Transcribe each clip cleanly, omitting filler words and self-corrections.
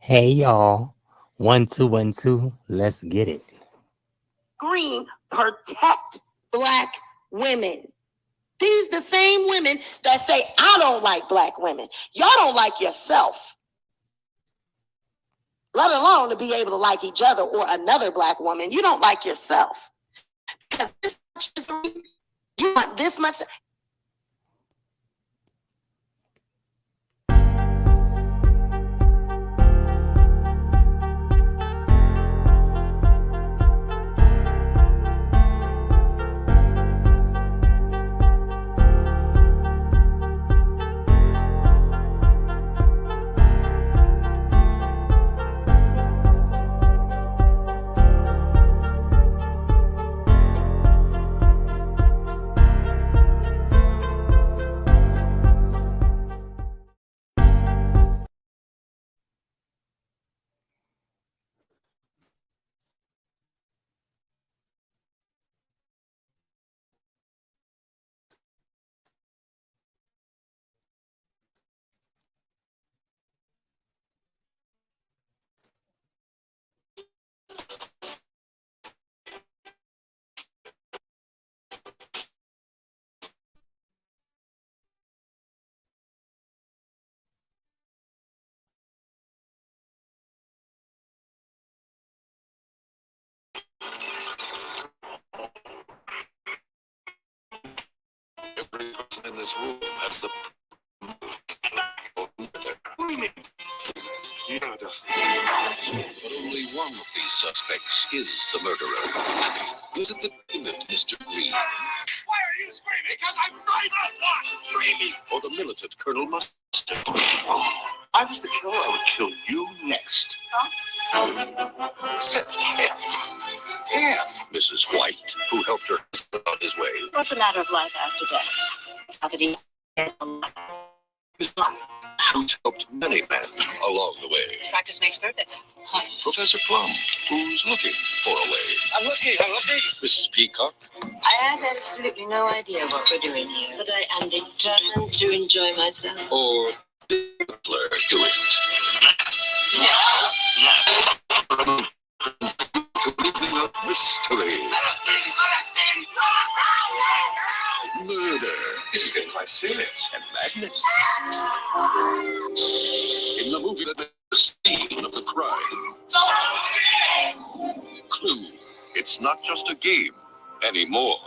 Hey y'all, 1 2 1 2, let's get it. Green, protect black women. These the same women that say, I don't like black women. Y'all don't like yourself. Let alone to be able to like each other or another black woman. You don't like yourself. Because this much is you want this much. Every person in this room has the but only one of these suspects is the murderer. Is it the defendant, Mr. Green? Why are you screaming? Because I'm screaming! Or the militant Colonel Mustard? I was the killer. I would kill you next. Huh? Said F, Mrs. White, who helped her husband on his way. What's a matter of life after death? Now that he's dead. Who's helped many men along the way. Practice makes perfect. Professor Plum, who's looking for a way. I'm looking. Mrs. Peacock, I have absolutely no idea what we're doing here, but I am determined to enjoy myself. or Hitler do it. To deepen up mystery. Murder. This is getting quite serious. And madness. In the movie that the scene of the crime. Clue. It's not just a game anymore.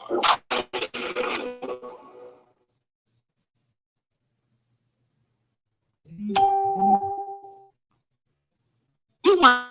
You want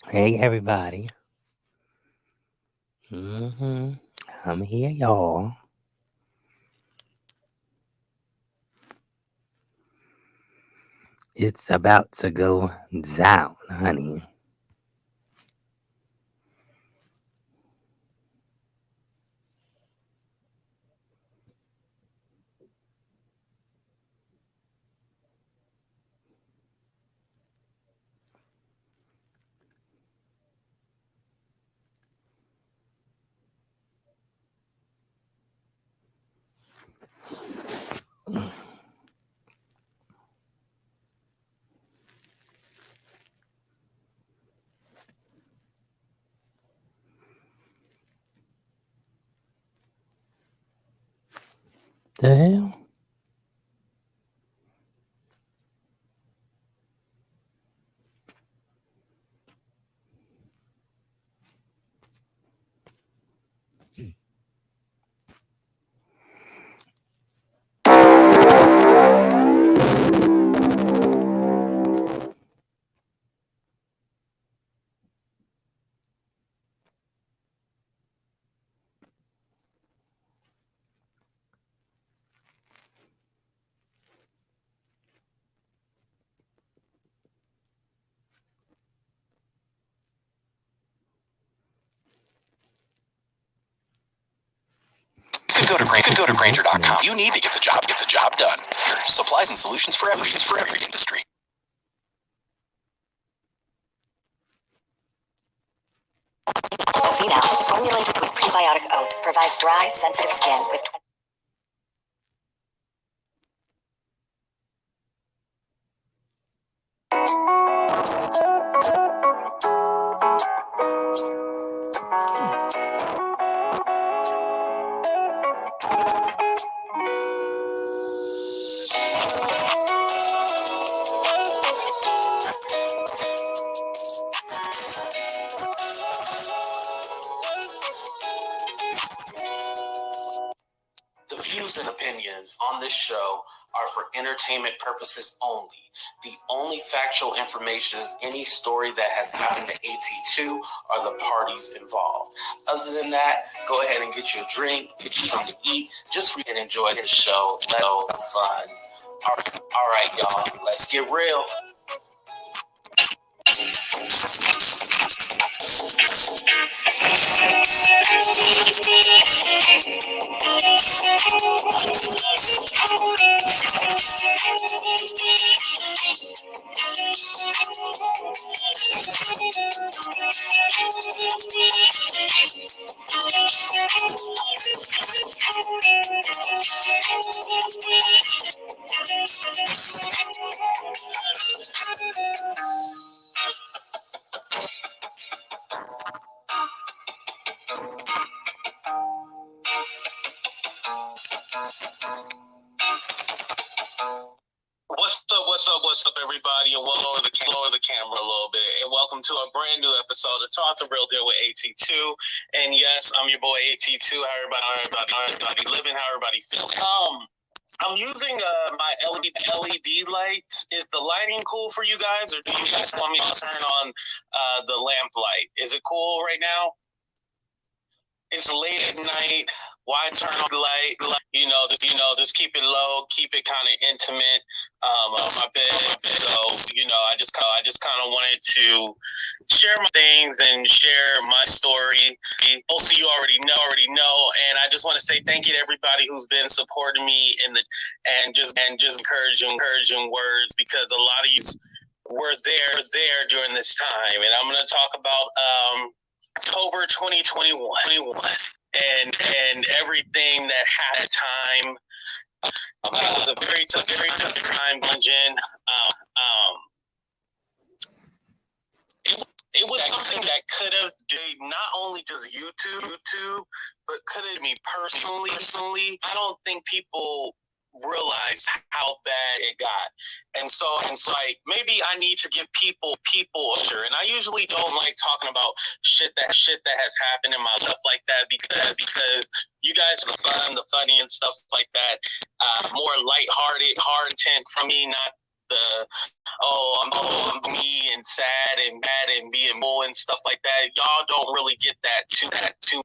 Hey, everybody. I'm here, y'all. It's about to go down, honey. The hell? You can go to Grainger.com. You need to get the job done. Supplies and solutions for every industry. Vino, formulated with prebiotic oat, provides dry, sensitive skin with The views and opinions on this show are for entertainment purposes only. The only factual information is any story that has happened to AT2 or the parties involved. Other than that, go ahead and get you a drink, get you something to eat, just read and enjoy the show. Let it fun. All right, y'all, let's get real. What's up, everybody, and we'll lower the camera a little bit, and welcome to a brand new episode of Talk the Real Deal with AT2. And yes, I'm your boy AT2. How everybody living? How everybody feeling? I'm using my LED lights. Is the lighting cool for you guys, or do you guys want me to turn on the lamp light? Is it cool right now? It's late at night. Why turn on the light? Just keep it low, keep it kind of intimate on my bed. So, I just kind of wanted to share my things and share my story. Most of you already know, and I just want to say thank you to everybody who's been supporting me and just encouraging words, because a lot of you were there during this time. And I'm going to talk about October 2021 and everything that had time. It was a very tough time, Jen. It was something that could have did not only just YouTube, but could have me personally. I don't think people realize how bad it got, and so like maybe I need to give people sure. And I usually don't like talking about shit that has happened in my life like that, because you guys are the funny and stuff like that. More lighthearted, hard intent from me, not the I'm me and sad and bad and being and bull and stuff like that. Y'all don't really get that too.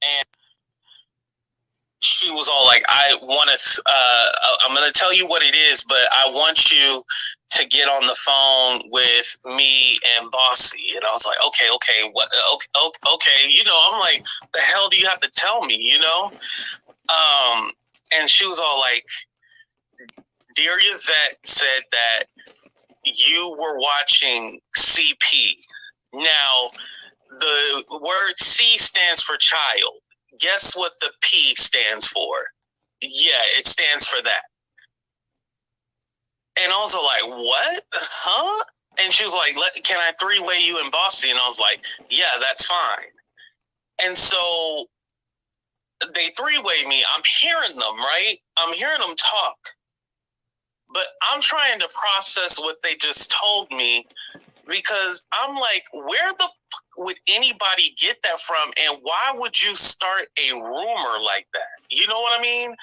And she was all like, I want to, I'm going to tell you what it is, but I want you to get on the phone with me and Bossy. And I was like, okay, what, okay. You know, I'm like, the hell do you have to tell me, you know? And she was all like, Dearyvette said that you were watching CP. Now, the word C stands for child. Guess what the P stands for? Yeah, it stands for that. And I was like, what? Huh? And she was like, can I three-way you and Bossy? And I was like, yeah, that's fine. And so they three-way me. I'm hearing them, right? I'm hearing them talk. But I'm trying to process what they just told me, because I'm like, where the fuck would anybody get that from? And why would you start a rumor like that? You know what I mean?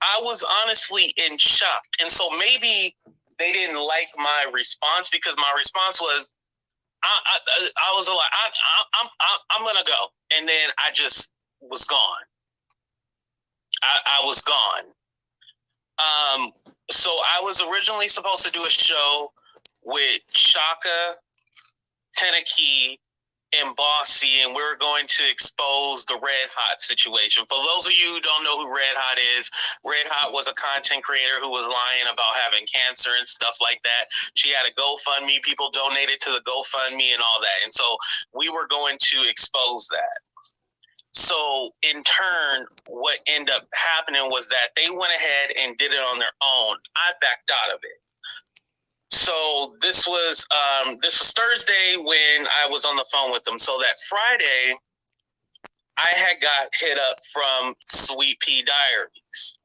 I was honestly in shock. And so maybe they didn't like my response, because my response was, I was like, I'm going to go. And then I just was gone. I was gone. So I was originally supposed to do a show with Shaka, Tenaki, and Bossy, and we were going to expose the Red Hot situation. For those of you who don't know who Red Hot is, Red Hot was a content creator who was lying about having cancer and stuff like that. She had a GoFundMe. People donated to the GoFundMe and all that. And so we were going to expose that. So in turn, what ended up happening was that they went ahead and did it on their own. I backed out of it. So this was Thursday when I was on the phone with them. So that Friday, I had got hit up from Sweet Pea Diaries.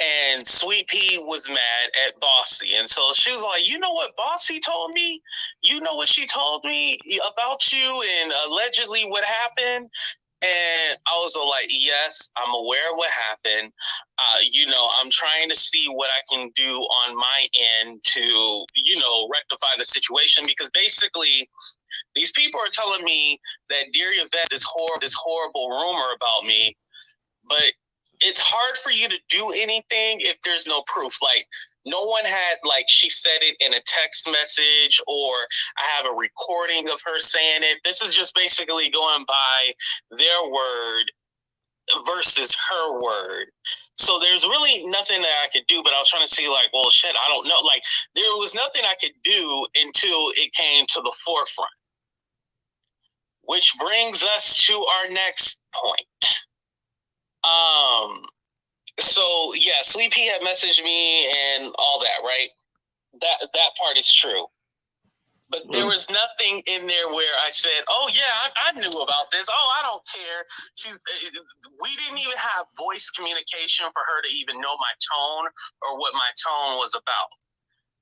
And Sweet Pea was mad at Bossy. And so she was like, you know what Bossy told me? You know what she told me about you and allegedly what happened? And I was like, yes, I'm aware of what happened. You know, I'm trying to see what I can do on my end to, you know, rectify the situation, because basically these people are telling me that Dearyvette is this horrible rumor about me, but it's hard for you to do anything if there's no proof. Like, no one had, like, she said it in a text message, or I have a recording of her saying it. This is just basically going by their word versus her word. So there's really nothing that I could do, but I was trying to see, like, well, shit, I don't know. Like, there was nothing I could do until it came to the forefront. Which brings us to our next point. So yeah, Sweet Pea had messaged me and all that, right? That part is true. But there was nothing in there where I said, oh yeah, I knew about this. Oh, I don't care. We didn't even have voice communication for her to even know my tone or what my tone was about.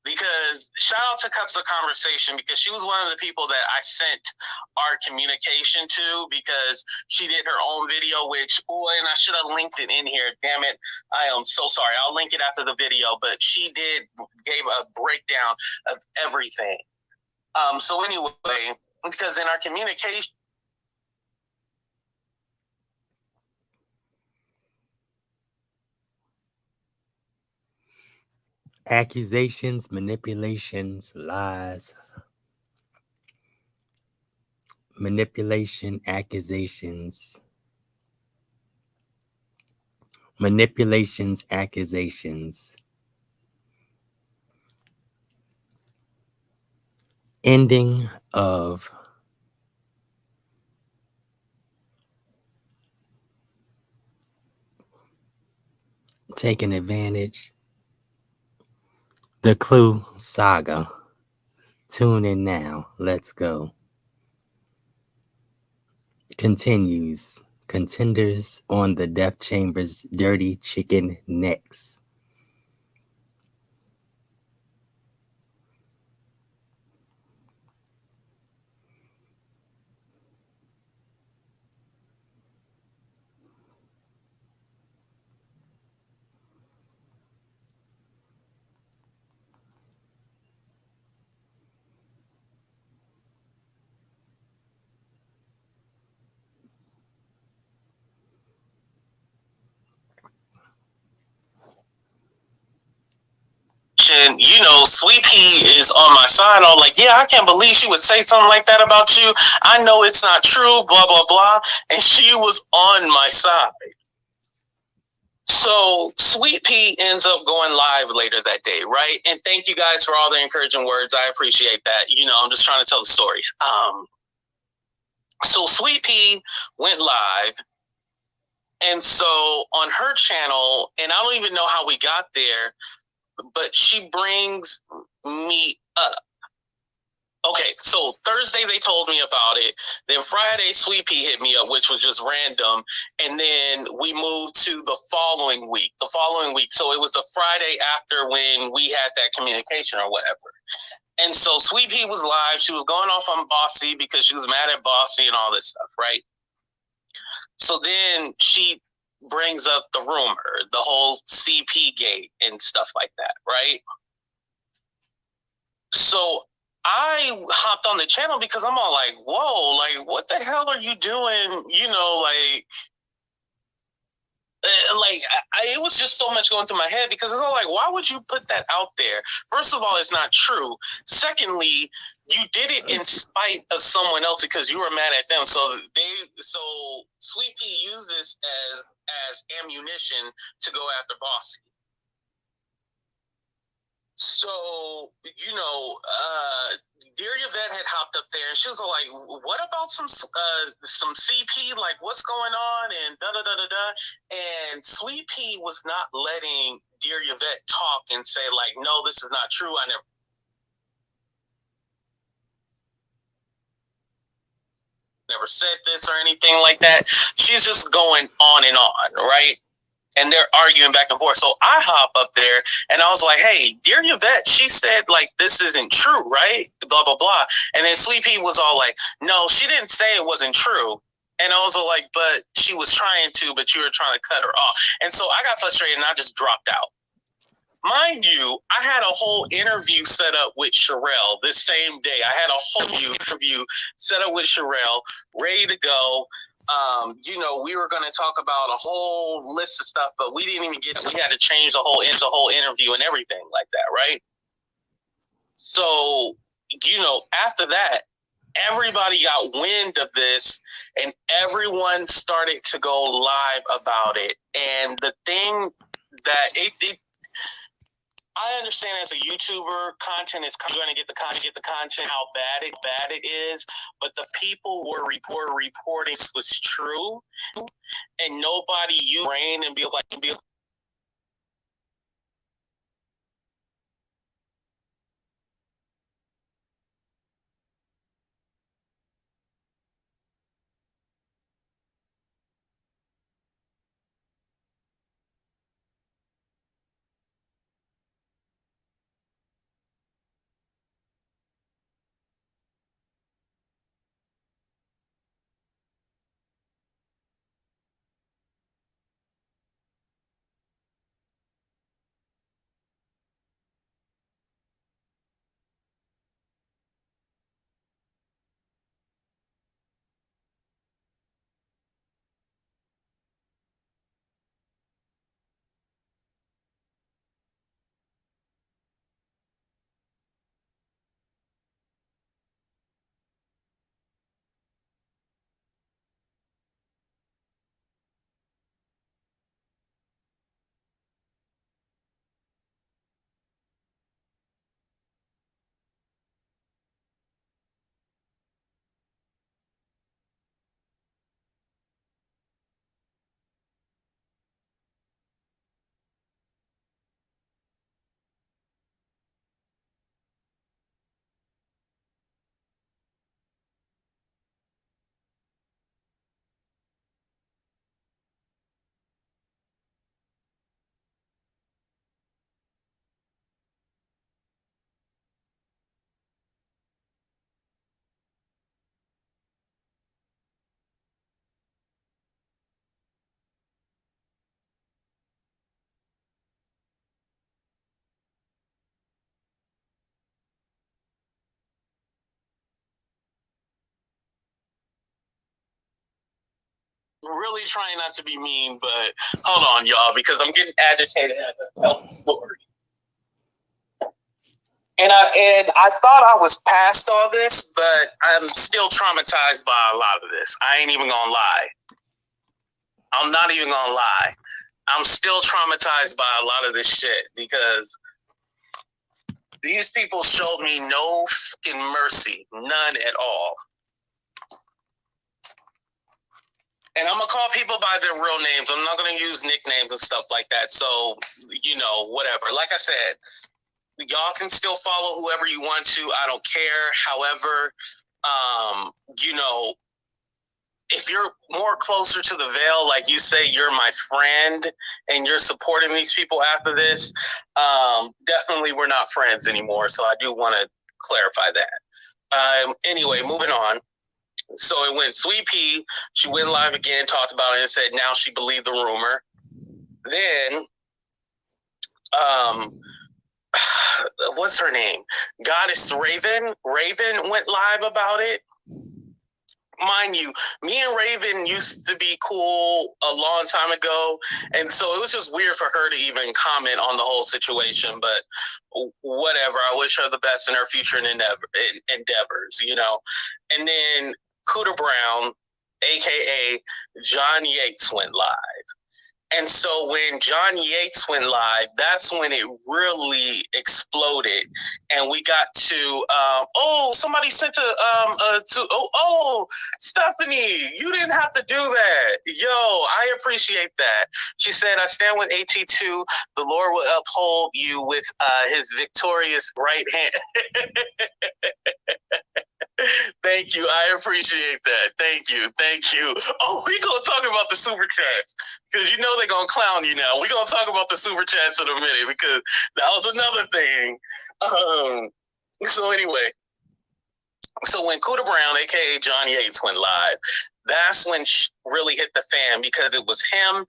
because shout out to Cups of Conversation, because she was one of the people that I sent our communication to, because she did her own video, which, and I should have linked it in here. Damn it. I am so sorry. I'll link it after the video, but she gave a breakdown of everything. So anyway, because in our communication, Accusations, manipulations, lies. Manipulation, accusations. Manipulations, accusations. Ending of taking advantage. The Clue Saga. Tune in now. Let's go. Continues. Contenders on the Death Chamber's dirty chicken necks. Sweet Pea is on my side. I'm like, yeah, I can't believe she would say something like that about you. I know it's not true, blah, blah, blah. And she was on my side. So Sweet Pea ends up going live later that day, right? And thank you guys for all the encouraging words. I appreciate that. I'm just trying to tell the story. So Sweet Pea went live. And so on her channel, and I don't even know how we got there, but she brings me up. Okay, so Thursday they told me about it. Then Friday, Sweet Pea hit me up, which was just random. And then we moved to the following week. So it was the Friday after when we had that communication or whatever. And so Sweet Pea was live. She was going off on Bossy because she was mad at Bossy and all this stuff, right? So then she brings up the rumor, the whole CP gate and stuff like that, right? So I hopped on the channel because I'm all like, whoa, like, what the hell are you doing? It was just so much going through my head, because it's all like, why would you put that out there? First of all, it's not true. Secondly, you did it in spite of someone else because you were mad at them. So Sweet Pea used this as ammunition to go after Bossy. So, Dearyvette had hopped up there, and she was like, what about some CP? Like, what's going on? And da-da-da-da-da. And Sweet Pea was not letting Dearyvette talk and say, like, no, this is not true. I never said this or anything like that. She's just going on and on, right? And they're arguing back and forth. So I hop up there and I was like, hey, Dearyvette, she said, like, this isn't true, right? Blah, blah, blah. And then Sweet Pea was all like, no, she didn't say it wasn't true. And I was all like, but she was trying to, but you were trying to cut her off. And so I got frustrated and I just dropped out. Mind you, I had a whole interview set up with Sherelle this same day. I had a whole interview set up with Sherelle, ready to go. We were going to talk about a whole list of stuff, but we didn't even we had to change the whole interview and everything like that, right? So, after that, everybody got wind of this and everyone started to go live about it. And the thing that I understand, as a YouTuber, content is going to get the content, how bad it is, but the people were reporting this was true, and nobody used brain and be like, really trying not to be mean, but hold on, y'all, because I'm getting agitated as I tell the story. And I thought I was past all this, but I'm still traumatized by a lot of this. I ain't even gonna lie. I'm not even gonna lie. I'm still traumatized by a lot of this shit because these people showed me no fucking mercy, none at all. And I'm gonna call people by their real names. I'm not gonna use nicknames and stuff like that. So, you know, whatever. Like I said, y'all can still follow whoever you want to. I don't care. However, you know, if you're more closer to the veil, like you say, you're my friend and you're supporting these people after this, definitely we're not friends anymore. So I do want to clarify that. Anyway, moving on. So it went Sweet Pea. She went live again, talked about it, and said now she believed the rumor. Then, what's her name? Goddess Raven. Raven went live about it. Mind you, me and Raven used to be cool a long time ago, and so it was just weird for her to even comment on the whole situation, but whatever. I wish her the best in her future endeavors, you know. And then Cooter Brown, a.k.a. John Yates, went live. And so when John Yates went live, that's when it really exploded, and we got to somebody sent Stephanie, you didn't have to do that. Yo, I appreciate that. She said, I stand with AT2. The Lord will uphold you with his victorious right hand. Thank you. I appreciate that. Thank you. Oh, we gonna talk about the super chats because you know they're gonna clown you now. We're gonna talk about the super chats in a minute because that was another thing. So anyway, so when Cooter Brown, aka John Yates, went live, that's when really hit the fan because it was him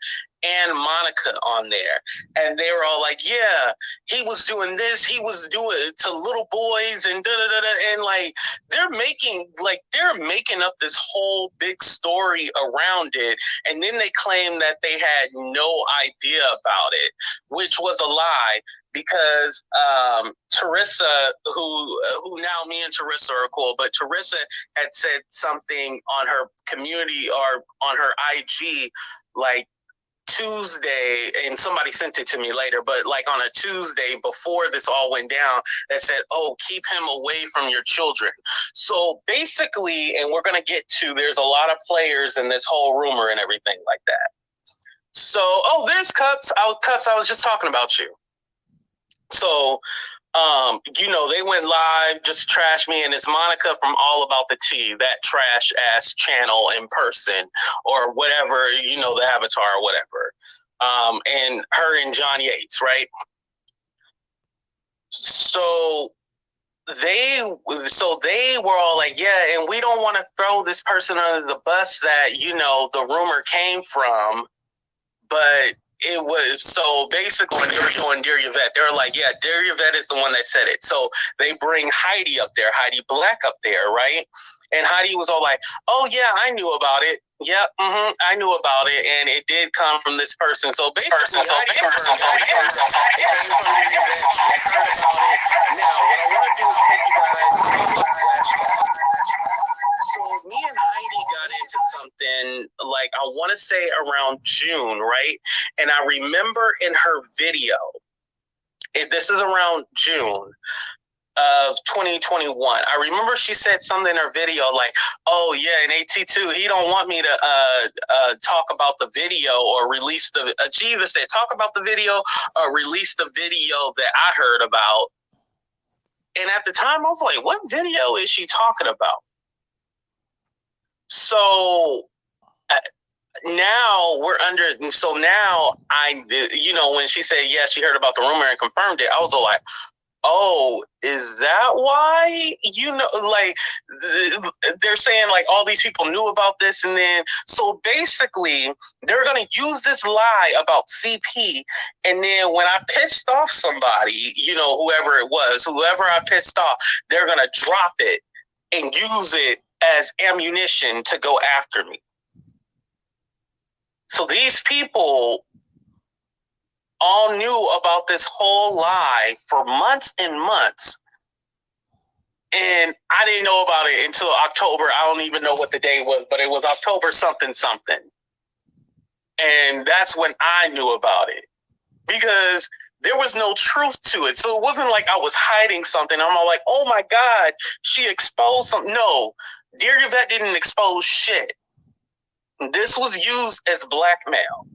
and Monica on there, and they were all like, yeah, he was doing this, he was doing it to little boys and and like they're making up this whole big story around it, and then they claim that they had no idea about it, which was a lie. Because Teresa, who now me and Teresa are cool, but Teresa had said something on her community or on her IG like Tuesday, and somebody sent it to me later, but like on a Tuesday before this all went down, that said, oh, keep him away from your children. So basically, and we're going to get to, there's a lot of players in this whole rumor and everything like that. So, oh, there's Cups. Cups, I was just talking about you. So, you know, they went live, just trash me, and it's Monica from All About the Tea, that trash ass channel in person or whatever, you know, the avatar or whatever. And her and John Yates, right? So they were all like, yeah, and we don't want to throw this person under the bus that, you know, the rumor came from, but it was, so basically when they were doing Dear Yvette, they were like, yeah, Dear Yvette is the one that said it. So they bring Heidi up there, Heidi Black up there, right? And Heidi was all like, oh yeah, I knew about it. Yep, I knew about it, and it did come from this person. So basically, now what I want to do is take you guys. So me and Heidi got into something like, I want to say around June, right? And I remember in her video, this is around June of 2021. I remember she said something in her video like, oh yeah, in AT2, he don't want me to talk about the video or release the, she either said talk about the video or release the video that I heard about. And at the time I was like, what video is she talking about? So now we're under, so now I, you know, when she said, yeah, she heard about the rumor and confirmed it, I was all like, oh, is that why? You know, like they're saying like all these people knew about this, and then so basically they're gonna use this lie about CP, and then when I pissed off somebody, you know, whoever it was, whoever I pissed off, they're gonna drop it and use it as ammunition to go after me. So these people all knew about this whole lie for months and months. And I didn't know about it until October. I don't even know what the day was, but it was October something. And that's when I knew about it, because there was no truth to it. So it wasn't like I was hiding something. I'm all like, oh my God, she exposed something. No, Dear Yvette didn't expose shit. This was used as blackmail.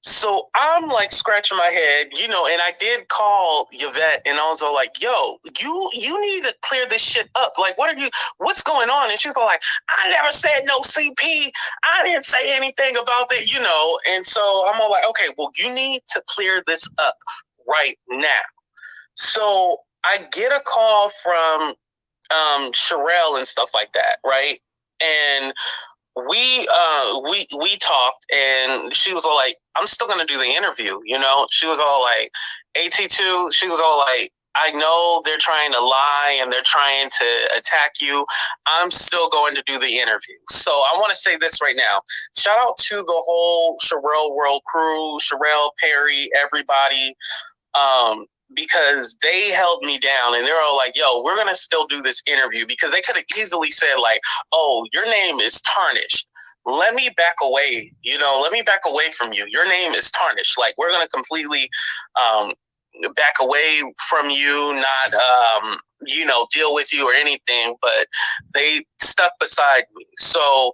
So I'm like scratching my head, and I did call Yvette, and I was all like, yo, you need to clear this shit up. Like, what's going on? And she's all like, I never said no CP. I didn't say anything about that, And so I'm all like, okay, well, you need to clear this up right now. So I get a call from Sherelle and stuff like that, right? And we talked, and she was all like, I'm still gonna do the interview, She was all like, AT2, she was all like, I know they're trying to lie and they're trying to attack you. I'm still going to do the interview. So I want to say this right now. Shout out to the whole Sherelle World crew, Sherelle, Perry, everybody. Because they held me down, and they're all like, yo, we're going to still do this interview, because they could have easily said like, oh, your name is tarnished. Let me back away, let me back away from you. Your name is tarnished. Like, we're going to completely back away from you, not, deal with you or anything, but they stuck beside me. So,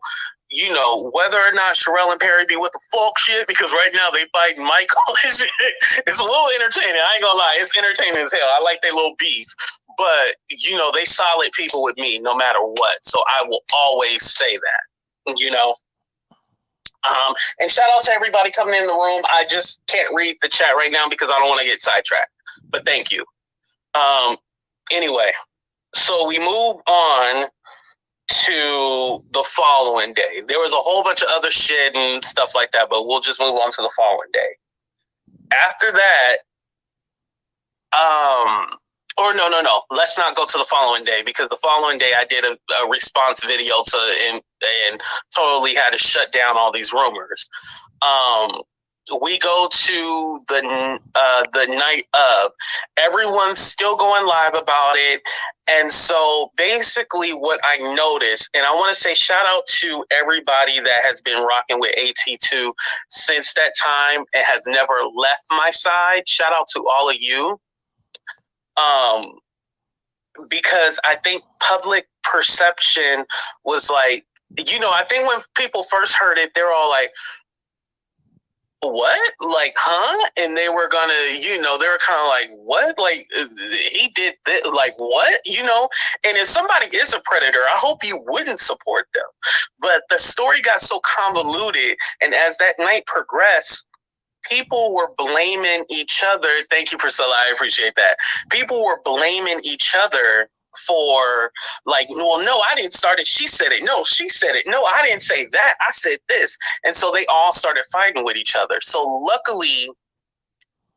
whether or not Sherelle and Perry be with the folk shit, because right now they fighting Michael and shit, it's a little entertaining. I ain't gonna lie, it's entertaining as hell. I like their little beef, but they solid people with me no matter what. So I will always say that, and shout out to everybody coming in the room. I just can't read the chat right now because I don't want to get sidetracked, but thank you. Anyway, so we move on to the following day. There was a whole bunch of other shit and stuff like that, but we'll just move on to the following day. After that, or no. Let's not go to the following day, because the following day I did a response video and totally had to shut down all these rumors. We go to the night of. Everyone's still going live about it. And so basically what I noticed, and I want to say shout out to everybody that has been rocking with AT2 since that time and has never left my side. Shout out to all of you. Because I think public perception was like, I think when people first heard it, they're all like, what? Like, huh? And they were gonna, they were kind of like, what? Like, he did this, like, what? And if somebody is a predator, I hope you wouldn't support them. But the story got so convoluted, and as that night progressed, people were blaming each other. Thank you, Priscilla. I appreciate that. People were blaming each other for like, well, no, I didn't start it. She said it. No, she said it. No, I didn't say that. I said this. And so they all started fighting with each other. So luckily,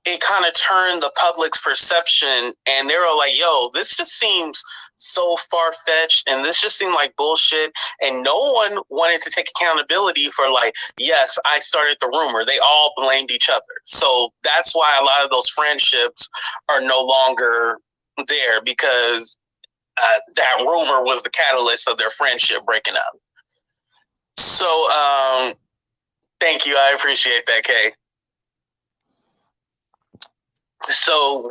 it kind of turned the public's perception, and they were like, yo, this just seems so far-fetched, and this just seemed like bullshit, and no one wanted to take accountability for like, yes, I started the rumor. They all blamed each other. So that's why a lot of those friendships are no longer there, because that rumor was the catalyst of their friendship breaking up. So thank you. I appreciate that, Kay. So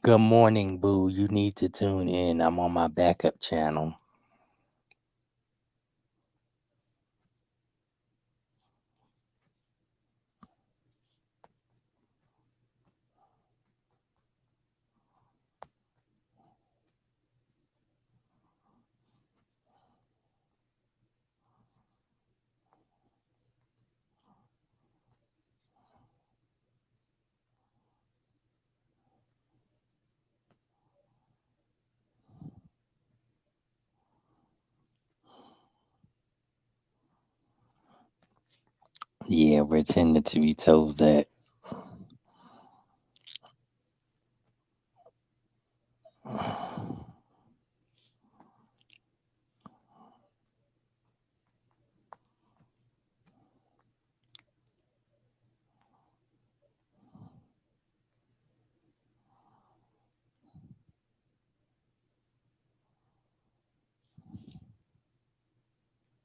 Good morning, boo. You need to tune in. I'm on my backup channel. Yeah, we're tending to be told that.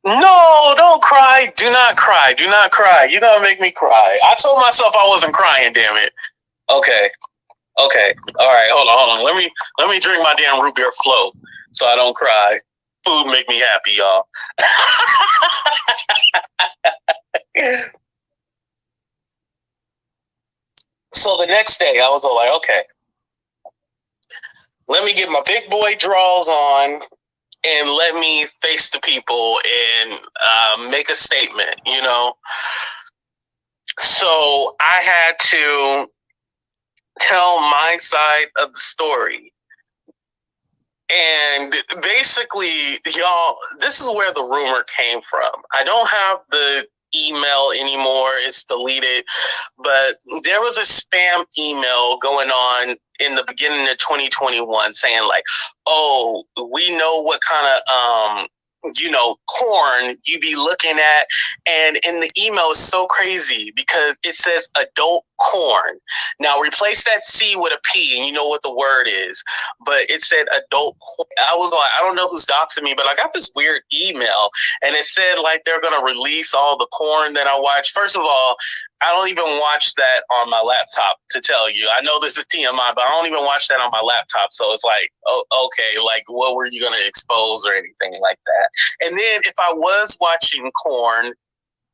No, don't cry. Do not cry. Do not cry. You're gonna make me cry. I told myself I wasn't crying, damn it. Okay. Okay. All right, hold on. Let me drink my damn root beer float so I don't cry. Food make me happy, y'all. So the next day I was all like, okay, let me get my big boy draws on and let me face the people and make a statement, you know? So I had to tell my side of the story. And basically, y'all, this is where the rumor came from. I don't have the email anymore. It's deleted. But there was a spam email going on in the beginning of 2021 saying like, oh, we know what kind of corn you be looking at. And in the email is so crazy because it says adult corn. Now replace that C with a P and you know what the word is. But it said adult corn. I was like, I don't know who's doxing me, but I got this weird email and it said like they're gonna release all the corn that I watched. First of all, I don't even watch that on my laptop, to tell you. I know this is TMI, but I don't even watch that on my laptop. So it's like, oh, okay, like what were you going to expose or anything like that? And then if I was watching corn,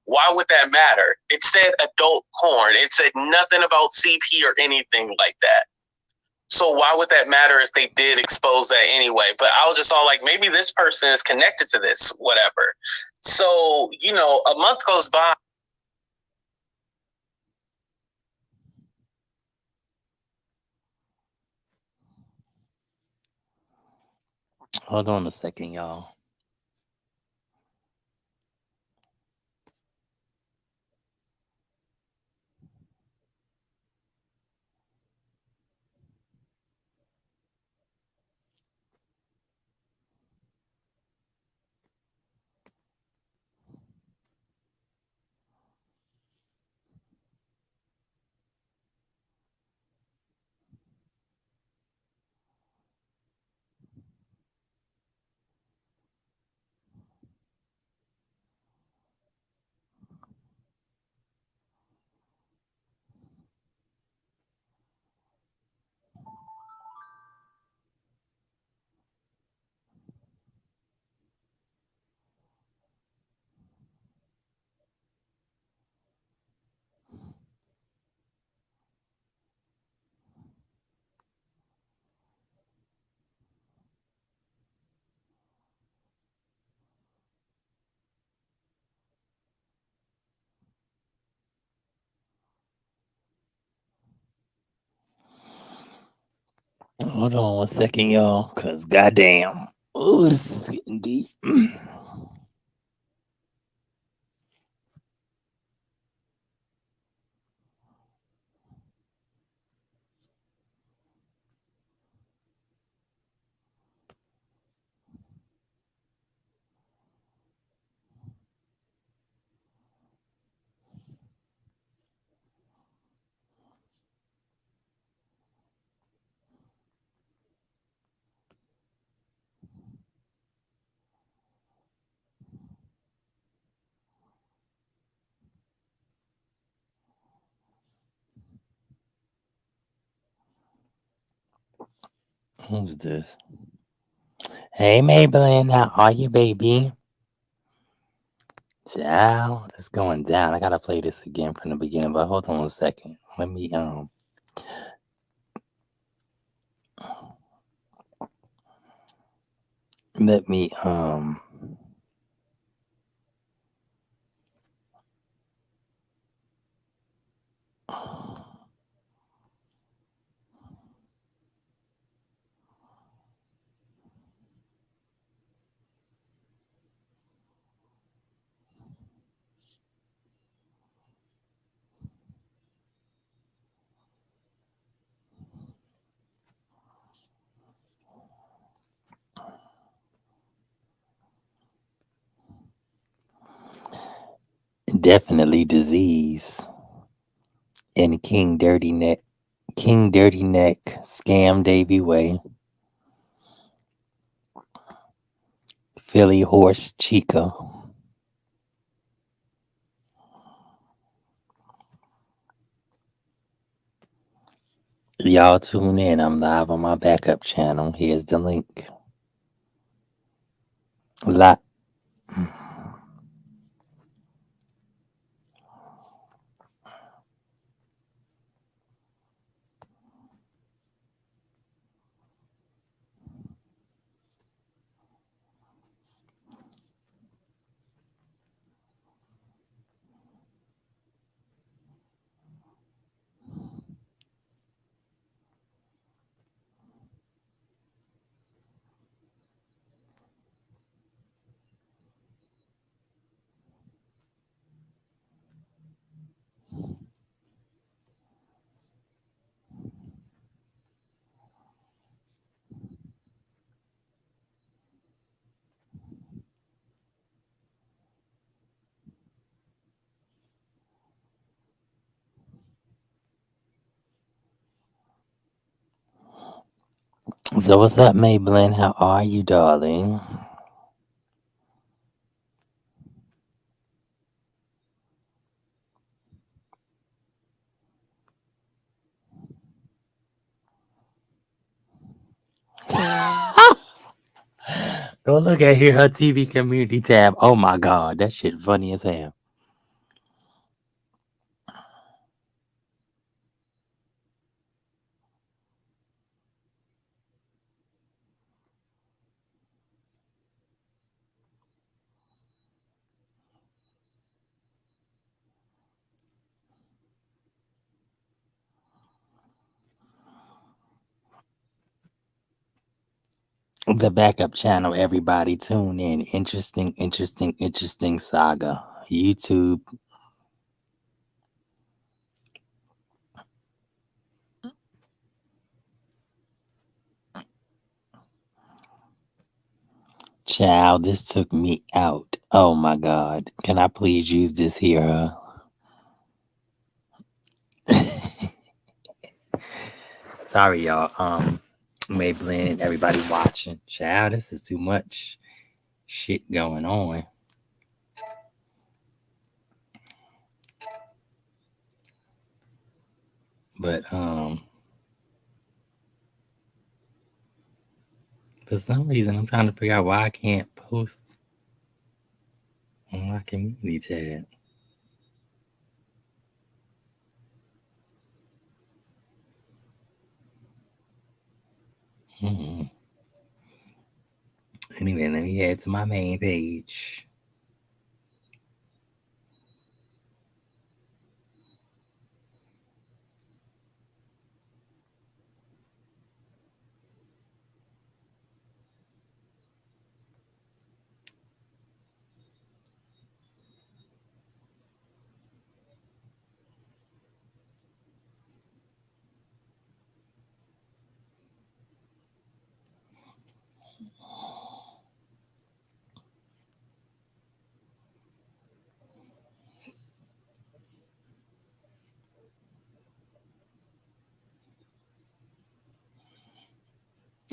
why would that matter? It said adult corn. It said nothing about CP or anything like that. So why would that matter if they did expose that anyway? But I was just all like, maybe this person is connected to this, whatever. So, a month goes by. Hold on a second, y'all. Hold on one second, y'all, because goddamn. Oh, this is getting deep. Who's this? Hey, Maybelline, how are you, baby? Child, it's going down. I gotta play this again from the beginning, but hold on a second. Let me definitely disease and King Dirty Neck, Scam Davy Way, Philly Horse Chica, Y'all tune in. I'm live on my backup channel. Here's the link. Li- So what's up, Maybelline? How are you, darling? Go look at here, her TV community tab. Oh my god, that shit funny as hell. The backup channel, everybody tune in. Interesting saga. YouTube. Child, this took me out. Oh my god. Can I please use this here? Sorry, y'all. Maybelline, everybody watching. Child, this is too much shit going on. But for some reason I'm trying to figure out why I can't post on my community tab. Anyway, let me head to my main page.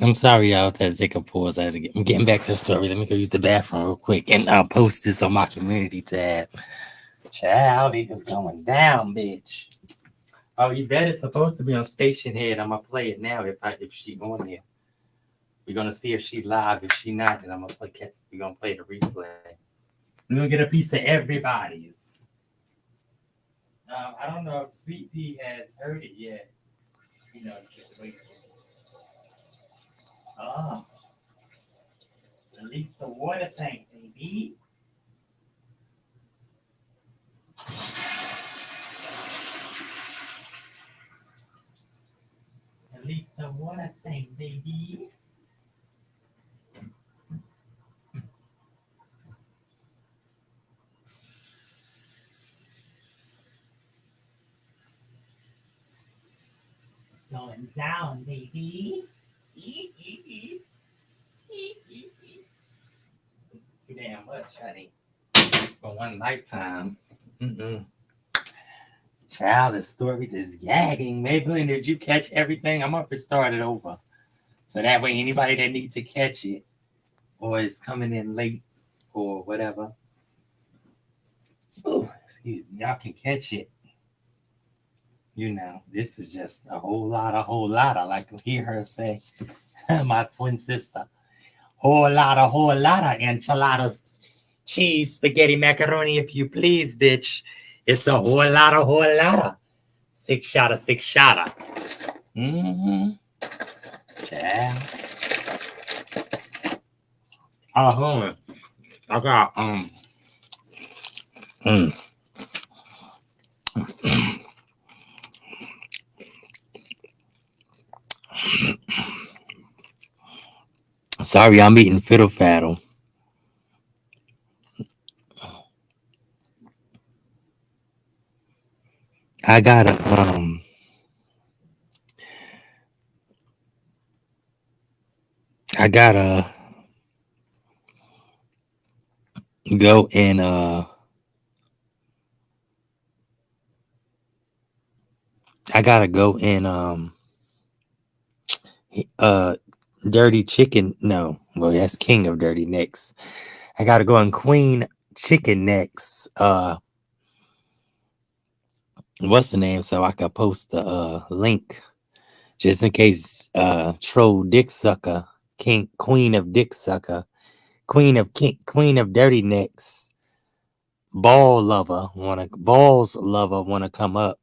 I'm sorry, y'all. Had to take a pause. I'm getting back to the story. Let me go use the bathroom real quick, and I'll post this on my community tab. Child, it is going down, bitch. Oh, Yvette's supposed to be on Station Head. I'm gonna play it now if she on there. We're gonna see if she live. If she not, then I'm gonna play. We're gonna play the replay. We're gonna get a piece of everybody's. I don't know if Sweet Pea has heard it yet. You know, just wait. Oh, at least the water tank, baby. At least the water tank, baby. Going down, baby. This is too damn much, honey. For one lifetime. Child, the stories is gagging. Maybelline, did you catch everything? I'm up to start it over. So that way anybody that needs to catch it or is coming in late or whatever. Oh, excuse me, y'all can catch it. You know, this is just a whole lot. I like to hear her say, my twin sister. Whole lot of enchiladas, cheese, spaghetti, macaroni, if you please, bitch. It's a whole lot of. Six shotter. Mm-hmm. Yeah. Oh, I got mm. Sorry, I'm eating fiddle faddle. I gotta go and dirty chicken. No, well, that's king of dirty necks. I gotta go in queen chicken necks. What's the name? So I could post the link just in case troll dick sucker, queen of dick sucker, queen of dirty necks, balls lover wanna come up.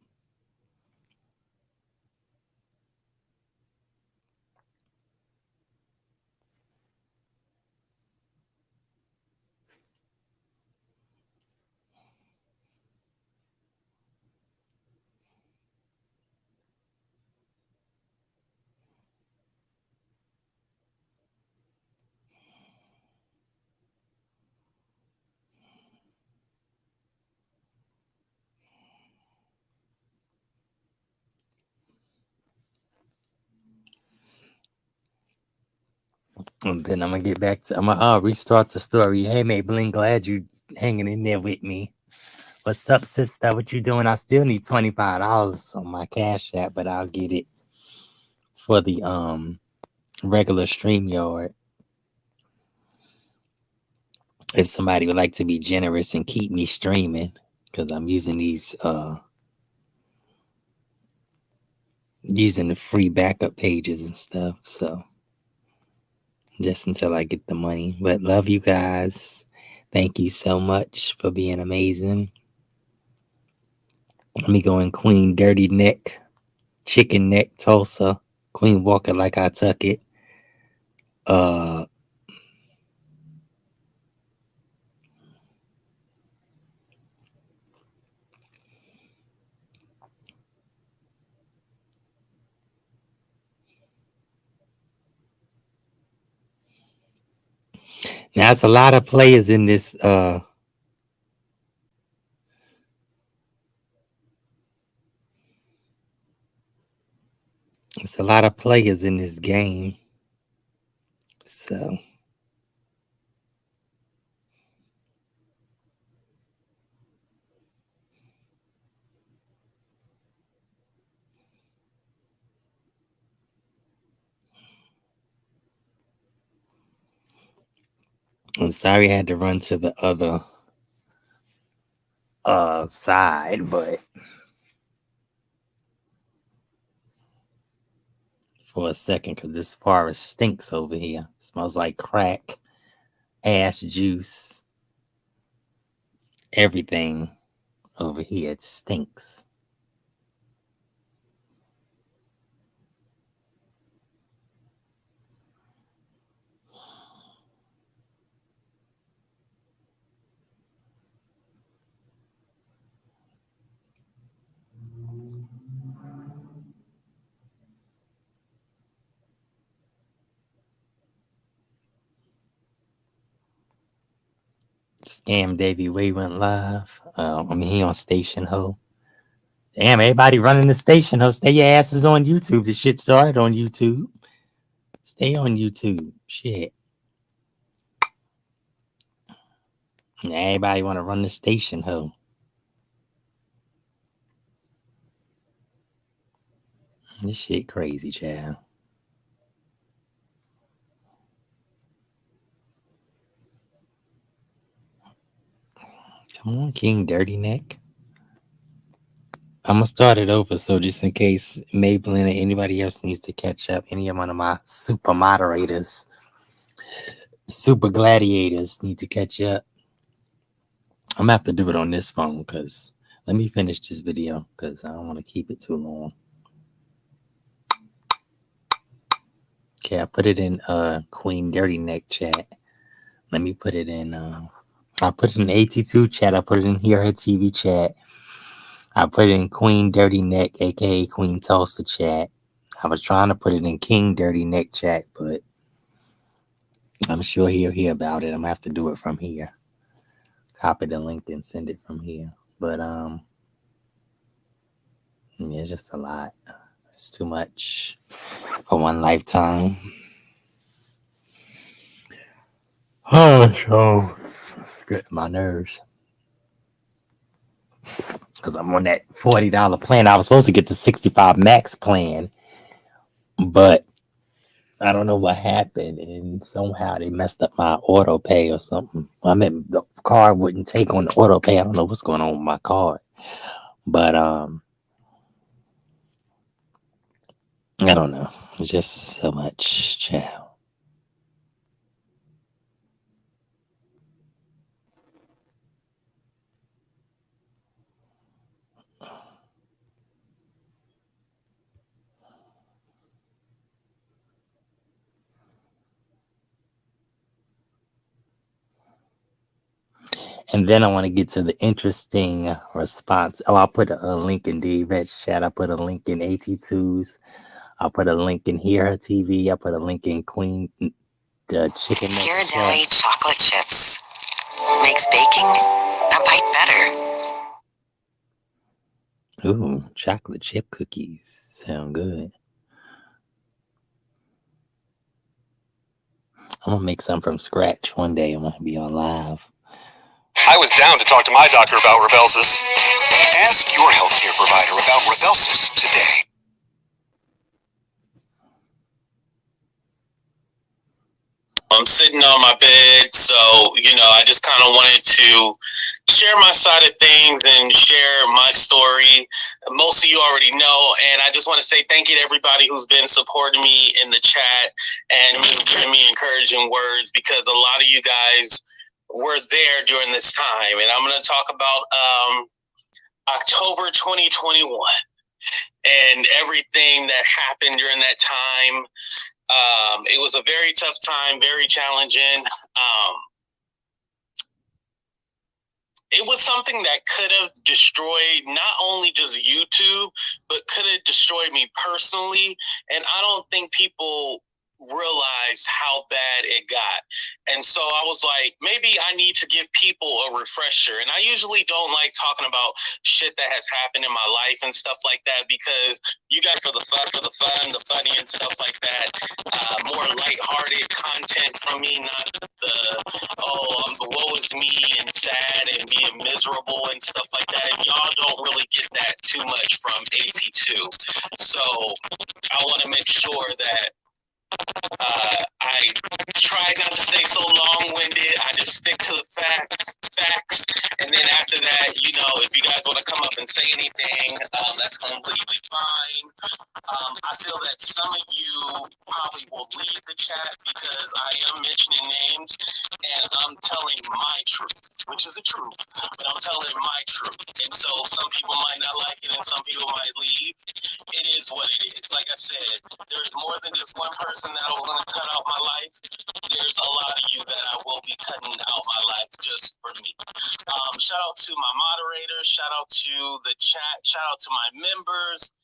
And then I'm gonna get back to. I'm gonna restart the story. Hey, Maybelline, glad you hanging in there with me. What's up, sister? What you doing? I still need $25 on my Cash App, but I'll get it for the regular StreamYard. If somebody would like to be generous and keep me streaming, because I'm using using the free backup pages and stuff. So just until I get the money. But love you guys. Thank you so much for being amazing. Let me go in Queen Dirty Neck, Chicken Neck, Tulsa, Queen Walker like I tuck it. Now it's a lot of players in this it's a lot of players in this game. So I'm sorry I had to run to the other side, but for a second, because this forest stinks over here. It smells like crack, ash juice, everything over here. It stinks. Scam Davy Way went live. He on Station Ho. Damn, everybody running the Station Ho. Stay your asses on YouTube. This shit started on YouTube. Stay on YouTube. Shit. Everybody want to run the Station Ho. This shit crazy, child. Come on, King Dirty Neck. I'm gonna start it over, so just in case Maybelline or anybody else needs to catch up, any of one of my super moderators, super gladiators need to catch up. I'm gonna have to do it on this phone because let me finish this video because I don't want to keep it too long. Okay, I put it in Queen Dirty Neck chat. Let me put it in I put it in AT2 chat. I put it in Here Her TV chat. I put it in Queen Dirty Neck, aka Queen Tulsa chat. I was trying to put it in King Dirty Neck chat, but I'm sure he'll hear about it. I'm gonna have to do it from here. Copy the link and send it from here. But yeah, it's just a lot. It's too much for one lifetime. Oh, so get my nerves. Because I'm on that $40 plan. I was supposed to get the 65 max plan, but I don't know what happened, and somehow they messed up my auto pay or something. I mean, the card wouldn't take on the auto pay. I don't know what's going on with my card, but I don't know. It's just so much, child. And then I want to get to the interesting response. Oh, I'll put a link in the vet chat. I put a link in AT2's. I'll put a link in Here Her TV. I put a link in Queen Chicken Neck Ghirardelli chat. chocolate chips makes baking a bite better. Ooh, chocolate chip cookies sound good. I'm gonna make some from scratch one day. I'm gonna be on live. I was down to talk to my doctor about Rebelsis. Ask your healthcare provider about Rebelsis today. I'm sitting on my bed, so I just kind of wanted to share my side of things and share my story. Most of you already know, and I just want to say thank you to everybody who's been supporting me in the chat and giving me encouraging words, because a lot of you guys were there during this time. And I'm going to talk about October 2021 and everything that happened during that time. It was a very tough time, very challenging. It was something that could have destroyed not only just YouTube, but could have destroyed me personally. And I don't think people realize how bad it got. And so I was like, maybe I need to give people a refresher. And I usually don't like talking about shit that has happened in my life and stuff like that, because you guys for the funny and stuff like that. More lighthearted content from me, not the woe is me and sad and being miserable and stuff like that. Y'all don't really get that too much from AT2. So I want to make sure that I try not to stay so long-winded. I just stick to the facts. And then after that, if you guys want to come up and say anything, that's completely fine. I feel that some of you probably will leave the chat because I am mentioning names and I'm telling my truth, which is the truth, but I'm telling my truth. And so some people might not like it and some people might leave. It is what it is. Like I said, there's more than just one person that I was going to cut out my life. There's a lot of you that I will be cutting out my life just for me. Shout out to my moderators. Shout out to the chat. Shout out to my members.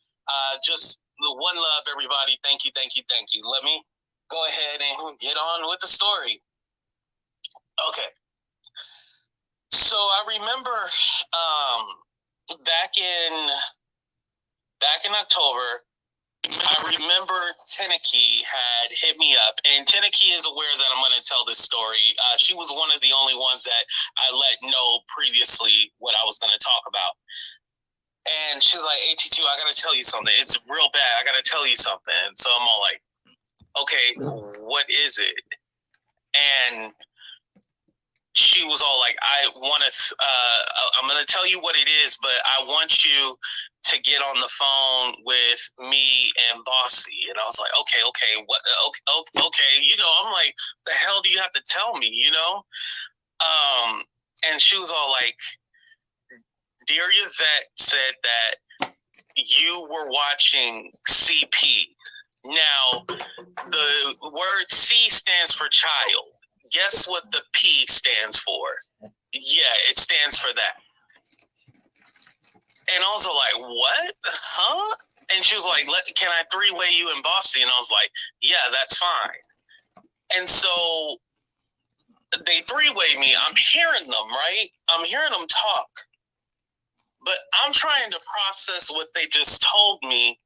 Just the one love, everybody. Thank you, thank you, thank you. Let me go ahead and get on with the story. Okay. So I remember back in October, I remember Teneki had hit me up, and Teneki is aware that I'm going to tell this story. She was one of the only ones that I let know previously what I was going to talk about. And she's like, AT2, I got to tell you something. It's real bad. I got to tell you something. So I'm all like, okay, what is it? And she was all like, I'm going to tell you what it is, but I want you to get on the phone with me and Bossy. And I was like, okay, what? Okay. You know, I'm like, the hell do you have to tell me, you know? And she was all like, Dearyvette said that you were watching CP. Now, the word C stands for child. Guess what the P stands for? Yeah, it stands for that. And I was like, what? Huh? And she was like, can I three-way you and Bossy? And I was like, yeah, that's fine. And so they three-way me. I'm hearing them, right? I'm hearing them talk. But I'm trying to process what they just told me,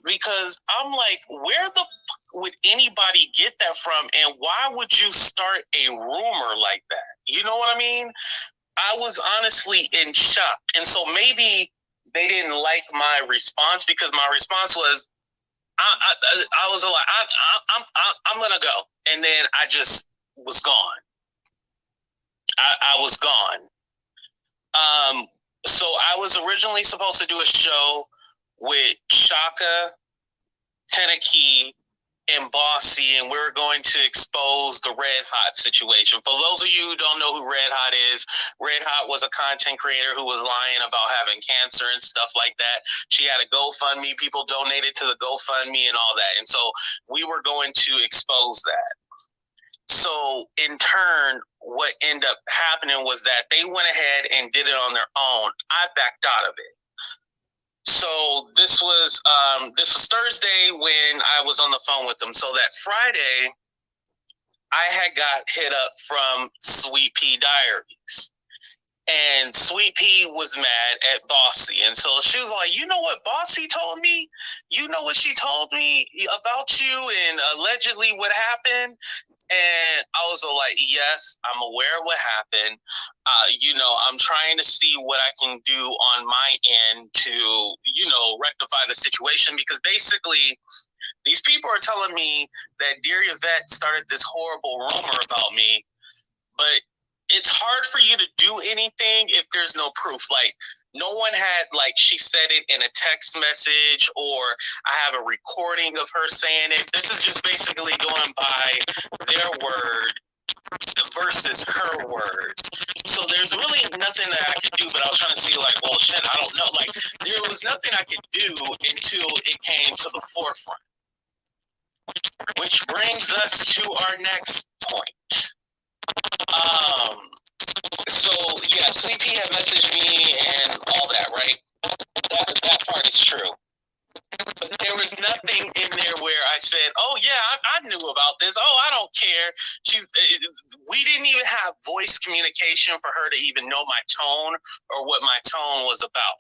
because I'm like, where the fuck would anybody get that from? And why would you start a rumor like that? You know what I mean? I was honestly in shock. And so maybe they didn't like my response, because my response was, I was like, I'm going to go. And then I just was gone. I was gone. So I was originally supposed to do a show with Shaka, Teneki, and Bossy, and we're going to expose the Red Hot situation. For those of you who don't know who Red Hot is, Red Hot was a content creator who was lying about having cancer and stuff like that. She had a GoFundMe. People donated to the GoFundMe and all that. And so we were going to expose that. So in turn, what ended up happening was that they went ahead and did it on their own. I backed out of it. So this was Thursday when I was on the phone with them. So that Friday, I had got hit up from Sweet Pea Diaries. And Sweet Pea was mad at Bossy. And so she was like, you know what Bossy told me? You know what she told me about you and allegedly what happened? And I was like, yes, I'm aware of what happened. You know, I'm trying to see what I can do on my end to, you know, rectify the situation, because basically these people are telling me that Dearyvette started this horrible rumor about me, but it's hard for you to do anything if there's no proof. Like, no one had, like, she said it in a text message, or I have a recording of her saying it. This is just basically going by their word versus her words. So there's really nothing that I could do, but I was trying to see, like, well, shit, I don't know. Like, there was nothing I could do until it came to the forefront. Which brings us to our next point. So yeah, Sweet Pea had messaged me and all that, right? That part is true. But there was nothing in there where I said, oh yeah, I knew about this. Oh, I don't care. We didn't even have voice communication for her to even know my tone or what my tone was about.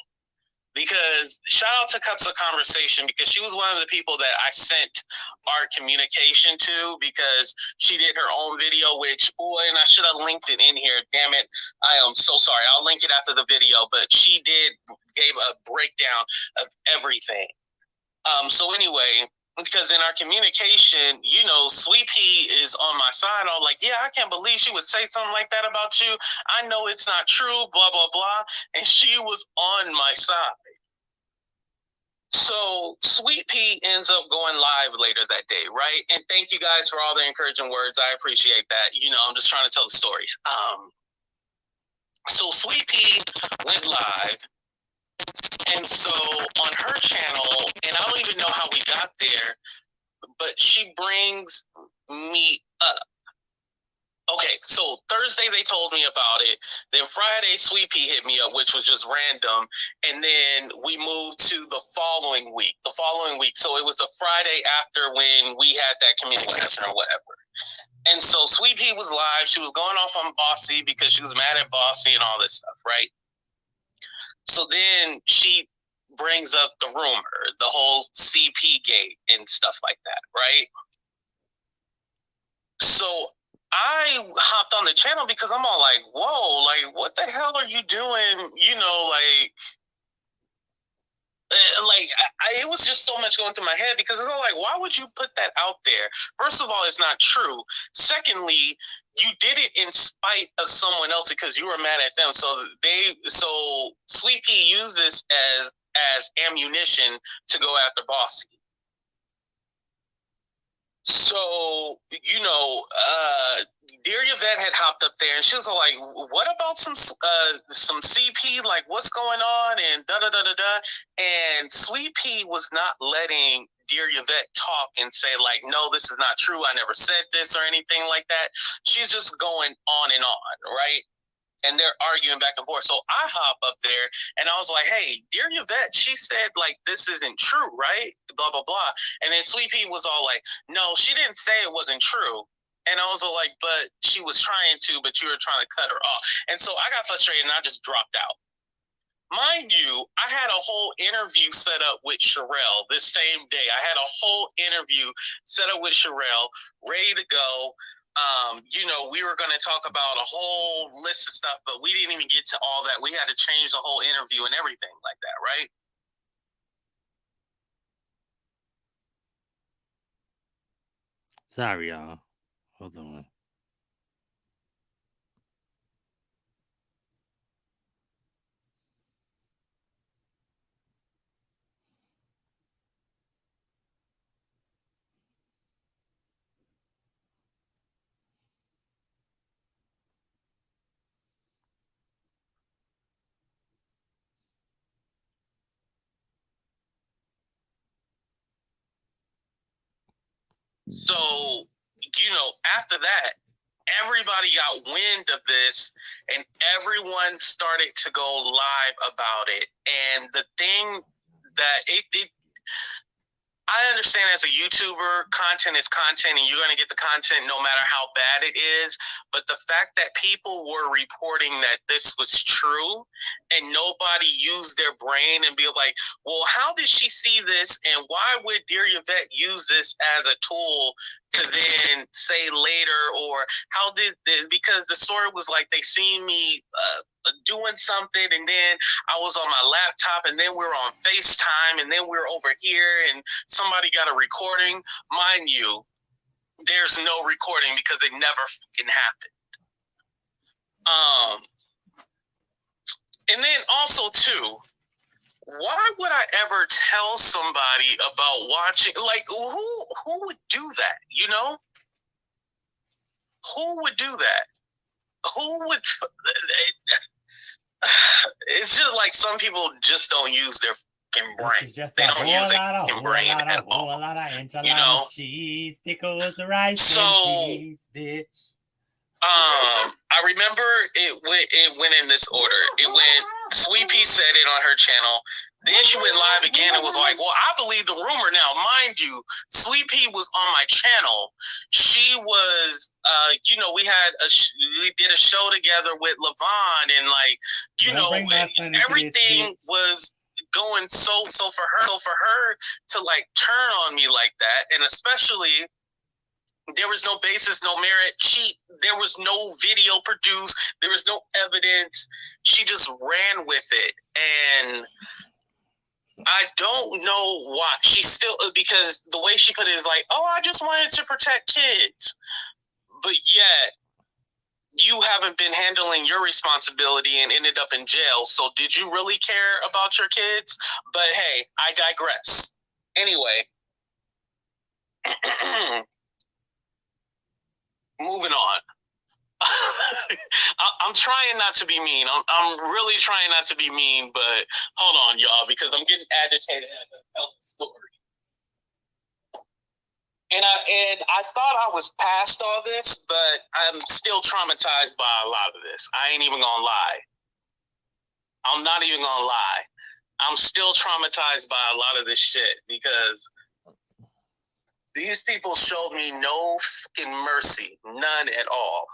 Because shout out to Cups of Conversation, because she was one of the people that I sent our communication to, because she did her own video, which, boy, and I should have linked it in here. Damn it. I am so sorry. I'll link it after the video, but she gave a breakdown of everything. So anyway, because in our communication, you know, Sweet Pea is on my side. I'm like, yeah, I can't believe she would say something like that about you. I know it's not true, blah, blah, blah. And she was on my side. So Sweet Pea ends up going live later that day, right? And thank you guys for all the encouraging words. I appreciate that. You know, I'm just trying to tell the story. So Sweet Pea went live. And so on her channel, and I don't even know how we got there, but she brings me up. Okay, so Thursday they told me about it. Then Friday, Sweet Pea hit me up, which was just random. And then we moved to the following week. So it was the Friday after when we had that communication or whatever. And so Sweet Pea was live. She was going off on Bossy because she was mad at Bossy and all this stuff, right? So then she brings up the rumor, the whole CP gate and stuff like that, right? So I hopped on the channel because I'm all like, whoa, like, what the hell are you doing? You know, like, it was just so much going through my head because it's all like, why would you put that out there? First of all, it's not true. Secondly, you did it in spite of someone else because you were mad at them. So Sweet Pea used this as ammunition to go after Bossy. So, Dearyvette had hopped up there and she was like, what about some CP? Like, what's going on? And da-da-da-da-da. And Sweet Pea was not letting Dearyvette talk and say, like, no, this is not true. I never said this or anything like that. She's just going on and on, right? And they're arguing back and forth. So I hop up there and I was like, hey, Dearyvette, she said, like, this isn't true, right? Blah, blah, blah. And then Sweet Pea was all like, no, she didn't say it wasn't true. And I was all like, but she was trying to, but you were trying to cut her off. And so I got frustrated and I just dropped out. Mind you, I had a whole interview set up with Sherelle this same day. I had a whole interview set up with Sherelle, ready to go. We were going to talk about a whole list of stuff, but we didn't even get to all that. We had to change the whole interview and everything like that, right? Sorry, y'all. Hold on. So, after that, everybody got wind of this and everyone started to go live about it. And the thing that I understand as a YouTuber, content is content and you're going to get the content no matter how bad it is. But the fact that people were reporting that this was true and nobody used their brain and be like, well, how did she see this? And why would Dearyvette use this as a tool to then say later? Or how did this? Because the story was like they seen me doing something and then I was on my laptop and then we were on FaceTime and then we were over here and somebody got a recording. Mind you, there's no recording because it never fucking happened. And then also too, why would I ever tell somebody about watching? Like, who would do that? Who would do that? Who would? It's just like some people just don't use their fucking brain. They don't use their brain at all. Cheese, pickles, rice, so, and peas, bitch. I remember it went in this order. It went, Sweet Pea said it on her channel. Then she went live again and was like, well, I believe the rumor now. Mind you, Sweet Pea was on my channel. She was, we did a show together with Levon and everything was going so for her to like turn on me like that. And especially, there was no basis, no merit. There was no video produced. There was no evidence. She just ran with it. And I don't know why. She still, because the way she put it is like, oh, I just wanted to protect kids. But yet, you haven't been handling your responsibility and ended up in jail. So did you really care about your kids? But hey, I digress. Anyway. Moving on. I'm trying not to be mean. I'm really trying not to be mean, but hold on, y'all, because I'm getting agitated as I tell the story. And I thought I was past all this, but I'm still traumatized by a lot of this. I ain't even gonna lie. I'm not even gonna lie. I'm still traumatized by a lot of this shit because these people showed me no fucking mercy, none at all.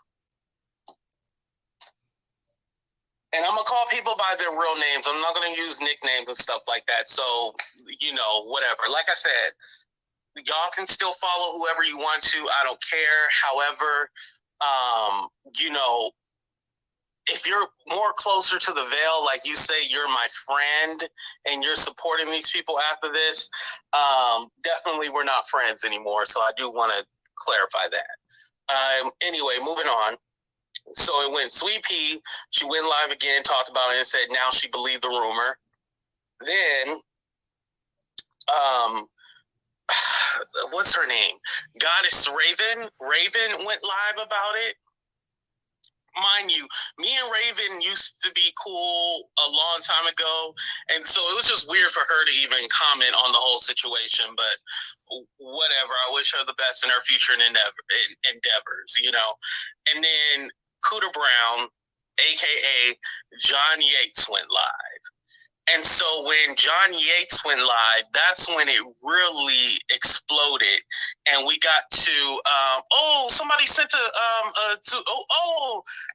And I'm going to call people by their real names. I'm not going to use nicknames and stuff like that. So, whatever. Like I said, y'all can still follow whoever you want to. I don't care. However, if you're more closer to the veil, like you say, you're my friend and you're supporting these people after this, definitely we're not friends anymore. So I do want to clarify that. Anyway, moving on. So it went Sweet Pea. She went live again, talked about it, and said now she believed the rumor. Then, what's her name? Goddess Raven. Raven went live about it. Mind you, me and Raven used to be cool a long time ago, and so it was just weird for her to even comment on the whole situation, but whatever. I wish her the best in her future endeavors, you know. And then Cooter Brown, a.k.a. John Yates, went live. And so when John Yates went live, that's when it really exploded, and we got to somebody sent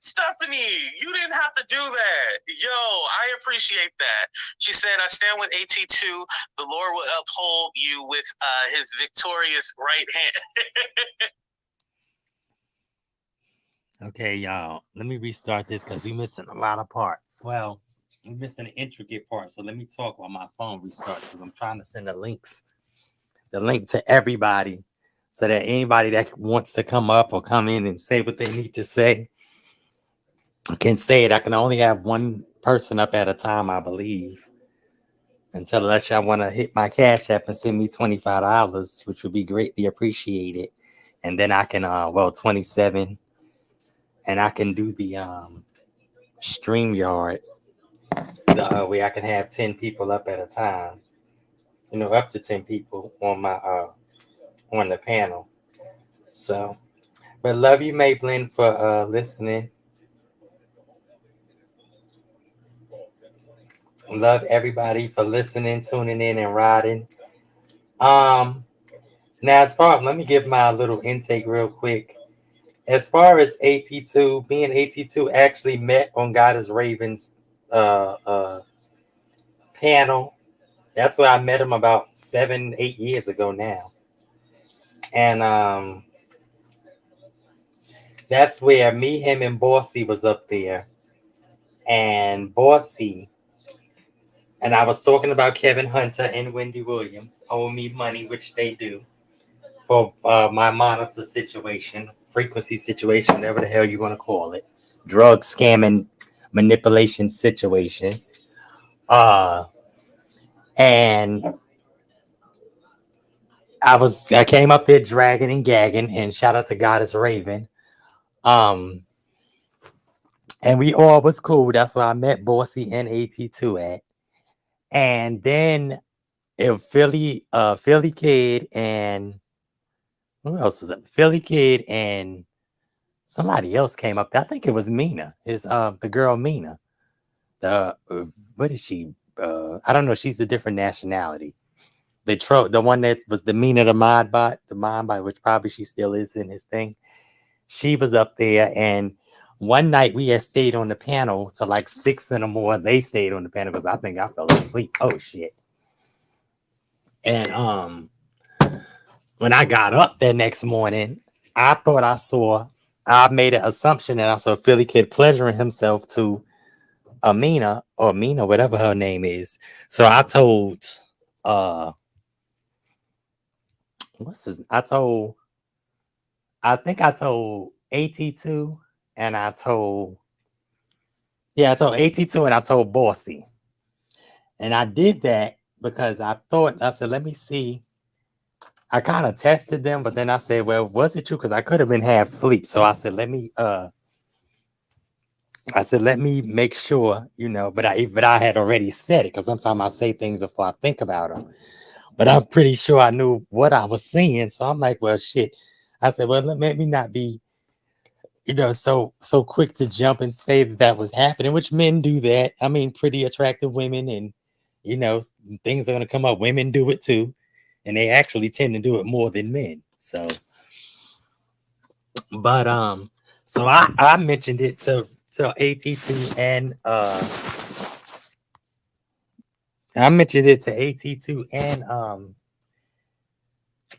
Stephanie, you didn't have to do that. Yo, I appreciate that. She said, I stand with AT2. The Lord will uphold you with his victorious right hand. Okay, y'all. Let me restart this because we're missing a lot of parts. Well, we're missing an intricate part. So let me talk while my phone restarts because I'm trying to send the link to everybody so that anybody that wants to come up or come in and say what they need to say can say it. I can only have one person up at a time, I believe. Unless y'all want to hit my Cash App and send me $25, which would be greatly appreciated. And then I can, 27. And I can do the StreamYard where I can have 10 people up at a time. You know, up to 10 people on my on the panel. So, but love you, Maybelline, for listening. Love everybody for listening, tuning in, and riding. Now as far, let me give my little intake real quick. As far as AT2, me and AT2 actually met on Goddess Raven's panel. That's where I met him about 7-8 years ago now. And that's where me, him, and Bossy was up there. And Bossy, and I was talking about Kevin Hunter and Wendy Williams owe me money, which they do, for my monitor situation, frequency situation, whatever the hell you want to call it, drug scamming manipulation situation. And I came up there dragging and gagging, and shout out to Goddess Raven. And we all was cool. That's where I met Bossy and AT2 at. And then Philly Kid and who else was that? Philly Kid and somebody else came up there. I think it was Mina. Is the girl Mina. What is she? I don't know. She's a different nationality. The one that was the Mina, the mod bot, which probably she still is in his thing. She was up there, and one night we had stayed on the panel till like 6 in the morning. They stayed on the panel because I think I fell asleep. Oh shit. And when I got up that next morning, I thought I made an assumption that I saw Philly Kid pleasuring himself to Mina, whatever her name is. So I told I think I told AT2 and I told AT2 and I told Bossy. And I did that because I said, let me see. I kind of tested them, but then I said, well, was it true? Because I could have been half asleep. So I said, let me make sure, but I had already said it because sometimes I say things before I think about them. But I'm pretty sure I knew what I was saying. So I'm like, well, shit. I said, well, let me not be, so quick to jump and say that was happening, which men do that. I mean, pretty attractive women and, things are going to come up. Women do it too. And they actually tend to do it more than men. So, but, so I mentioned it to AT2 and, I mentioned it to AT2 and,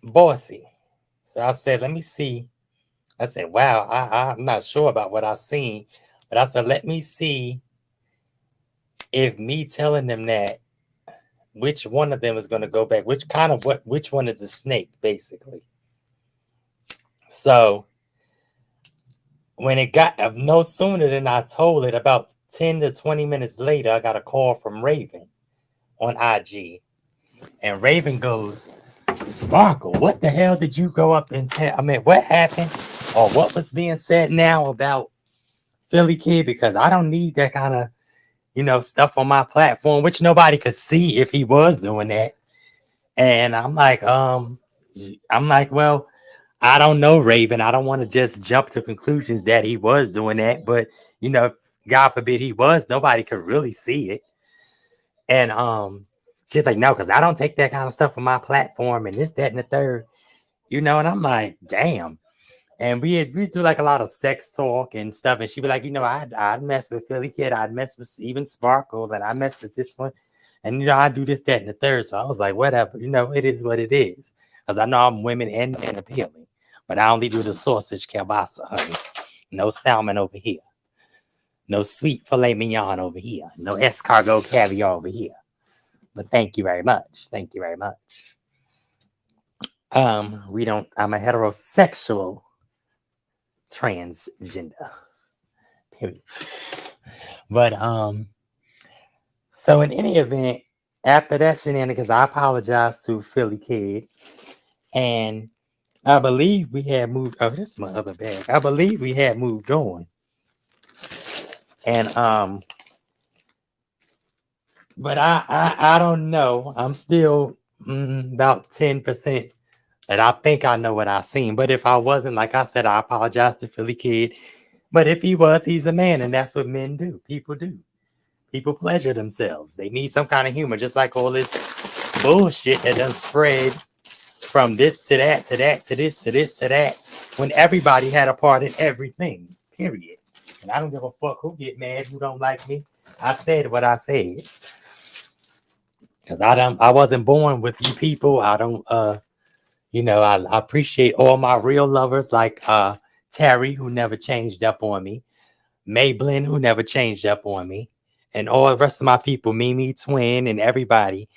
Bossy. So I said, let me see. I said, wow, I'm not sure about what I seen, But I said, let me see if me telling them that, which one of them is going to go back, which one is the snake, basically. So when it got no sooner than I told it, about 10 to 20 minutes later, I got a call from Raven on IG. And Raven goes, Sparkle, what the hell did you go up and tell? I mean, what happened or what was being said now about Philly Kid? Because I don't need that kind of, stuff on my platform, which nobody could see if he was doing that. And I'm like, well, I don't know, Raven. I don't want to just jump to conclusions that he was doing that, but God forbid he was, nobody could really see it. And she's like, no, because I don't take that kind of stuff on my platform and this, that, and the third, and I'm like, damn. And we do like a lot of sex talk and stuff. And she'd be like, I'd mess with Philly Kid, I'd mess with even Sparkle, and I mess with this one. And I do this, that, and the third. So I was like, whatever, it is what it is. Because I know I'm women and men appealing. But I only do the sausage kielbasa, honey. No salmon over here. No sweet filet mignon over here. No escargot caviar over here. But thank you very much. Thank you very much. I'm a heterosexual transgender. Period. But so in any event, after that shenanigans, I apologize to Philly Kid. And I believe we had moved. Oh, this is my other bag. I believe we had moved on. And but I don't know. I'm still about 10% that I think I know what I seen. But if I wasn't, like I said, I apologize to Philly Kid. But if he was, he's a man, and that's what men do. People do. People pleasure themselves. They need some kind of humor, just like all this bullshit that done spread from this to that, to that, to this, to this, to that, when everybody had a part in everything, period. And I don't give a fuck who get mad, who don't like me. I said what I said. Because I wasn't born with you people. I don't, I appreciate all my real lovers like Terry, who never changed up on me, Maybelline, who never changed up on me, and all the rest of my people, Mimi, Twin, and everybody,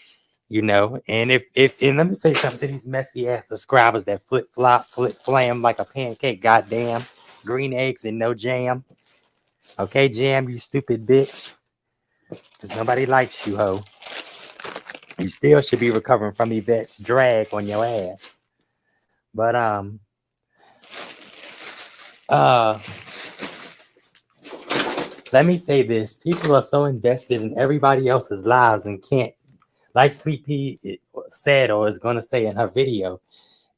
and and let me say something to these messy ass subscribers that flip flam like a pancake, goddamn, green eggs and no jam. Okay, Jam, you stupid bitch. Because nobody likes you, ho. You still should be recovering from Yvette's drag on your ass. But let me say this. People are so invested in everybody else's lives and can't, like Sweet Pea said or is going to say in her video,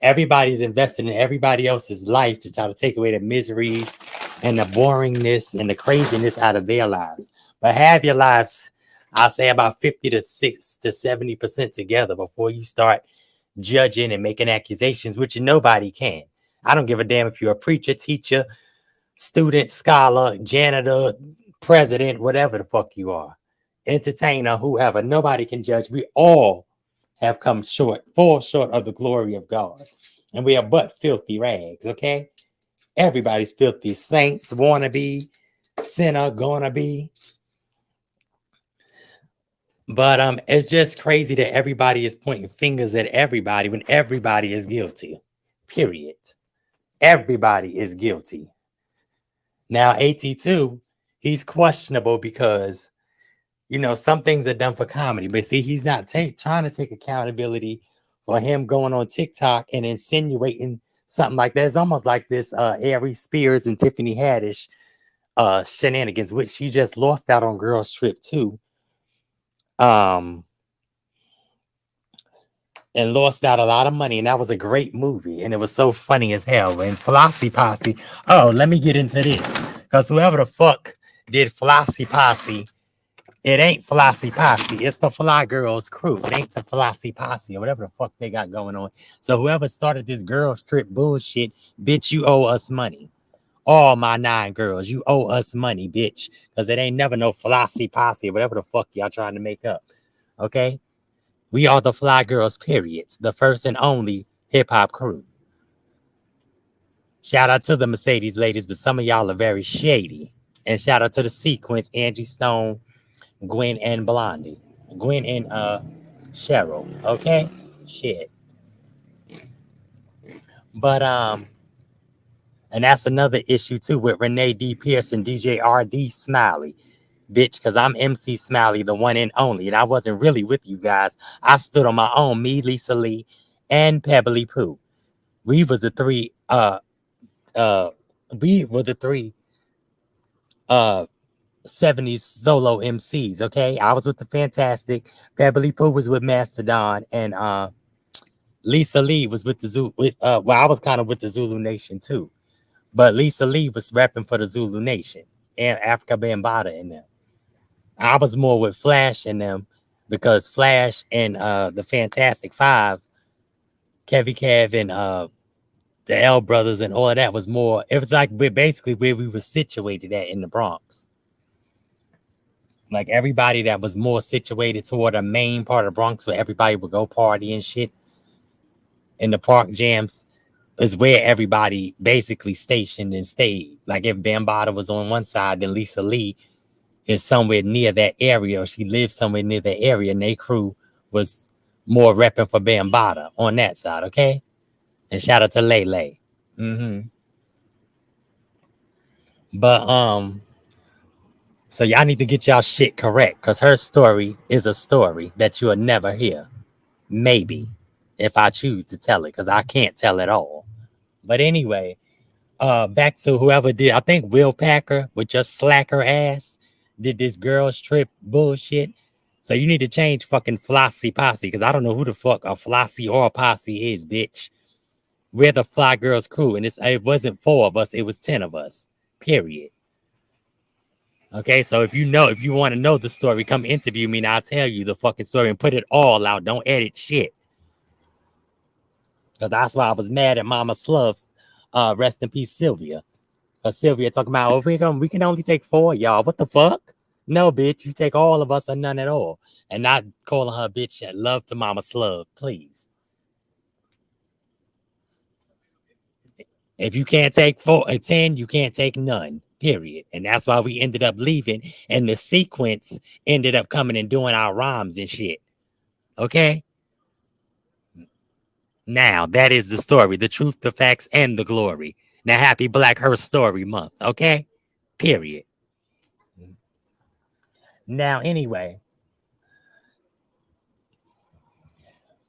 everybody's invested in everybody else's life to try to take away the miseries and the boringness and the craziness out of their lives. But have your lives, I'll say, about 50 to 70% together before you start judging and making accusations, which nobody can. I don't give a damn if you're a preacher, teacher, student, scholar, janitor, president, whatever the fuck you are, entertainer, whoever. Nobody can judge. We all have fall short of the glory of God. And we are but filthy rags, okay? Everybody's filthy. Saints, wannabe, sinner, gonna be. But it's just crazy that everybody is pointing fingers at everybody when everybody is guilty. Period. Everybody is guilty. Now, AT2, he's questionable because, some things are done for comedy. But see, he's not trying to take accountability for him going on TikTok and insinuating something like that. It's almost like this Aries Spears and Tiffany Haddish shenanigans, which she just lost out on Girls Trip 2. And lost out a lot of money, and that was a great movie, and it was so funny as hell. And Flossie Posse, let me get into this, because whoever the fuck did Flossie Posse, it ain't Flossie Posse, it's the Fly Girls crew. It ain't the Flossie Posse or whatever the fuck they got going on. So whoever started this girls trip bullshit, bitch, you owe us money. All my 9 girls, you owe us money, bitch, because it ain't never no Flossie Posse or whatever the fuck y'all trying to make up. Okay? We are the Fly Girls, period. The first and only hip-hop crew. Shout out to the Mercedes ladies, but some of y'all are very shady. And shout out to the sequence, Angie Stone, Gwen and Blondie. Gwen and Cheryl. Okay? Shit. But and that's another issue too with Renee D. Pearson, DJ RD Smiley. Bitch, because I'm MC Smiley, the one and only. And I wasn't really with you guys. I stood on my own, me, Lisa Lee, and Pebbly Pooh. We was the three we were the three 70s solo MCs, okay? I was with the Fantastic, Pebbly Pooh was with Mastodon, and Lisa Lee was with the well, I was kind of with the Zulu Nation too. But Lisa Lee was repping for the Zulu Nation and Africa Bambaataa and them. I was more with Flash and them because Flash and the Fantastic Five, Kevy Kev and the L Brothers and all of that was more, it was like we're basically where we were situated at in the Bronx. Like everybody that was more situated toward the main part of the Bronx where everybody would go party and shit in the park jams is where everybody basically stationed and stayed. Like if Bambaataa was on one side, then Lisa Lee is somewhere near that area, or she lived somewhere near that area, and their crew was more repping for Bambaataa on that side, okay? And shout out to Lele. But so y'all need to get y'all shit correct, because her story is a story that you'll never hear. Maybe, if I choose to tell it, because I can't tell it all. But anyway, back to whoever did, I think Will Packer with just slacker ass did this girls trip bullshit. So you need to change fucking Flossie Posse, because I don't know who the fuck a Flossie or a Posse is, bitch. We're the Fly Girls crew, and it wasn't 4 of us, it was 10 of us. Period. Okay, so if you want to know the story, come interview me and I'll tell you the fucking story and put it all out. Don't edit shit. Because that's why I was mad at Mama Sluffs. Rest in peace, Sylvia. Because Sylvia talking about, oh, we can only take 4, y'all. What the fuck? No, bitch, you take all of us or none at all. And not calling her bitch and love to Mama Slug, please. If you can't take 4 or 10, you can't take none, period. And that's why we ended up leaving. And the sequence ended up coming and doing our rhymes and shit. Okay? Now, that is the story, the truth, the facts, and the glory. Now, happy Black Her Story Month, okay? Period. Now, anyway,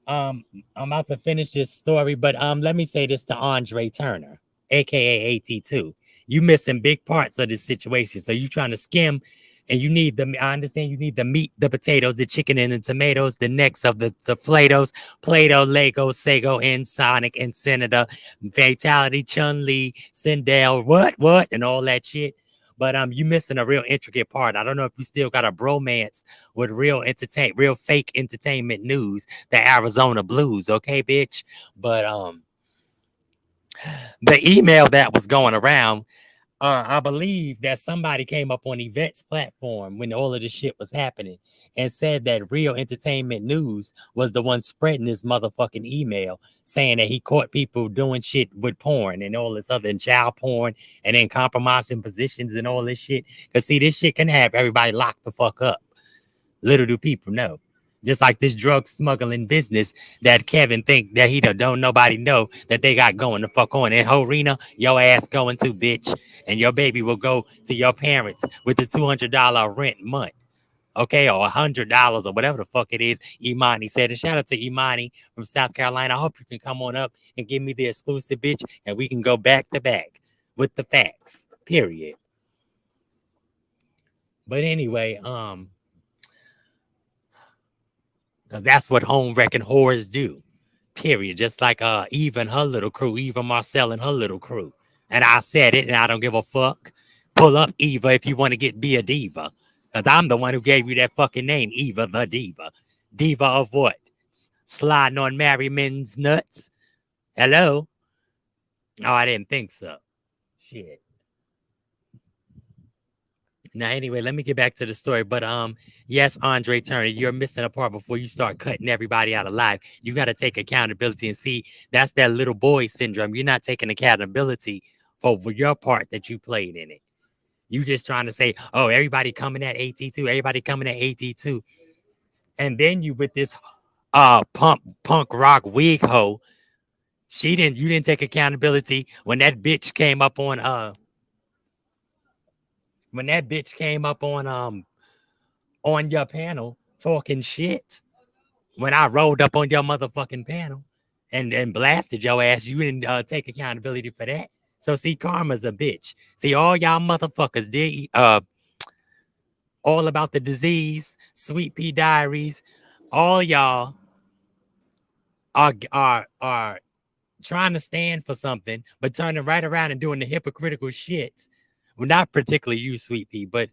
I'm about to finish this story, but let me say this to Andre Turner, aka AT2. You missing big parts of this situation, so you trying to skim, and you need I understand you need the meat, the potatoes, the chicken, and the tomatoes, the necks of the Flatos, Play-Doh, Lego, Sego, and Sonic, and Senator, Fatality, Chun-Li, Sindel, what, and all that shit. But you missing a real intricate part. I don't know if you still got a bromance with real fake entertainment news, the Arizona Blues, okay, bitch? But the email that was going around, I believe that somebody came up on Yvette's platform when all of this shit was happening and said that Real Entertainment News was the one spreading this motherfucking email saying that he caught people doing shit with porn and all this other and child porn and then compromising positions and all this shit. Because see, this shit can have everybody locked the fuck up. Little do people know. Just like this drug smuggling business that Kevin think that he don't nobody know that they got going the fuck on. And Horina, your ass going to, bitch. And your baby will go to your parents with the $200 rent month. Okay, or $100 or whatever the fuck it is. Imani said, and shout out to Imani from South Carolina. I hope you can come on up and give me the exclusive, bitch, and we can go back to back with the facts. Period. But anyway, because that's what home wrecking whores do. Period. Just like Eva and her little crew, Eva Marcel and her little crew. And I said it, and I don't give a fuck. Pull up Eva if you want to be a diva. Because I'm the one who gave you that fucking name, Eva the Diva. Diva of what? Sliding on married men's nuts? Hello? Oh, I didn't think so. Shit. Now, anyway, let me get back to the story. But yes, Andre Turner, you're missing a part before you start cutting everybody out of life. You got to take accountability and see that's that little boy syndrome. You're not taking accountability for your part that you played in it. You just trying to say, oh, everybody coming at AT2, everybody coming at AT2. And then you with this punk rock wig hoe. You didn't take accountability when that bitch came up on on your panel talking shit. When I rolled up on your motherfucking panel and blasted your ass, you didn't take accountability for that. So see, karma's a bitch. See, all y'all motherfuckers did all about the disease, Sweet Pea Diaries. All y'all are trying to stand for something, but turning right around and doing the hypocritical shit. Well, not particularly you, Sweet Pea, but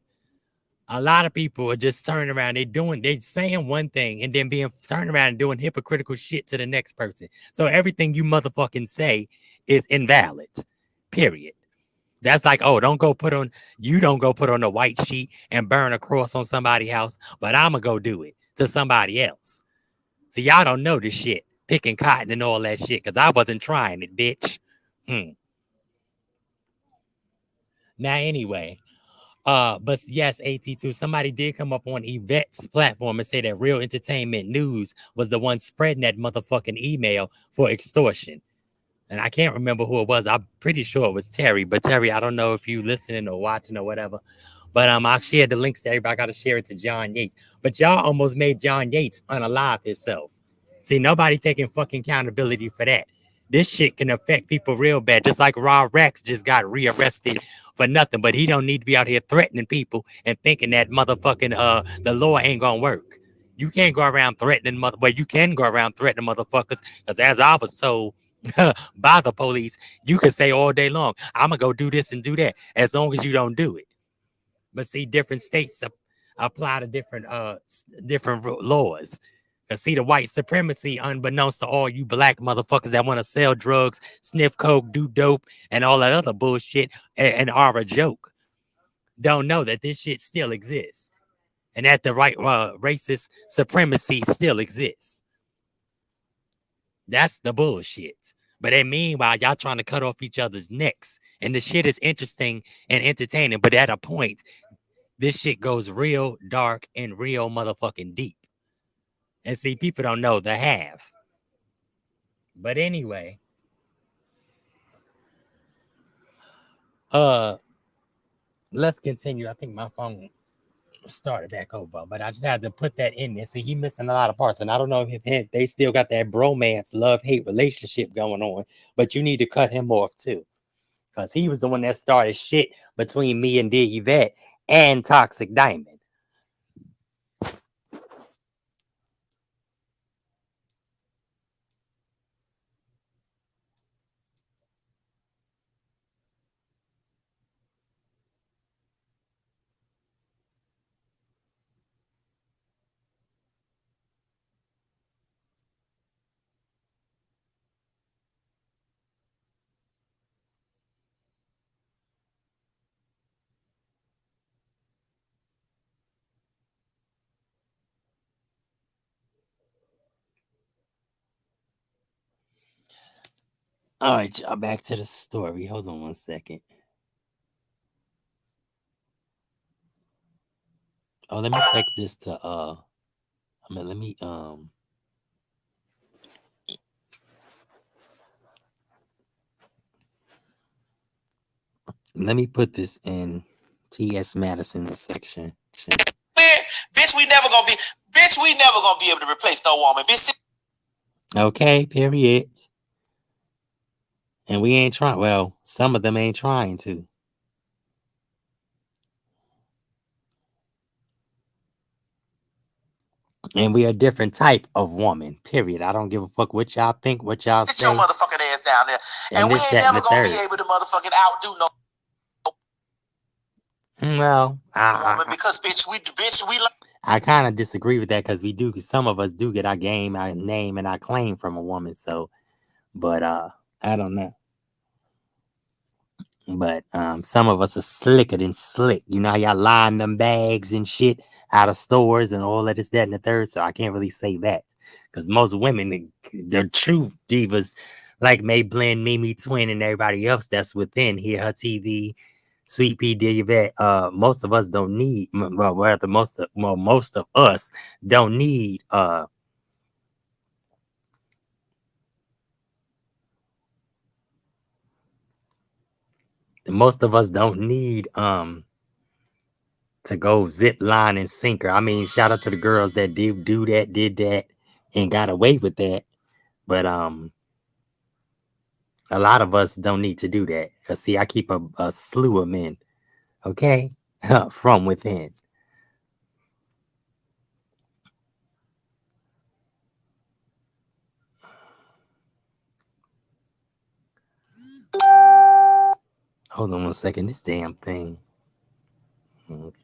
a lot of people are just turning around. They saying one thing and then being turned around and doing hypocritical shit to the next person. So everything you motherfucking say is invalid. Period. That's like, oh, don't go put on a white sheet and burn a cross on somebody's house, but I'ma go do it to somebody else. So y'all don't know this shit, picking cotton and all that shit, because I wasn't trying it, bitch. Now anyway, but yes, AT2, somebody did come up on Yvette's platform and say that Real Entertainment News was the one spreading that motherfucking email for extortion. And I can't remember who it was. I'm pretty sure it was Terry. But Terry, I don't know if you listening or watching or whatever. But I shared the links to everybody. I got to share it to John Yates. But y'all almost made John Yates unalive himself. See, nobody taking fucking accountability for that. This shit can affect people real bad. Just like Raw Rex just got rearrested for nothing. But he don't need to be out here threatening people and thinking that motherfucking the law ain't gonna work. You can't go around threatening you can go around threatening motherfuckers. Because as I was told by the police, you can say all day long, I'm gonna go do this and do that, as long as you don't do it. But see, different states apply to different laws. Cause see, the white supremacy, unbeknownst to all you black motherfuckers that want to sell drugs, sniff coke, do dope, and all that other bullshit, and are a joke, don't know that this shit still exists, and that the right racist supremacy still exists. That's the bullshit. But then meanwhile, y'all trying to cut off each other's necks. And the shit is interesting and entertaining. But at a point, this shit goes real dark and real motherfucking deep. And see, people don't know the half. But anyway. Let's continue. I think my phone started back over, but I just had to put that in there. See, he missing a lot of parts, and I don't know if they still got that bromance, love-hate relationship going on, but you need to cut him off too, because he was the one that started shit between me and Dear Yvette and Toxic Diamond. All right, y'all, back to the story. Hold on one second. Oh, let me text this to let me put this in T.S. Madison's section. Bitch, we never gonna be able to replace no woman. Bitch. Okay, period. And we ain't trying. Well, some of them ain't trying to. And we are a different type of woman, period. I don't give a fuck what y'all think, what y'all say. Get your motherfucking ass down there. And we ain't never gonna be able to motherfucking outdo no. Well, because bitch, we I kind of disagree with that, because we do. Some of us do get our game, our name, and our claim from a woman. So, but I don't know. But some of us are slicker than slick. You know how y'all line them bags and shit out of stores and all of this, that, and the third. So I can't really say that, because most women, they're true divas, like May Blend, Mimi Twin, and everybody else that's within here, her TV, Sweet Pea Dearyvet, most of us don't need, well, rather most of us don't need most of us don't need to go zip line and sinker. I mean, shout out to the girls that did that and got away with that. But a lot of us don't need to do that. Cause see, I keep a slew of men, okay, from within. Hold on one second. This damn thing. Okay.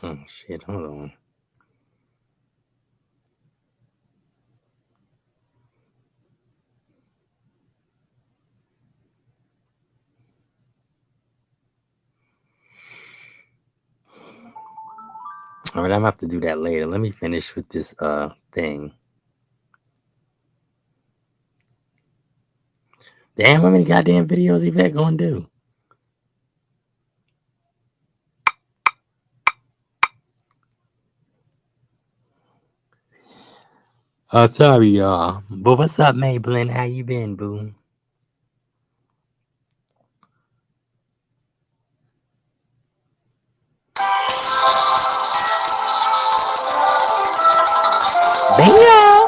Oh shit! Hold on. All right, I'm gonna have to do that later. Let me finish with this thing. Damn, how many goddamn videos Yvette gonna do? Sorry, y'all. But what's up, Maybelline? How you been, boo? Bingo!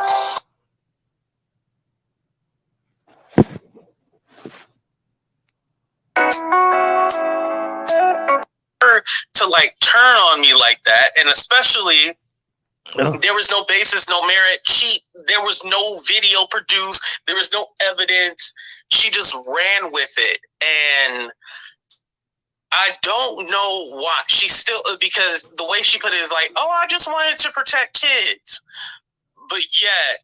To like turn on me like that, and especially there was no basis, no merit. There was no video produced. There was no evidence. She just ran with it, and I don't know why. She still, because the way she put it is like, oh, I just wanted to protect kids, but yet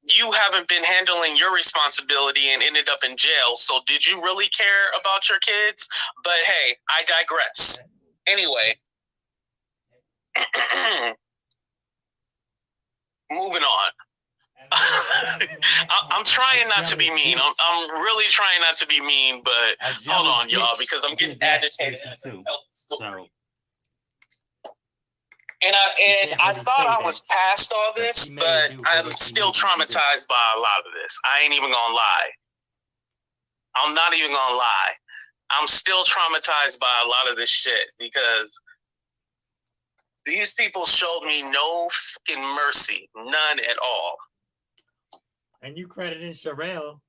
you haven't been handling your responsibility and ended up in jail. So did you really care about your kids? But hey, I digress. Anyway, moving on. I'm trying not to be mean. I'm really trying not to be mean, but hold on, y'all, because I'm getting agitated. And I thought I was past all this, but I'm still traumatized by a lot of this. I ain't even gonna lie. I'm not even gonna lie. I'm still traumatized by a lot of this shit because these people showed me no fucking mercy, none at all. And you credited Sherelle.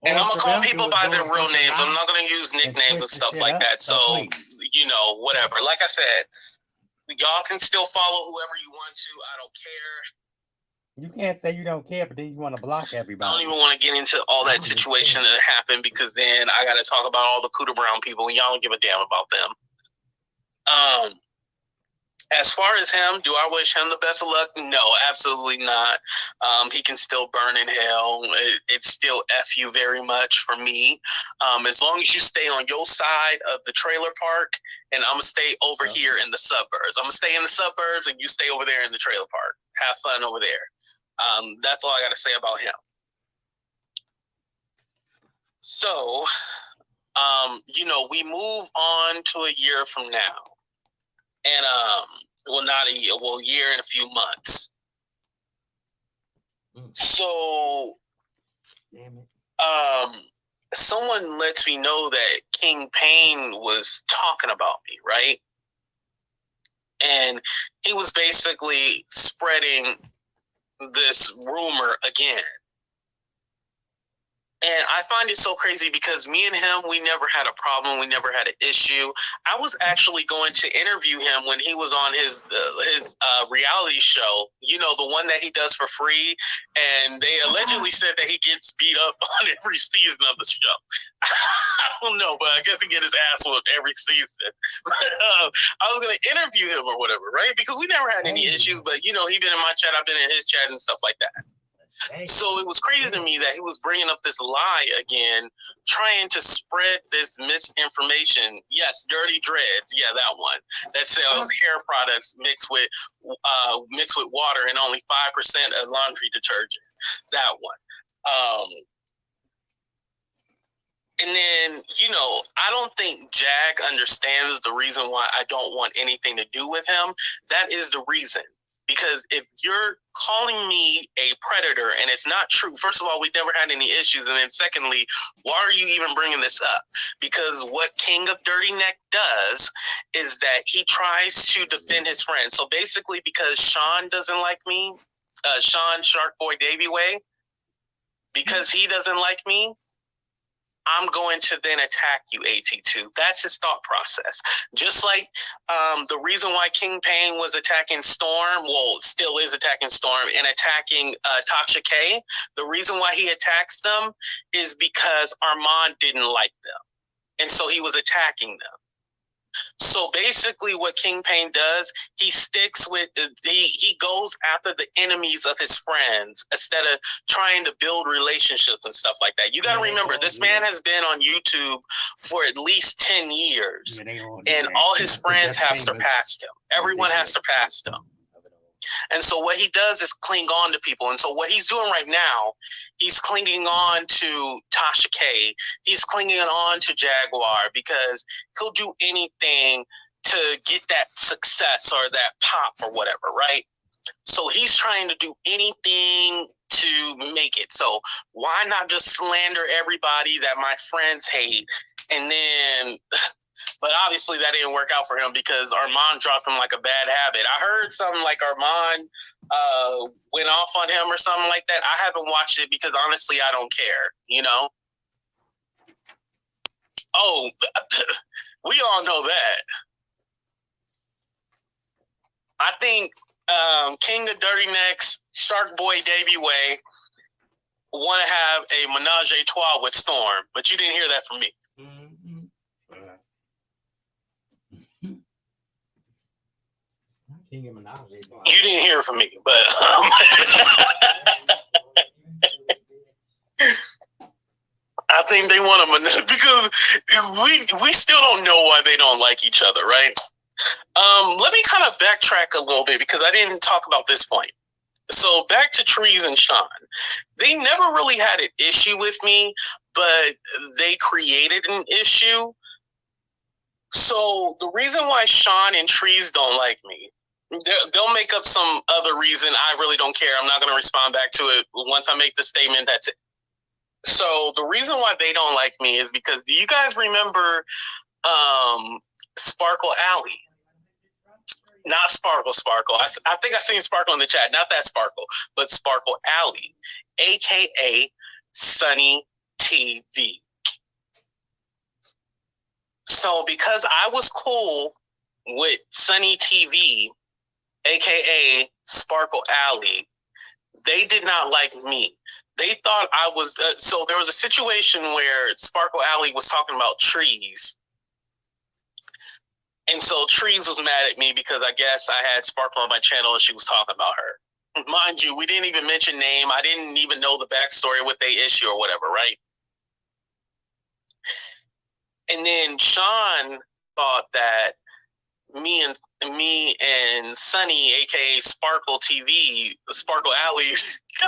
And I'm gonna call people by their real names. I'm not gonna use nicknames and stuff like that. So, you know, whatever. Like I said, y'all can still follow whoever you want to. I don't care. You can't say you don't care, but then you want to block everybody. I don't even want to get into all that situation that happened because then I got to talk about all the Cooter Brown people and y'all don't give a damn about them. As far as him, do I wish him the best of luck? No, absolutely not. He can still burn in hell. It's still F you very much for me. As long as you stay on your side of the trailer park, and I'm going to stay over here in the suburbs. I'm going to stay in the suburbs, and you stay over there in the trailer park. Have fun over there. That's all I got to say about him. So, you know, we move on to a year from now. And, well, not a year, well, a year and a few months. So, someone lets me know that King Payne was talking about me, right? And he was basically spreading this rumor again. And I find it so crazy because me and him, we never had a problem. We never had an issue. I was actually going to interview him when he was on his reality show, you know, the one that he does for free. And they allegedly said that he gets beat up on every season of the show. I don't know, but I guess he get his ass whooped every season. I was going to interview him or whatever, right? Because we never had any issues, but, you know, he been in my chat, I've been in his chat and stuff like that. So it was crazy to me that he was bringing up this lie again, trying to spread this misinformation. Yes, dirty dreads, yeah, that one that sells hair products mixed with water and only 5% of laundry detergent. That one. And then, I don't think Jag understands the reason why I don't want anything to do with him. That is the reason. Because if you're calling me a predator and it's not true, first of all, we never had any issues. And then secondly, why are you even bringing this up? Because what King of Dirty Neck does is that he tries to defend his friend. So basically, because Sean doesn't like me, Sean Shark Boy Davieway, because he doesn't like me, I'm going to then attack you, AT2. That's his thought process. Just like the reason why King Payne was attacking Storm, well, still is attacking Storm, and attacking Tasha K, the reason why he attacks them is because Armand didn't like them. And so he was attacking them. So basically what King Payne does, he sticks with, he goes after the enemies of his friends instead of trying to build relationships and stuff like that. You got to remember, this man has been on YouTube for at least 10 years, and all his friends have surpassed him. Everyone has surpassed him. And so what he does is cling on to people. And so what he's doing right now, he's clinging on to Tasha K. He's clinging on to Jaguar because he'll do anything to get that success or that pop or whatever, right? So he's trying to do anything to make it. So why not just slander everybody that my friends hate? And then... But obviously that didn't work out for him because Armand dropped him like a bad habit. I heard something like Armand went off on him or something like that. I haven't watched it because honestly, I don't care, Oh, we all know that. I think King of Dirty Necks, Shark Boy Davieway want to have a menage a trois with Storm, but you didn't hear that from me. You didn't hear from me, but I think they want to, because we still don't know why they don't like each other, right? Let me kind of backtrack a little bit because I didn't talk about this point. So back to Trees and Sean. They never really had an issue with me, but they created an issue. So the reason why Sean and Trees don't like me, they'll make up some other reason. I really don't care. I'm not going to respond back to it. Once I make the statement, that's it. So the reason why they don't like me is because, do you guys remember Sparkle Alley? Not Sparkle. I think I seen Sparkle in the chat. Not that Sparkle, but Sparkle Alley, a.k.a. Sunny TV. So because I was cool with Sunny TV, a.k.a. Sparkle Alley, they did not like me. They thought I was... so there was a situation where Sparkle Alley was talking about Trees. And so Trees was mad at me because I guess I had Sparkle on my channel and she was talking about her. Mind you, we didn't even mention name. I didn't even know the backstory with the issue or whatever, right? And then Sean thought that me and Sunny, aka Sparkle TV, Sparkle Alley,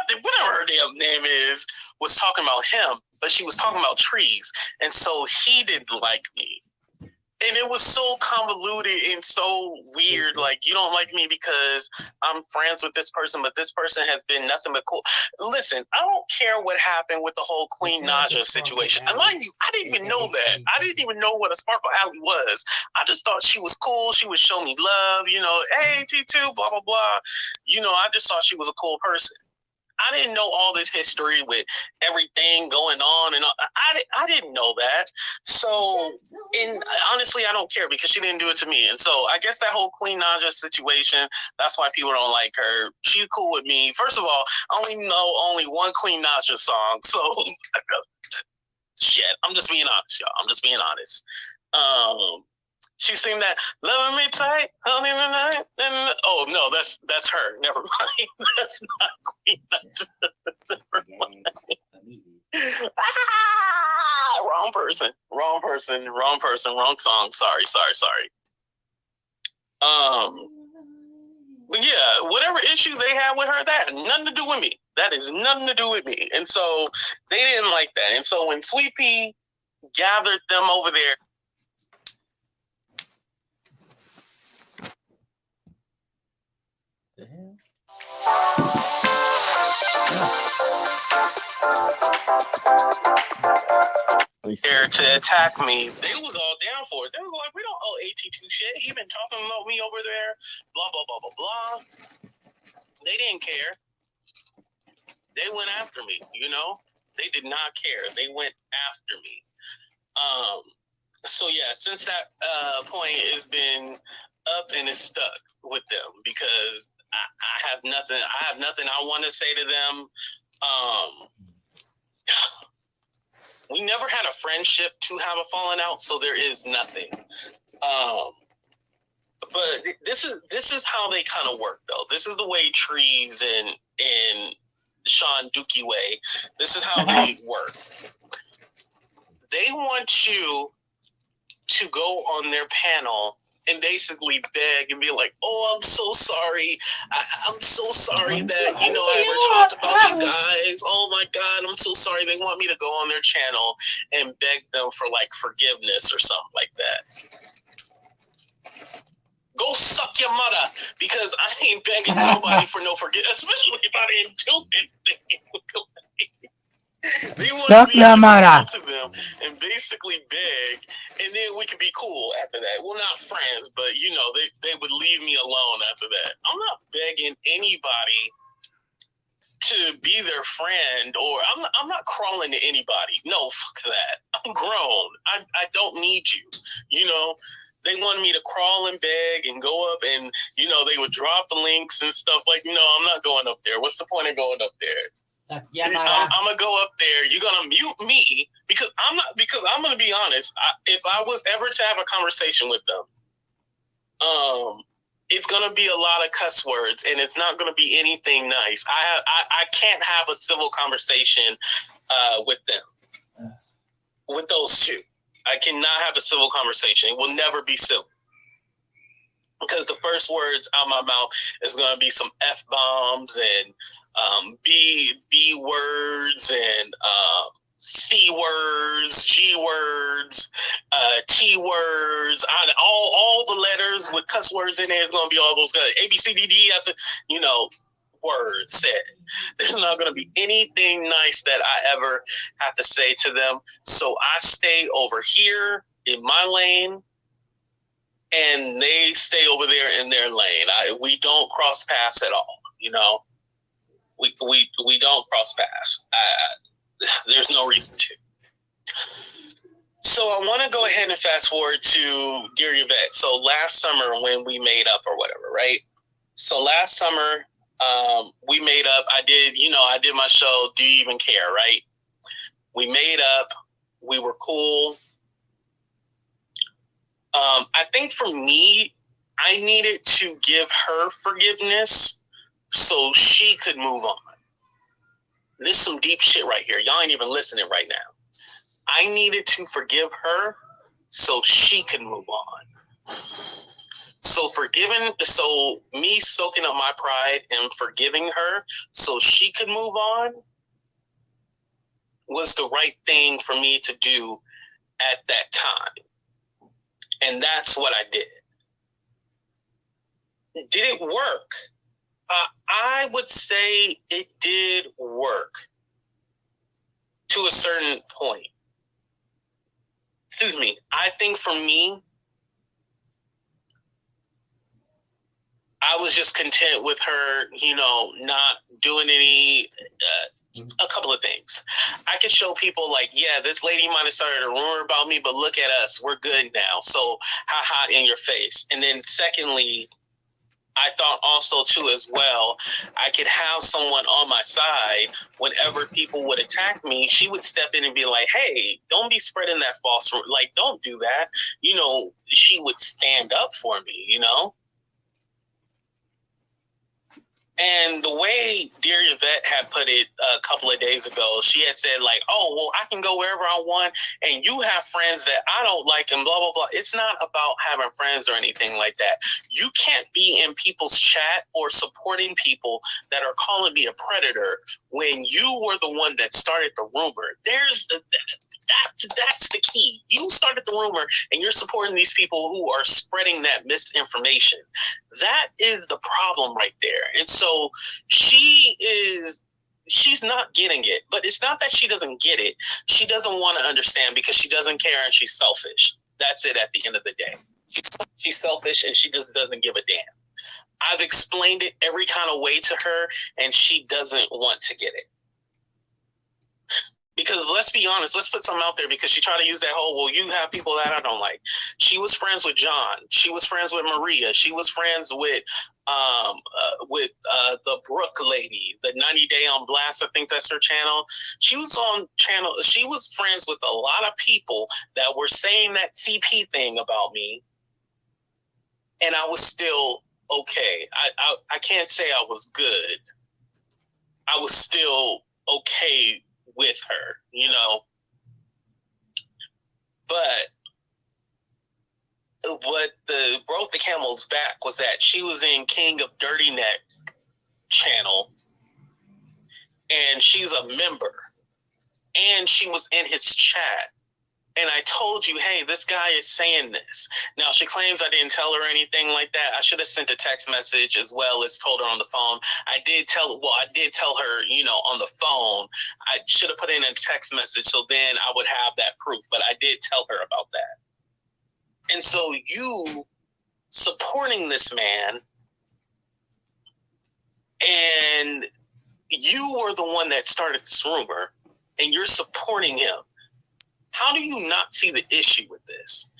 whatever her damn name is, was talking about him, but she was talking about Trees. And so he didn't like me. And it was so convoluted and so weird. Like, you don't like me because I'm friends with this person, but this person has been nothing but cool. Listen, I don't care what happened with the whole Queen Naja situation. And mind you, I didn't even know that. I didn't even know what a Sparkle Alley was. I just thought she was cool. She would show me love, hey, AT2, blah, blah, blah. I just thought she was a cool person. I didn't know all this history with everything going on, and I didn't know that. So, and honestly, I don't care because she didn't do it to me. And so, I guess that whole Queen Naja situation, that's why people don't like her. She's cool with me. First of all, I only know one Queen Naja song, so shit. I'm just being honest, y'all. I'm just being honest. She sing that "Loving Me Tight, Honey Tonight." Oh no, that's her. Never mind. That's not Queen Naja. Wrong person, wrong song. Sorry. But yeah, whatever issue they had with her, that had nothing to do with me. That is nothing to do with me. And so they didn't like that. And so when Sweet Pea gathered them over there, there to attack me, they was all down for it. They was like, we don't owe AT2 shit. He been talking about me over there, blah, blah, blah, blah, blah. They didn't care. They went after me, you know? They did not care. They went after me. So yeah, since that point, it's been up and it's stuck with them because I have nothing I want to say to them. We never had a friendship to have a falling out, so there is nothing. But this is how they kind of work, though. This is the way Trees and Seandummyway, this is how they work. They want you to go on their panel and basically beg and be like, oh, I'm so sorry. I'm so sorry that, I ever talked about you guys. Oh, my God, I'm so sorry. They want me to go on their channel and beg them for, like, forgiveness or something like that. Go suck your mother, because I ain't begging nobody for no forgiveness, especially if I didn't do anything. They want me to go to them and basically beg, and then we could be cool after that. Well, not friends, but they would leave me alone after that. I'm not begging anybody to be their friend, or I'm not crawling to anybody. No, fuck that. I'm grown. I don't need you. They wanted me to crawl and beg and go up, and they would drop the links and stuff like. No, I'm not going up there. What's the point of going up there? I'm gonna go up there. You're gonna mute me because I'm gonna be honest. If I was ever to have a conversation with them, it's gonna be a lot of cuss words, and it's not gonna be anything nice. I can't have a civil conversation with them, with those two. I cannot have a civil conversation. It will never be civil. Because the first words out of my mouth is going to be some F-bombs and B words and C words, G words, T words, all the letters with cuss words in there is going to be all those A, B, C, D, D, after, words said. There's not going to be anything nice that I ever have to say to them. So I stay over here in my lane, and they stay over there in their lane. We don't cross paths at all. We don't cross paths. There's no reason to. So I want to go ahead and fast forward to Dearyvette. So last summer when we made up or whatever, right? So last summer we made up. I did my show. Do You Even Care? Right? We made up. We were cool. I think for me, I needed to give her forgiveness so she could move on. This is some deep shit right here. Y'all ain't even listening right now. I needed to forgive her so she could move on. So me soaking up my pride and forgiving her so she could move on was the right thing for me to do at that time. And that's what I did. Did it work? I would say it did work to a certain point. Excuse me. I think for me, I was just content with her, not doing any, a couple of things. I could show people like, yeah, this lady might have started a rumor about me, but look at us. We're good now. So, ha in your face. And then secondly, I thought also too as well, I could have someone on my side whenever people would attack me. She would step in and be like, hey, don't be spreading that false rumor. Like, don't do that. She would stand up for me, And the way Dear Yvette had put it a couple of days ago, she had said, like, oh, well, I can go wherever I want, and you have friends that I don't like, and blah, blah, blah. It's not about having friends or anything like that. You can't be in people's chat or supporting people that are calling me a predator when you were the one that started the rumor. That's the key. You started the rumor, and you're supporting these people who are spreading that misinformation. That is the problem right there. And so she's not getting it, but it's not that she doesn't get it. She doesn't want to understand because she doesn't care and she's selfish. That's it at the end of the day. She's selfish and she just doesn't give a damn. I've explained it every kind of way to her and she doesn't want to get it. Because let's be honest, let's put something out there because she tried to use that whole, well, you have people that I don't like. She was friends with John. She was friends with Maria. She was friends with the Brooke lady, the 90 Day on Blast, I think that's her channel. She was friends with a lot of people that were saying that CP thing about me. And I was still okay. I can't say I was good. I was still okay with her, you know. But what broke the camel's back was that she was in King of Dirty Neck channel, and she's a member, and she was in his chat. And I told you, hey, this guy is saying this. Now, she claims I didn't tell her anything like that. I should have sent a text message as well as told her on the phone. I did tell her, you know, on the phone. I should have put in a text message so then I would have that proof. But I did tell her about that. And so you supporting this man, and you were the one that started this rumor, and you're supporting him. How do you not see the issue with this?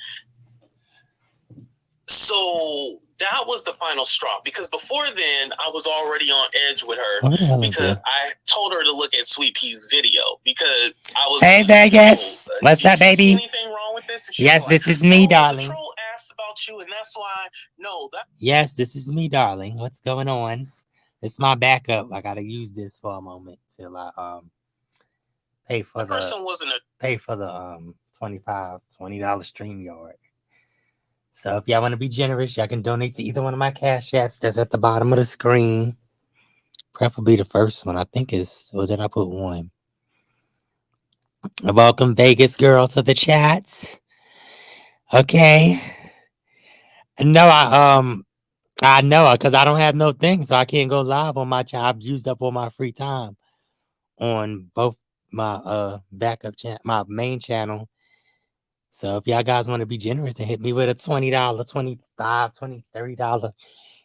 So that was the final straw, because before then I was already on edge with her because I told her to look at Sweet Pea's video because I was. Hey Vegas, what's up, baby? See anything wrong with this? Yes, like, this is me, darling. The troll asked about you, and that's why. No, that. Yes, this is me, darling. What's going on? It's my backup. I gotta use this for a moment till I pay for the $20 StreamYard. So if y'all want to be generous, y'all can donate to either one of my cash apps that's at the bottom of the screen. Preferably the first one. I think is, or did I put one? Welcome Vegas girl to the chats. Okay. No, I know because I don't have no thing, so I can't go live on my channel. I've used up all my free time on both my backup channel, my main channel. So if y'all guys want to be generous and hit me with a $20, $25, $20, $30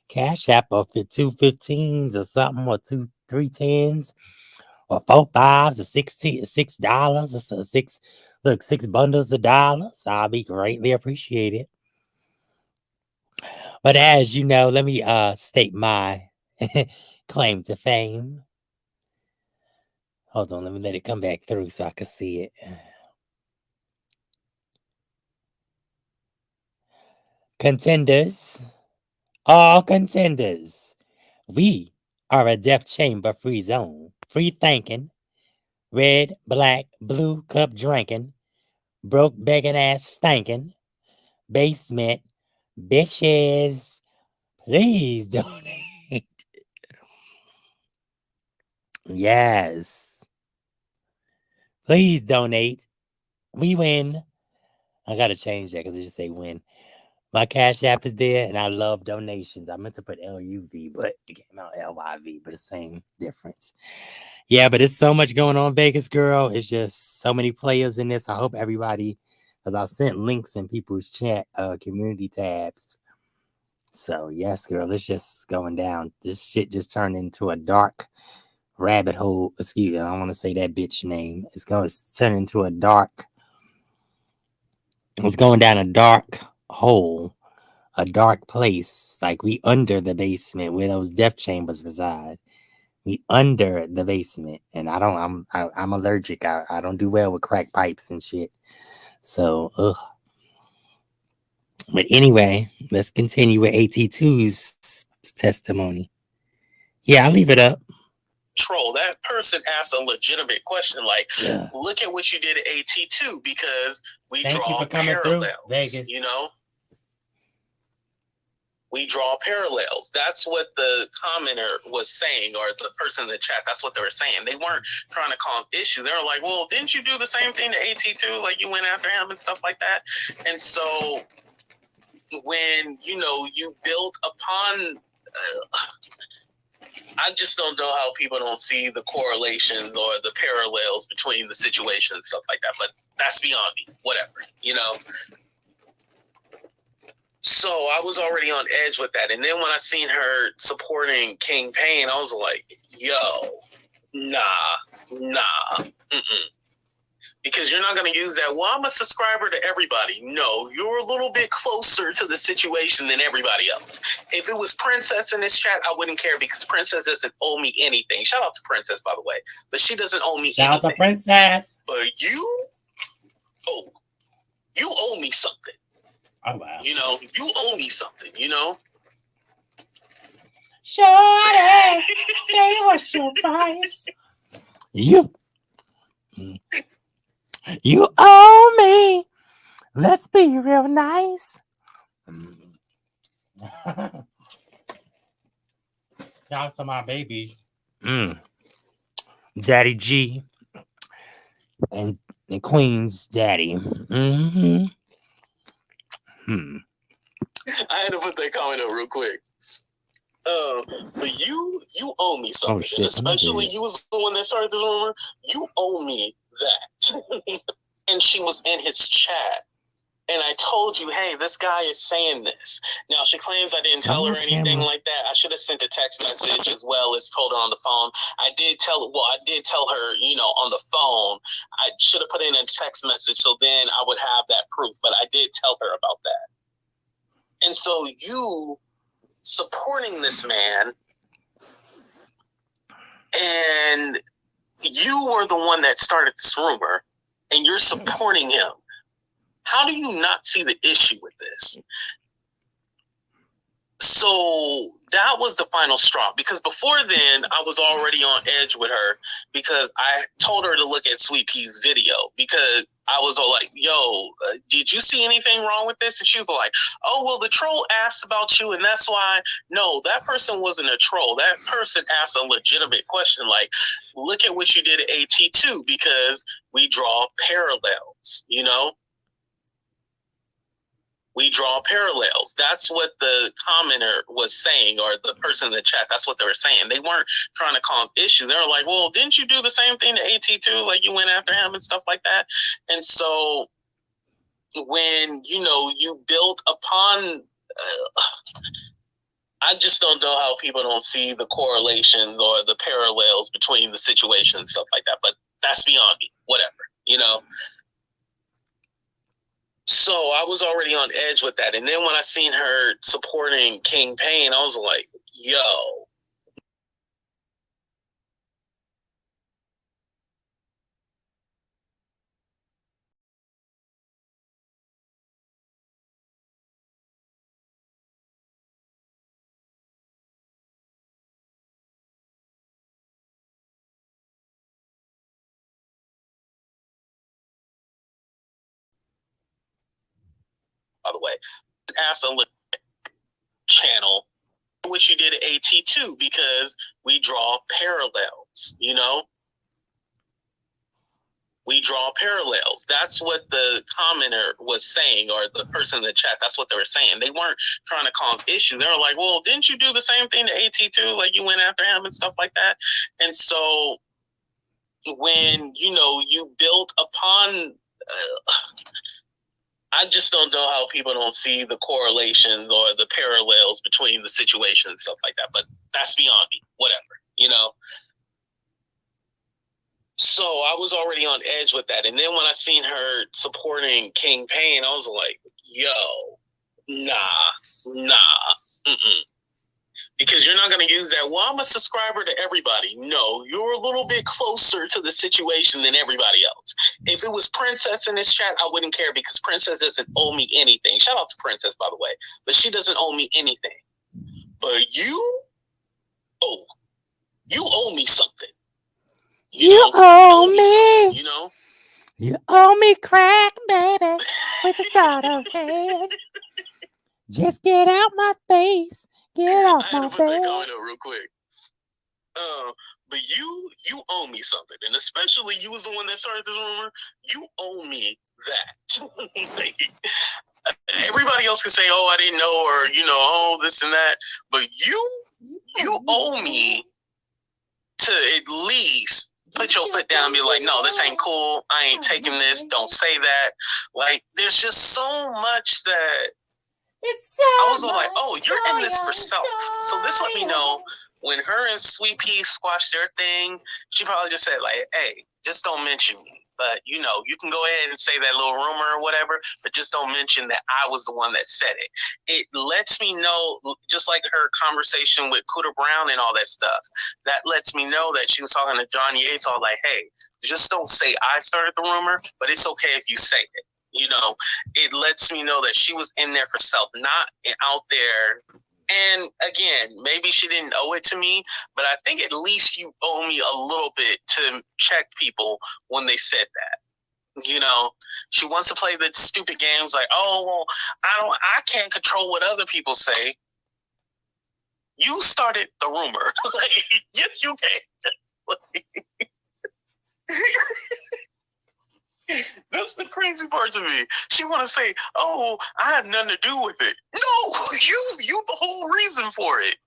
cash app, or for 2 15s or something, or 2 3 10s, or 4 5s, or $6, or six bundles of dollars, I'll be greatly appreciated. But as you know, let me state my claim to fame. Hold on, let me let it come back through so I can see it. Contenders, all contenders, we are a death chamber free zone, free thinking, red, black, blue cup drinking, broke begging ass stinking, basement, bitches, please donate. Yes. Please donate. We win. I gotta change that because it just say win. My cash app is there, and I love donations. I meant to put LUV, but it came out LYV, but the same difference. Yeah, but it's so much going on, Vegas girl. It's just so many players in this. I hope everybody, because I sent links in people's chat community tabs. So yes, girl, it's just going down. This shit just turned into a dark rabbit hole. Excuse me, I don't want to say that bitch name. It's turn into a dark. It's going down a dark hole, a dark place. Like we under the basement where those death chambers reside. We under the basement, and I'm allergic. I don't do well with crack pipes and shit. So, ugh. But anyway, let's continue with AT2's testimony. Yeah, I'll leave it up. Troll. That person asked a legitimate question, like, Yeah. look at what you did at AT2 because we Thank you draw for coming parallels. through Vegas. You know, we draw parallels. That's what the commenter was saying, or the person in the chat. That's what they were saying. They weren't trying to cause issue. They were like, "Well, didn't you do the same thing to AT2? Like you went after him and stuff like that." And so, when you build upon. I just don't know how people don't see the correlations or the parallels between the situation and stuff like that. But that's beyond me. Whatever, So I was already on edge with that. And then when I seen her supporting King Payne, I was like, yo, nah. Because you're not going to use that. Well, I'm a subscriber to everybody. No, you're a little bit closer to the situation than everybody else. If it was Princess in this chat, I wouldn't care because Princess doesn't owe me anything. Shout out to Princess, by the way. But she doesn't owe me anything. Shout out to Princess. But you owe me something. Oh, wow. You owe me something, Shorty, say what's your price? You owe me. Let's be real nice. Shout out to my baby. Daddy G. And Queen's daddy. I had to put that comment up real quick. But you owe me something. Oh, shit. And especially you was the one that started this rumor. You owe me that. And she was in his chat. And I told you, hey, this guy is saying this. Now, she claims I didn't tell her anything like that. I should have sent a text message as well as told her on the phone. I did tell her, on the phone. I should have put in a text message so then I would have that proof. But I did tell her about that. And so you supporting this man, and you were the one that started this rumor, and you're supporting him. How do you not see the issue with this? So that was the final straw, because before then I was already on edge with her because I told her to look at Sweet Pea's video because I was all like, yo, did you see anything wrong with this? And she was like, oh, well, the troll asked about you. And that's why, no, that person wasn't a troll. That person asked a legitimate question. Like, look at what you did at AT2 because we draw parallels, We draw parallels. That's what the commenter was saying, or the person in the chat. That's what they were saying. They weren't trying to cause issue. They were like, well, didn't you do the same thing to AT2? Like you went after him and stuff like that. And so when, you build upon, I just don't know how people don't see the correlations or the parallels between the situation and stuff like that. But that's beyond me. Whatever, So I was already on edge with that. And then when I seen her supporting King Payne, I was like, yo. By the way, asked a channel what you did at AT2 because we draw parallels, We draw parallels. That's what the commenter was saying, or the person in the chat. That's what they were saying. They weren't trying to cause issue. They were like, well, didn't you do the same thing to AT2? Like you went after him and stuff like that. And so when, you build upon... I just don't know how people don't see the correlations or the parallels between the situation and stuff like that. But that's beyond me. Whatever, So I was already on edge with that. And then when I seen her supporting King Payne, I was like, yo, nah. Because you're not going to use that. Well, I'm a subscriber to everybody. No, you're a little bit closer to the situation than everybody else. If it was Princess in this chat, I wouldn't care because Princess doesn't owe me anything. Shout out to Princess, by the way. But she doesn't owe me anything. But you you owe me something. You owe me. Something, you know? You owe me crack, baby, with a sort of hand. Just get out my face. Get off I had my to put that bed. comment up real quick. But you owe me something, and especially you was the one that started this rumor. You owe me that. Everybody else can say, "Oh, I didn't know," or "Oh, this and that," but you owe me to at least put your foot down and be like, "No, this ain't cool. I ain't taking this. Don't say that." Like, there's just so much that I was all like, "Oh, you're in this for self." So this let me know. When her and Sweet Pea squashed their thing, she probably just said, like, hey, just don't mention me. But, you can go ahead and say that little rumor or whatever, but just don't mention that I was the one that said it. It lets me know, just like her conversation with Cooter Brown and all that stuff, that lets me know that she was talking to John Yates, all like, hey, just don't say I started the rumor, but it's okay if you say it. It lets me know that she was in there for self, not out there. And again, maybe she didn't owe it to me, but I think at least you owe me a little bit to check people when they said that. She wants to play the stupid games like, oh, well, I can't control what other people say. You started the rumor. Like, yes, you can. That's the crazy part to me. She want to say, "Oh, I had nothing to do with it." No, you the whole reason for it.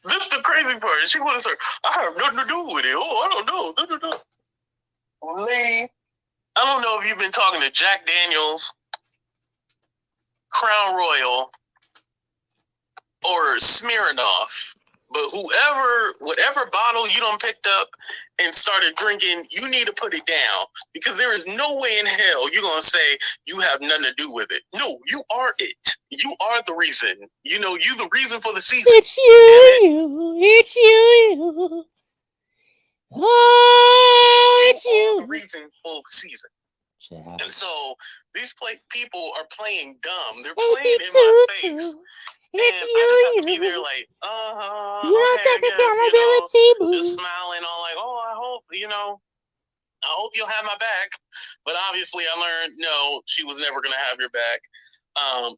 That's the crazy part. She want to say, "I have nothing to do with it." Oh, I don't know. Lady, I don't know if you've been talking to Jack Daniels, Crown Royal, or Smirnoff. But whatever bottle you done picked up and started drinking, you need to put it down, because there is no way in hell you're going to say you have nothing to do with it. No, you are it. You are the reason. You the reason for the season. It's you. It's you. Oh, it's you. You are you. the reason for the season. Child. And so these people are playing dumb. They're playing in my face. And I just have to be there like, you don't take accountability, boo. Just smiling all like, oh, I hope you'll have my back. But obviously I learned, no, she was never going to have your back.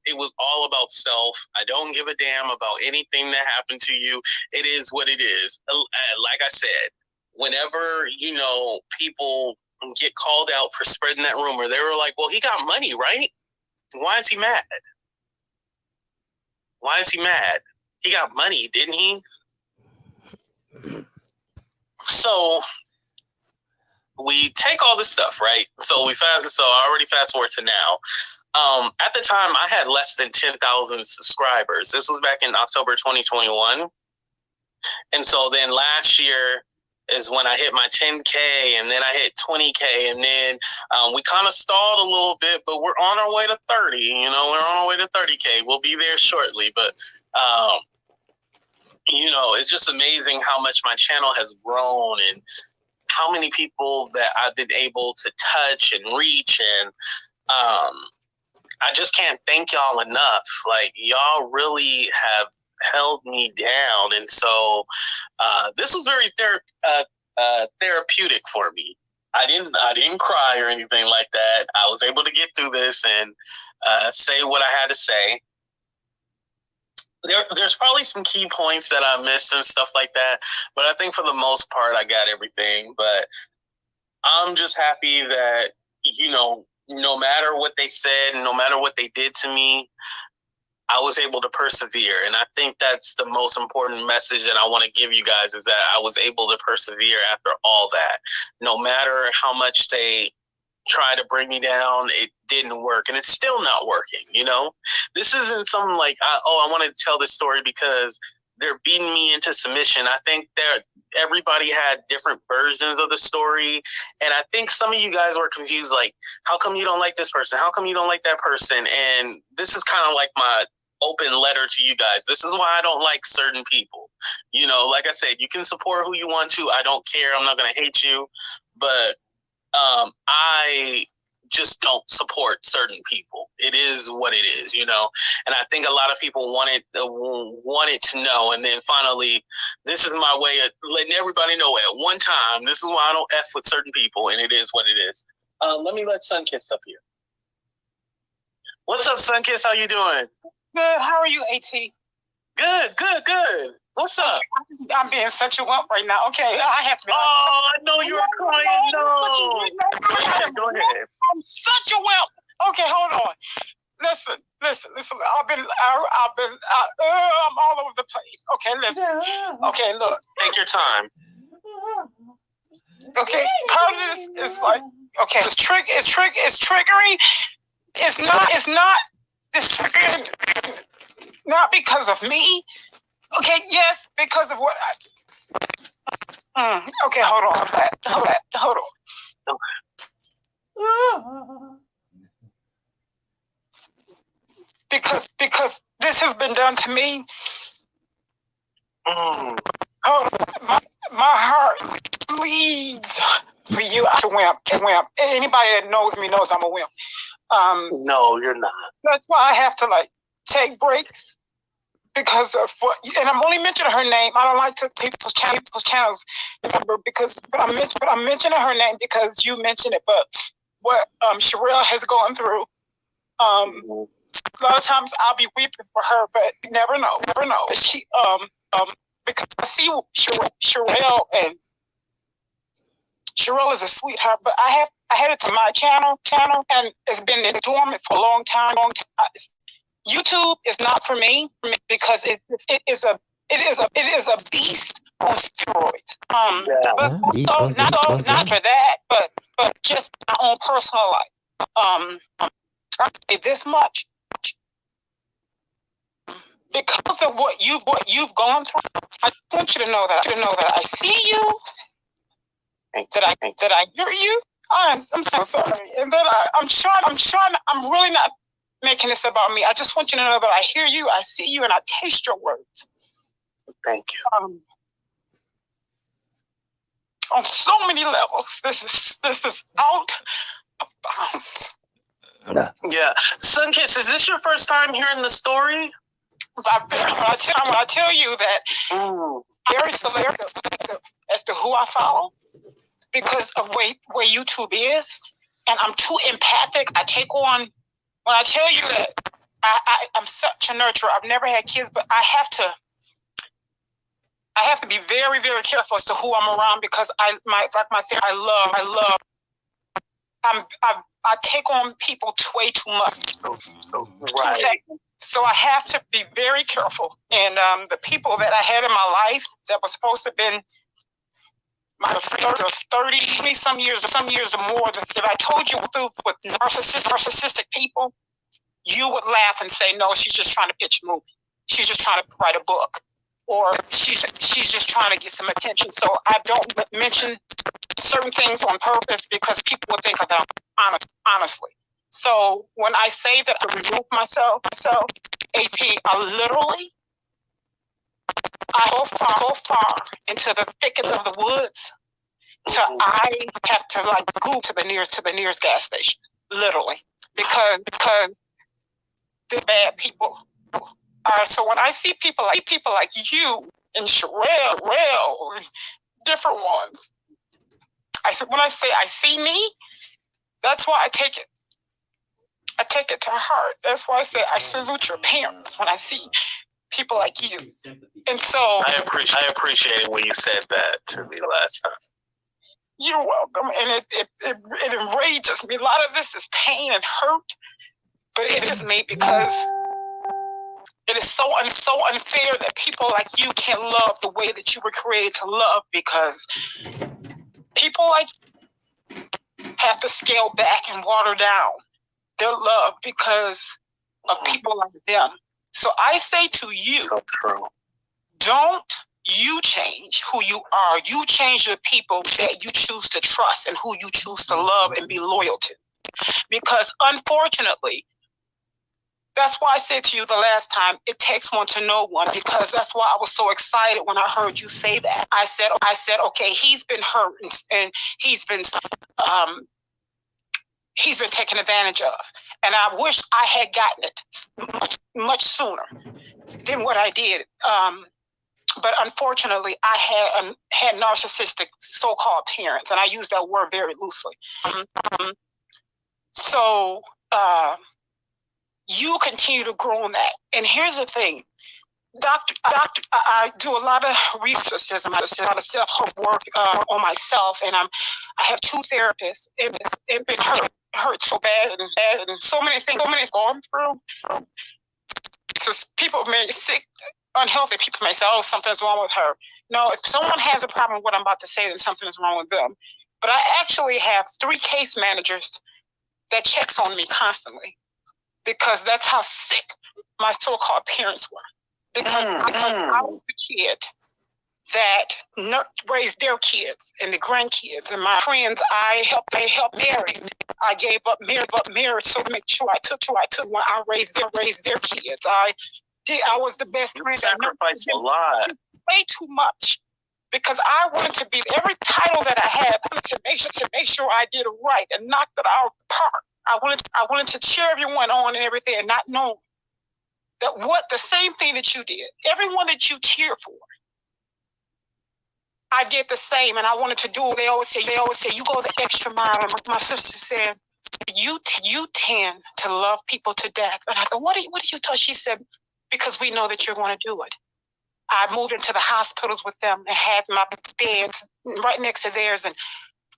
It was all about self. I don't give a damn about anything that happened to you. It is what it is. Like I said, whenever, people get called out for spreading that rumor, they were like, well, he got money, right? Why is he mad? Why is he mad? He got money, didn't he? So we take all this stuff, right? So I already fast forward to now. At the time, I had less than 10,000 subscribers. This was back in October 2021. And so then last year is when I hit my 10K, and then I hit 20K, and then we kind of stalled a little bit, but we're on our way to 30. We're on our way to 30K. We'll be there shortly, but it's just amazing how much my channel has grown and how many people that I've been able to touch and reach, and I just can't thank y'all enough. Like, y'all really have held me down, and so this was very therapeutic for me. I didn't cry or anything like that. I was able to get through this and say what I had to say. There's probably some key points that I missed and stuff like that, but I think for the most part I got everything. But I'm just happy that no matter what they said, no matter what they did to me, I was able to persevere. And I think that's the most important message that I want to give you guys, is that I was able to persevere after all that. No matter how much they try to bring me down, it didn't work. And it's still not working, This isn't something like, I wanted to tell this story because they're beating me into submission. I think everybody had different versions of the story. And I think some of you guys were confused, like, how come you don't like this person? How come you don't like that person? And this is kind of like my open letter to you guys. This is why I don't like certain people. Like I said, you can support who you want to. I don't care. I'm not going to hate you. But I just don't support certain people. it is what it is, you know. And I think a lot of people wanted to know. And then finally, this is my way of letting everybody know at one time. This is why I don't F with certain people, and it is what it is. Let me let Sunkiss up here. What's up, Sunkiss? How you doing? Good. How are you, AT? Good. What's up? I'm being such a wimp right now. Okay, I have to be. Oh, I know you were crying. No. Go ahead. I'm such a wimp. Okay, hold on. Listen. I'm all over the place. Okay, listen. Okay, look. Take your time. Okay, part of this is like, okay, it's triggering. It's triggering. Not because of me. Okay, yes, because of what okay, hold on. Because this has been done to me. Hold on. My heart bleeds for you. I'm a wimp. Anybody that knows me knows I'm a wimp. No, you're not. That's why I have to take breaks because of what. And I'm only mentioning her name. I don't like to people's channels number but I'm mentioning her name because you mentioned it. But what Sherelle has gone through. A lot of times I'll be weeping for her, but you never know. She because I see Sherelle, and Sherelle is a sweetheart, but I had it to my channel, and it's been dormant for a long time. YouTube is not for me because it is a beast on steroids. But not for that, but just my own personal life. I say this much. Because of what you've gone through, I want you to know that I see you, that I hear you. I'm so sorry, and that I'm really not making this about me. I just want you to know that I hear you, I see you, and I taste your words. Thank you. On so many levels, this is out of bounds. Yeah, Sunkiss, is this your first time hearing the story? When I tell you that I'm very selective as to who I follow because of where YouTube is, and I'm too empathic. I take on, when I tell you that I'm such a nurturer. I've never had kids, but I have to be very, very careful as to who I'm around because I love. I take on people way too much. Right. Okay? So I have to be very careful. And the people that I had in my life that was supposed to have been my 30 some years or more that I told you through with narcissistic people, you would laugh and say, no, she's just trying to pitch a movie. She's just trying to write a book. Or she's just trying to get some attention. So I don't mention certain things on purpose because people will think of them honestly. So when I say that I remove myself, AT, I go far into the thickets of the woods till I have to go to the nearest gas station, literally, because the bad people. So when I see people like you and Sherelle, and different ones, when I say I see me, that's why I take it to heart. That's why I say I salute your parents when I see people like you. And so I appreciate when you said that to me last time. You're welcome. And it enrages me. A lot of this is pain and hurt, but it is me because it is so unfair that people like you can't love the way that you were created to love, because people like you have to scale back and water down their love because of people like them. So I say to you, so true. Don't you change who you are. You change the people that you choose to trust and who you choose to love and be loyal to. Because unfortunately, that's why I said to you the last time, it takes one to know one, because that's why I was so excited when I heard you say that. I said, okay, he's been hurt and he's been taken advantage of. And I wish I had gotten it much sooner than what I did. But unfortunately, I had narcissistic so-called parents, and I use that word very loosely. So you continue to grow on that. And here's the thing, Doctor, I do a lot of research, a lot of self-help work on myself, and I have 2 therapists. It's been hurt so bad and so many things gone through. So people may sick, unhealthy people may say, "Oh, something's wrong with her." No, if someone has a problem with what I'm about to say, then something is wrong with them. But I actually have 3 case managers that checks on me constantly, because that's how sick my so-called parents were. Because I was the kid that raised their kids and the grandkids, and my friends I helped marry. I gave up marriage so to make sure I took when I raised their kids. I was the best friend. Sacrificed a lot. Way too much. Because I wanted to be every title that I had. I wanted to make sure I did it right and knocked it out of the park. I wanted to cheer everyone on and everything, and not know that the same thing that you did, everyone that you cheer for, I did the same, and I wanted to do it. They always say you go the extra mile. And my sister said, you tend to love people to death. And I thought, what did you tell? She said, because we know that you're going to do it. I moved into the hospitals with them and had my beds right next to theirs, and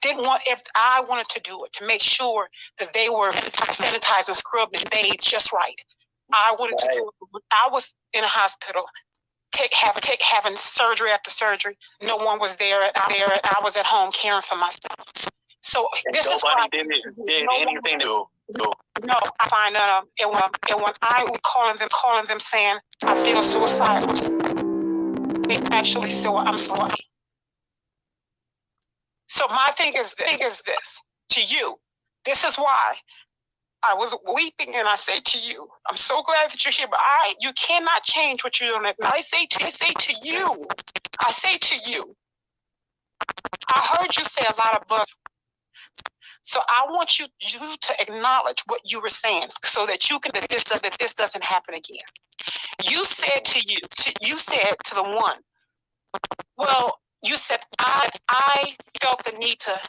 if I wanted to do it to make sure that they were sanitized and scrubbed and bathed just right. I wanted to do it. I was in a hospital, having surgery after surgery. No one was there. I was at home caring for myself. So this is why did anything to do. No, I find and when I was calling them saying I feel suicidal, they actually saw I'm sorry. So my thing is this to you. This is why I was weeping, and I say to you, I'm so glad that you're here, but you cannot change what you're doing. I say to you, I heard you say a lot of buzz. So I want you to acknowledge what you were saying, so that this doesn't happen again. You said to the one, well, you said I felt the need to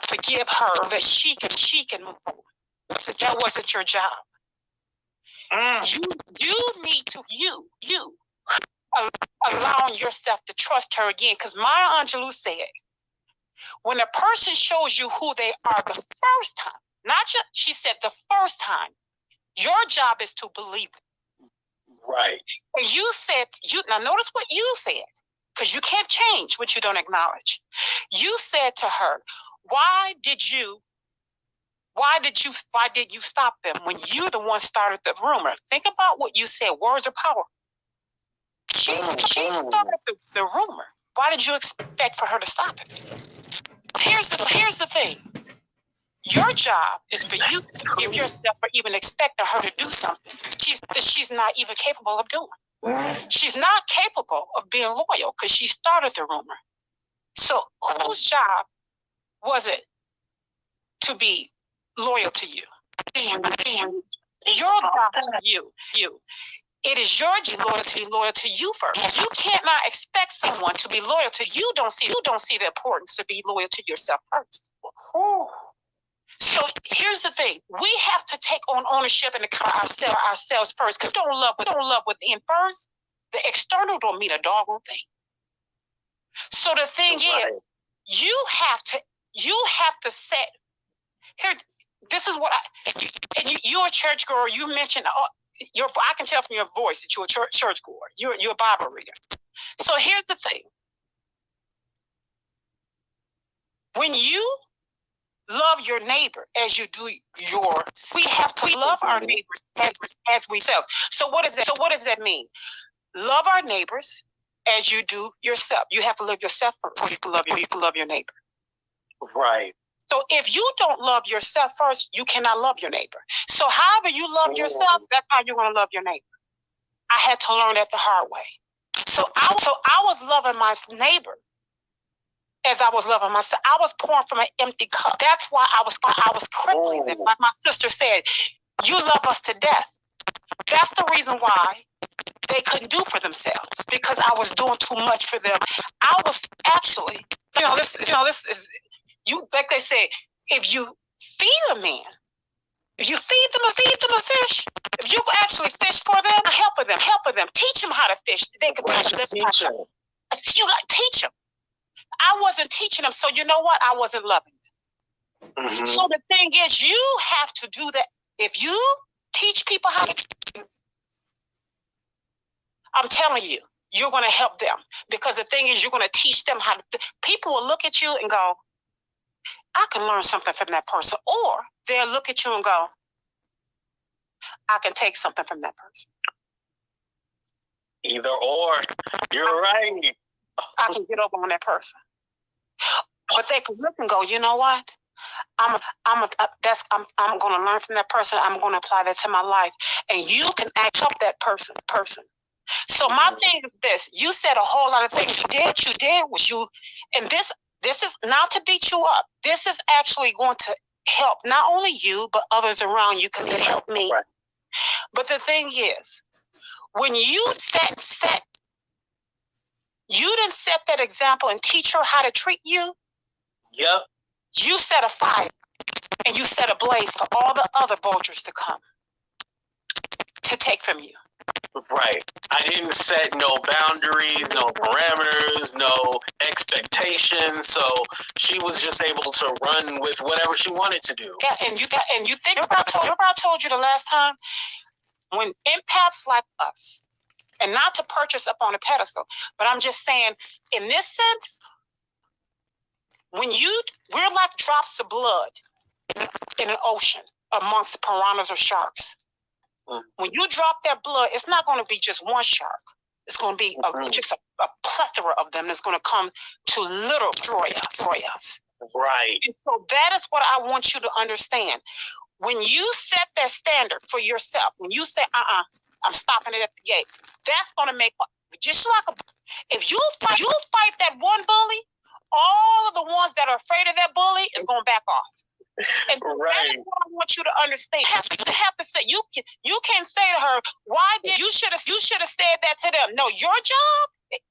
forgive her, that she can move on. So that wasn't your job. You need to allowing yourself to trust her again, because Maya Angelou said, when a person shows you who they are the first time, not just, she said the first time, your job is to believe it. Right. And you said, now notice what you said, because you can't change what you don't acknowledge. You said to her, why did you stop them when you the one started the rumor? Think about what you said. Words are power. She started the rumor. Why did you expect for her to stop it? Here's the thing. Your job is for you to forgive yourself for even expecting her to do something she's not even capable of doing. She's not capable of being loyal because she started the rumor. So whose job was it to be loyal to you? Your job to you. It is your job to be loyal to you first. You cannot expect someone to be loyal to you. You don't see the importance to be loyal to yourself first. So here's the thing: we have to take on ownership and ourselves first. Because don't love within first. The external don't mean a doggone thing. So the thing is, you have to set here. This is what you're a church girl. You mentioned I can tell from your voice that you're a church goer. You're a Bible reader. So here's the thing: when you love your neighbor as you do we have to love our neighbors as we selves. So what does that mean? Love our neighbors as you do yourself. You have to love yourself first. You can love your neighbor. Right. So if you don't love yourself first, you cannot love your neighbor. So however you love yourself, that's how you're going to love your neighbor. I had to learn that the hard way. So I was loving my neighbor as I was loving myself. I was pouring from an empty cup. That's why I was crippling them. Like my sister said, you love us to death. That's the reason why they couldn't do for themselves, because I was doing too much for them. I was actually, this is, you, like they say, if you feed a man, if you feed them a fish, if you actually fish for them, help them, teach them how to fish. They could teach them. You got to teach them. I wasn't teaching them, so you know what? I wasn't loving them. Mm-hmm. So the thing is, you have to do that. If you teach people how to, I'm telling you, you're going to help them, because the thing is, you're going to teach them how to. People will look at you and go, I can learn something from that person, or they'll look at you and go, I can take something from that person. Either or, you're right. I can get over on that person, but they can look and go, you know what? I'm going to learn from that person. I'm going to apply that to my life, and you can act up that person. So my thing is this: you said a whole lot of things. You did was you, and this is not to beat you up. This is actually going to help not only you but others around you, because it helped me. Right. But the thing is, when you you didn't set that example and teach her how to treat you. Yep. You set a fire and you set a blaze for all the other vultures to come to take from you. Right. I didn't set no boundaries, no parameters, no expectations. So she was just able to run with whatever she wanted to do. Yeah, and you think about I told you the last time, when empaths like us, and not to purchase up on a pedestal, but I'm just saying, in this sense, we're like drops of blood in an ocean amongst piranhas or sharks. When you drop that blood, it's not going to be just one shark. It's going to be just a plethora of them that's going to come to literally destroy us. Right. And so that is what I want you to understand. When you set that standard for yourself, when you say, I'm stopping it at the gate, that's going to make, just like if you fight that one bully, all of the ones that are afraid of that bully is going to back off. And right. That is what I want you to understand. You have to say, you can't say to her, why did you should have said that to them. No, your job,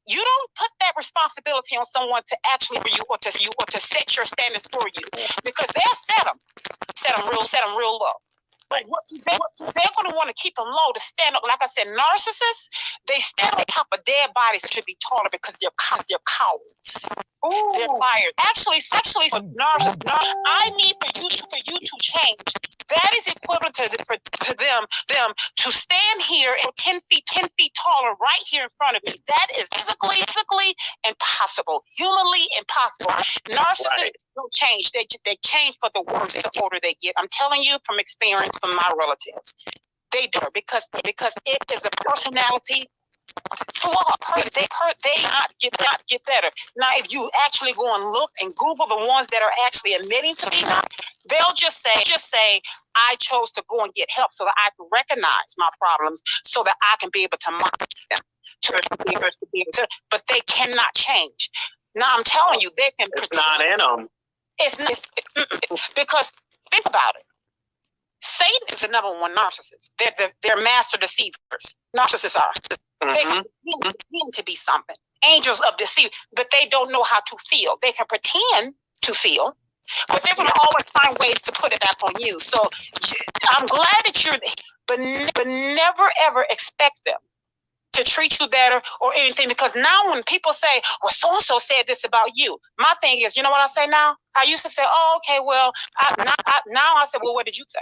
you don't put that responsibility on someone to actually for you or to set your standards for you, because they'll set them real low. But they're going to want to keep them low to stand up. Like I said, narcissists, they stand on top of dead bodies to be taller because they're cowards. Ooh. They're liars. Actually, narcissists. I need for you to change. That is equivalent to them to stand here and 10 feet taller right here in front of me. That is physically impossible, humanly impossible. Narcissists don't change. They change for the worse the older they get. I'm telling you from experience from my relatives. They do, because it is a personality flaw. They not get better. Now, if you actually go and look and Google the ones that are actually admitting to be not, they'll just say, I chose to go and get help so that I can recognize my problems, so that I can be able to monitor them. But they cannot change. Now, I'm telling you, they can. It's not in them. It's not, because think about it. Satan is the number one narcissist. They're master deceivers. Narcissists are. Mm-hmm. They can pretend to be something. Angels of deceit, but they don't know how to feel. They can pretend to feel, but they're going to always find ways to put it back on you. So I'm glad that you're there, but never ever expect them to treat you better or anything, because now when people say, well, so-and-so said this about you, my thing is, you know what I say now? I used to say, oh, okay, well, now I say, well, what did you say?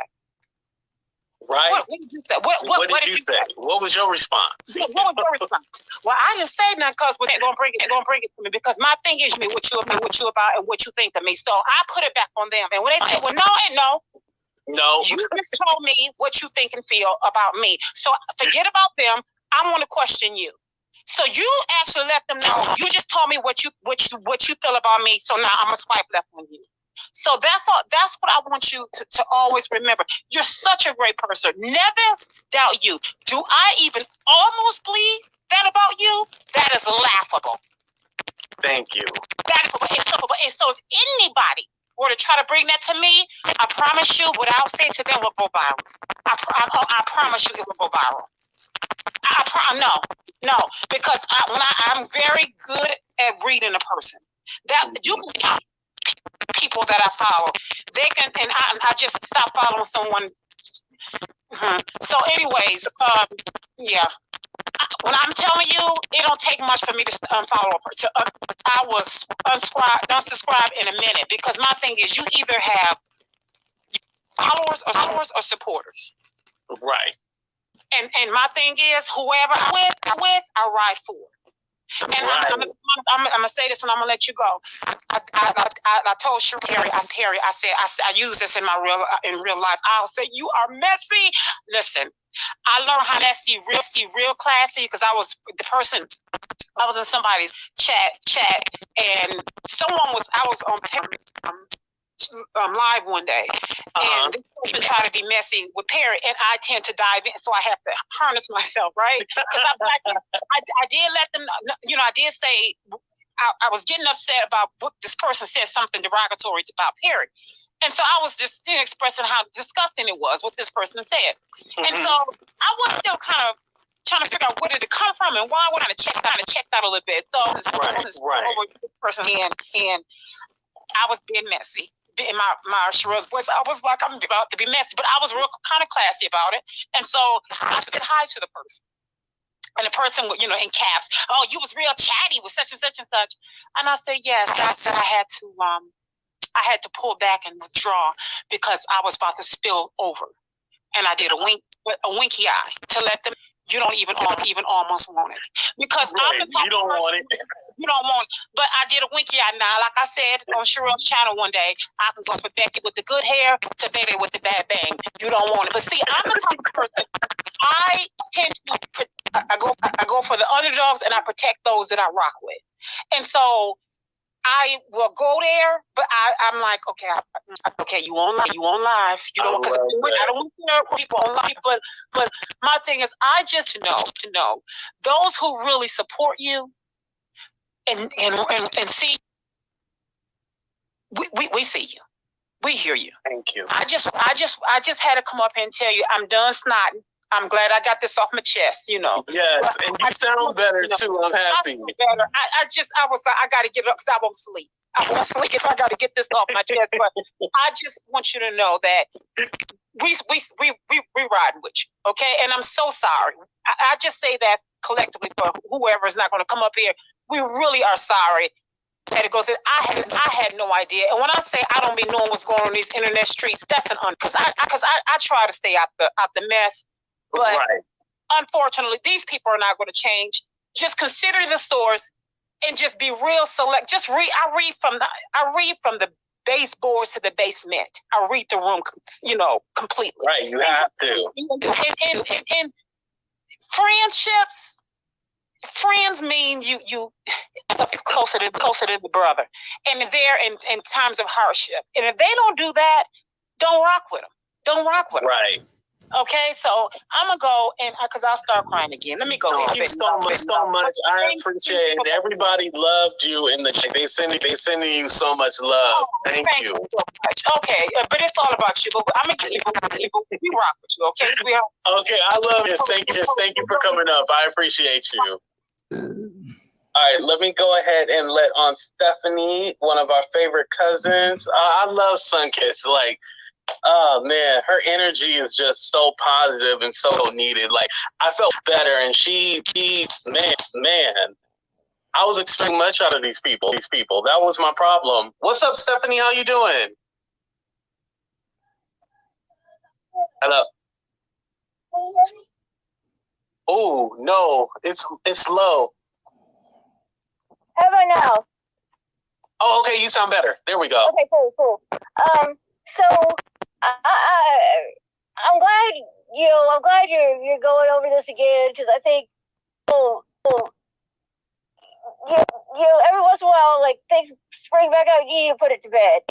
Right. What did you say? What did you say? What was your response? What was your response? Well, I didn't say nothing because they're gonna bring it to me, because my thing is what you about and what you think of me. So I put it back on them. And when they say, well, no, you just told me what you think and feel about me. So forget about them. I want to question you. So you actually let them know you just told me what you feel about me. So now I'm gonna swipe left on you. So that's all. That's what I want you to always remember. You're such a great person. Never doubt you. Do I even almost believe that about you? That is laughable. Thank you. That is laughable. And so if anybody were to try to bring that to me, I promise you, what I'll say to them will go viral. I promise you, it will go viral. No, because I'm very good at reading a person. That you can people that I follow, they can, and I just stopped following someone. So, anyways, yeah. When I'm telling you, it don't take much for me to unfollow a person. I will unsubscribe in a minute, because my thing is, you either have followers or supporters. Right. And my thing is, whoever I'm with, I ride for. And right. I'm gonna say this, and I'm gonna let you go. I told Harry, I said I use this in my real life. I'll say, you are messy. Listen, I learned how messy, real classy, because I was in somebody's chat, and I was on live one day, and this person tried to be messy with Perry, and I tend to dive in, so I have to harness myself, right? Because I did let them, I did say I was getting upset about what this person said, something derogatory about Perry, and so I was just expressing how disgusting it was what this person said, and so I was still kind of trying to figure out where did it come from and why. When I checked out a little bit, so over this person, and I was being messy. In my Sherelle's voice, I was like, I'm about to be messy, but I was real kind of classy about it. And so I said hi to the person. And the person, in caps, oh, you was real chatty with such and such and such. And I said, yes. I said I had to pull back and withdraw because I was about to spill over. And I did a winky eye to let them. You don't even almost want it, because right. You don't want it. You don't want it. But I did a winky eye. Now, like I said on Sherelle's channel one day, I can go from Becky with the good hair to Baby with the bad bang. You don't want it. But see, I'm the type of person. I tend to. I go for the underdogs, and I protect those that I rock with. And so I will go there, but I'm like, okay, you on live. You don't, because I don't want to hear people on live. But my thing is, I just know those who really support you and see. We see you, we hear you. Thank you. I just had to come up here and tell you, I'm done snotting. I'm glad I got this off my chest, Yes, and you sound better too. I'm happy. Better. I was like, I got to get it up because I won't sleep. I won't sleep if I got to get this off my chest. But I just want you to know that we riding with you, okay? And I'm so sorry. I just say that collectively for whoever is not going to come up here. We really are sorry. Had to go through. I had no idea. And when I say I don't be knowing what's going on in these internet streets, that's an because I try to stay out the mess. But unfortunately, these people are not going to change. Just consider the source and just be real select. Just read. I read from the baseboards to the basement. I read the room, completely. Right, you have to. And friends mean you closer to the brother, and they're in times of hardship. And if they don't do that, don't rock with them. Don't rock with them. Right. Okay, so I'm gonna go and because I'll start crying again. Let me go. Thank you so much. I appreciate it. Everybody loved you in the chat. They sending you so much love. Thank you. So much. Okay, but it's all about you. But I'm gonna give you. We rock with you. Okay, so okay, I love you. Thank you for coming up. I appreciate you. All right, let me go ahead and let on Stephanie, one of our favorite cousins. I love Sunkiss. Like. Oh man, her energy is just so positive and so needed. Like I felt better, and she man, I was expecting much out of these people. That was my problem. What's up, Stephanie? How you doing? Hello. Oh no, it's low. How about now? Oh, okay, you sound better. There we go. Okay, cool. So I'm glad you're going over this again, because I think every once in a while, like, things spring back up. You need to put it to bed.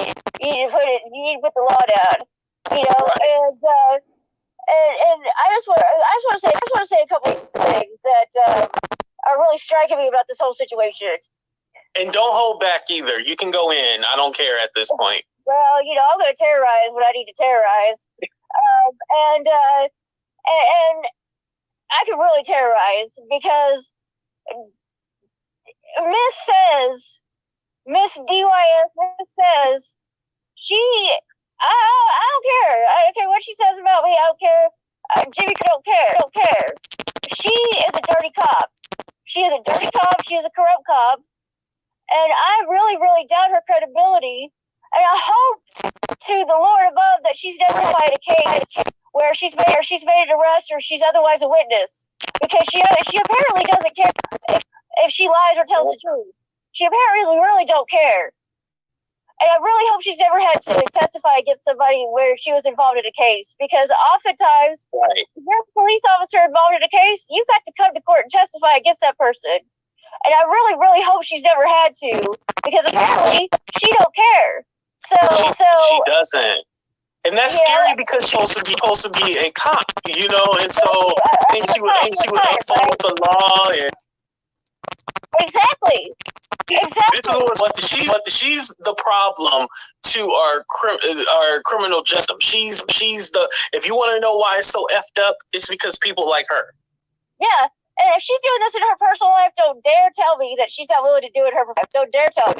You need to put the law down. Right. And I just want to say a couple of things that are really striking me about this whole situation. And don't hold back either. You can go in. I don't care at this point. well, you know, I'm going to terrorize what I need to terrorize. And I can really terrorize because Miss DYS says, I don't care. I don't care what she says about me. I don't care. Jimmy don't care. She is a dirty cop. She is a dirty cop. She is a corrupt cop. And I really, really doubt her credibility. And I hope to the Lord above that she's never tried a case where she's made an arrest or she's otherwise a witness. Because she apparently doesn't care if she lies or tells the truth. She apparently really don't care. And I really hope she's never had to testify against somebody where she was involved in a case. Because oftentimes, if you're a police officer involved in a case, you've got to come to court and testify against that person. And I really, really hope she's never had to. Because apparently, she don't care. She doesn't. And that's scary because she's supposed to be a cop, you know, and so she would aim with the law and Exactly. But she's the problem to our criminal justice. She's the. If you want to know why it's so effed up, it's because people like her. Yeah, and if she's doing this in her personal life, don't dare tell me that she's not willing to do it in her. Don't dare tell.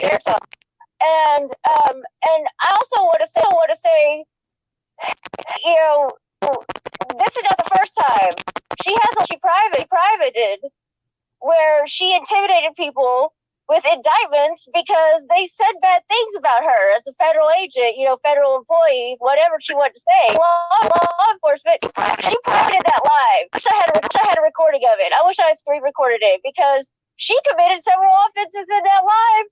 And I also want to say, you know, this is not the first time she privated where she intimidated people with indictments because they said bad things about her as a federal agent, you know, federal employee, whatever she wanted to say. Law enforcement, she privated that live. I wish I had a recording of it. I wish I had screen recorded it because she committed several offenses in that live,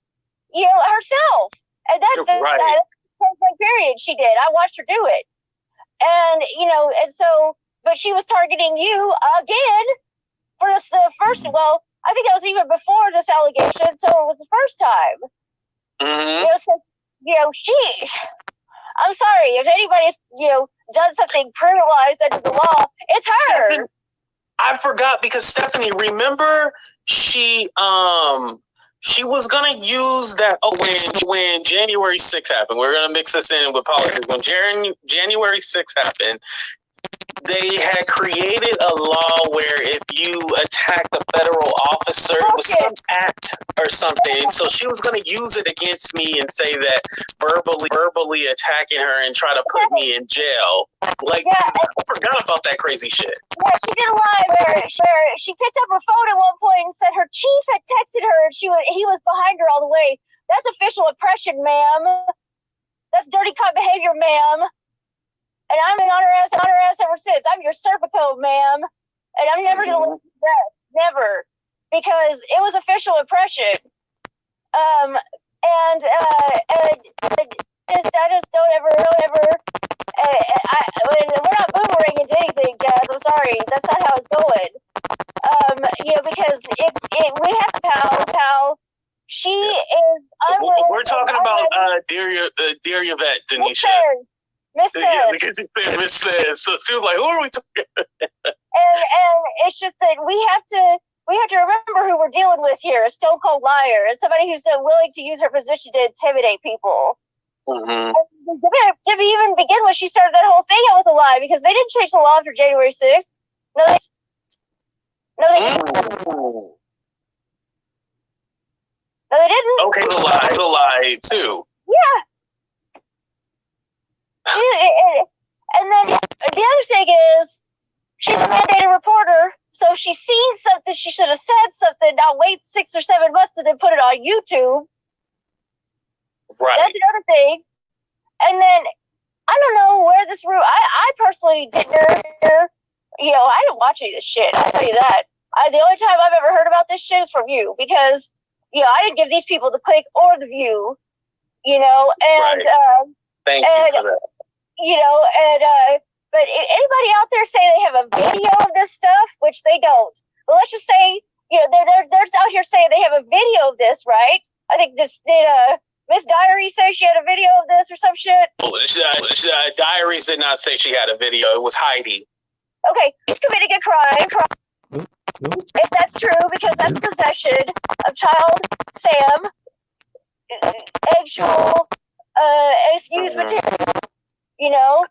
you know, herself. And that's right. That period she did. I watched her do it. And, you know, and so, but she was targeting you again for the first, well, I think that was even before this allegation, so it was the first time. Mm-hmm. You know, so, you know, I'm sorry, if anybody's, you know, done something criminalized under the law, it's her. I forgot because Stephanie, remember she was gonna use that when January 6th happened. We're gonna mix this in with politics. When January 6th happened, they had created a law where if you attacked a federal officer, it was some act or something. So she was going to use it against me and say that verbally attacking her and try to put me in jail. Like, I forgot about that crazy shit. Yeah, she did a lie where she picked up her phone at one point and said her chief had texted her and he was behind her all the way. That's official oppression, ma'am. That's dirty cop behavior, ma'am. And I've been on her ass ever since. I'm your Serpico, ma'am. And I'm never going to listen to that. Never. Because it was official oppression. I just don't ever. We're not boomeranging to anything, Jazz. I'm sorry. That's not how it's going. You know, because we have to tell how she is unwilling. We're talking about Dearyvette, Denisha. Miss says. Because you said Miss says. So she was like, who are we talking about? And it's just that we have to remember who we're dealing with here, a stone cold liar, and somebody who's willing to use her position to intimidate people. Mm-hmm. To even begin with, she started that whole thing out with a lie because they didn't change the law after January 6th. No, they didn't. No, they didn't. Okay, it's a lie too. Yeah. And then the other thing is, she's a mandated reporter, so if she's seen something, she should have said something, not wait 6 or 7 months and then put it on YouTube. Right. That's another thing. And then, I don't know where this room, I personally didn't, you know, I didn't watch any of this shit, I'll tell you that. The only time I've ever heard about this shit is from you, because, you know, I didn't give these people the click or the view, you know, and, right. Thank you for that. You know, but anybody out there say they have a video of this stuff, which they don't. Well, let's just say, you know, they're out here saying they have a video of this, right? I think did Miss Diary say she had a video of this or some shit? Diaries did not say she had a video. It was Heidi. Okay, he's committing a crime. If that's true, because that's possession of child Sam, actual excuse material, you know?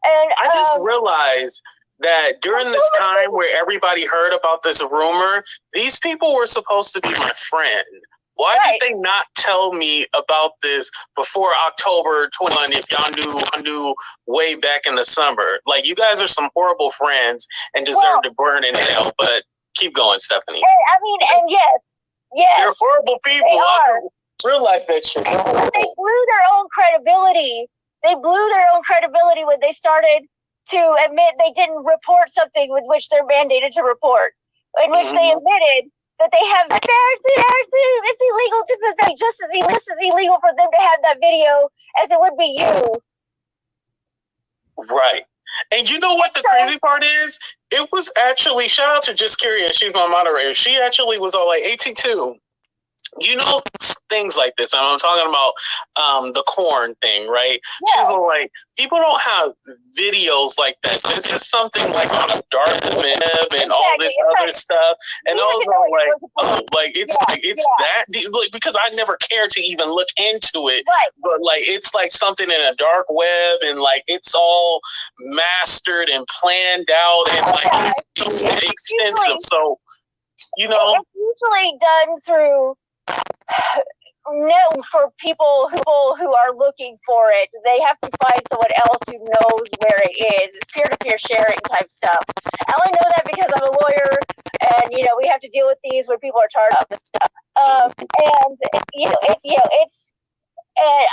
And I just realized that during this time where everybody heard about this rumor, these people were supposed to be my friend. Why did they not tell me about this before October 21 if y'all knew way back in the summer? Like, you guys are some horrible friends and deserve to burn in hell, but keep going, Stephanie. I mean, and yes. They're horrible people. I realize that shit. They blew their own credibility. They blew their own credibility when they started to admit they didn't report something with which they're mandated to report, in which they admitted that they have, it's illegal to possess, just as illegal for them to have that video as it would be you. Right. And you know what the crazy part is? It was actually, shout out to Just Curious, she's my moderator. She actually was all like, AT2, you know, things like this. And I'm talking about the corn thing, right? Yeah. She's all like, people don't have videos like that. This is something like on a dark web and all this other stuff. And I was all like, oh, like it's that, like, because I never cared to even look into it. Right. But like it's like something in a dark web, and like it's all mastered and planned out, and it's like it's extensive. So you know, it's usually done through. No, for people who are looking for it, they have to find someone else who knows where it is. It's peer-to-peer sharing type stuff. I only know that because I'm a lawyer, and you know we have to deal with these when people are charged up this stuff. And it's and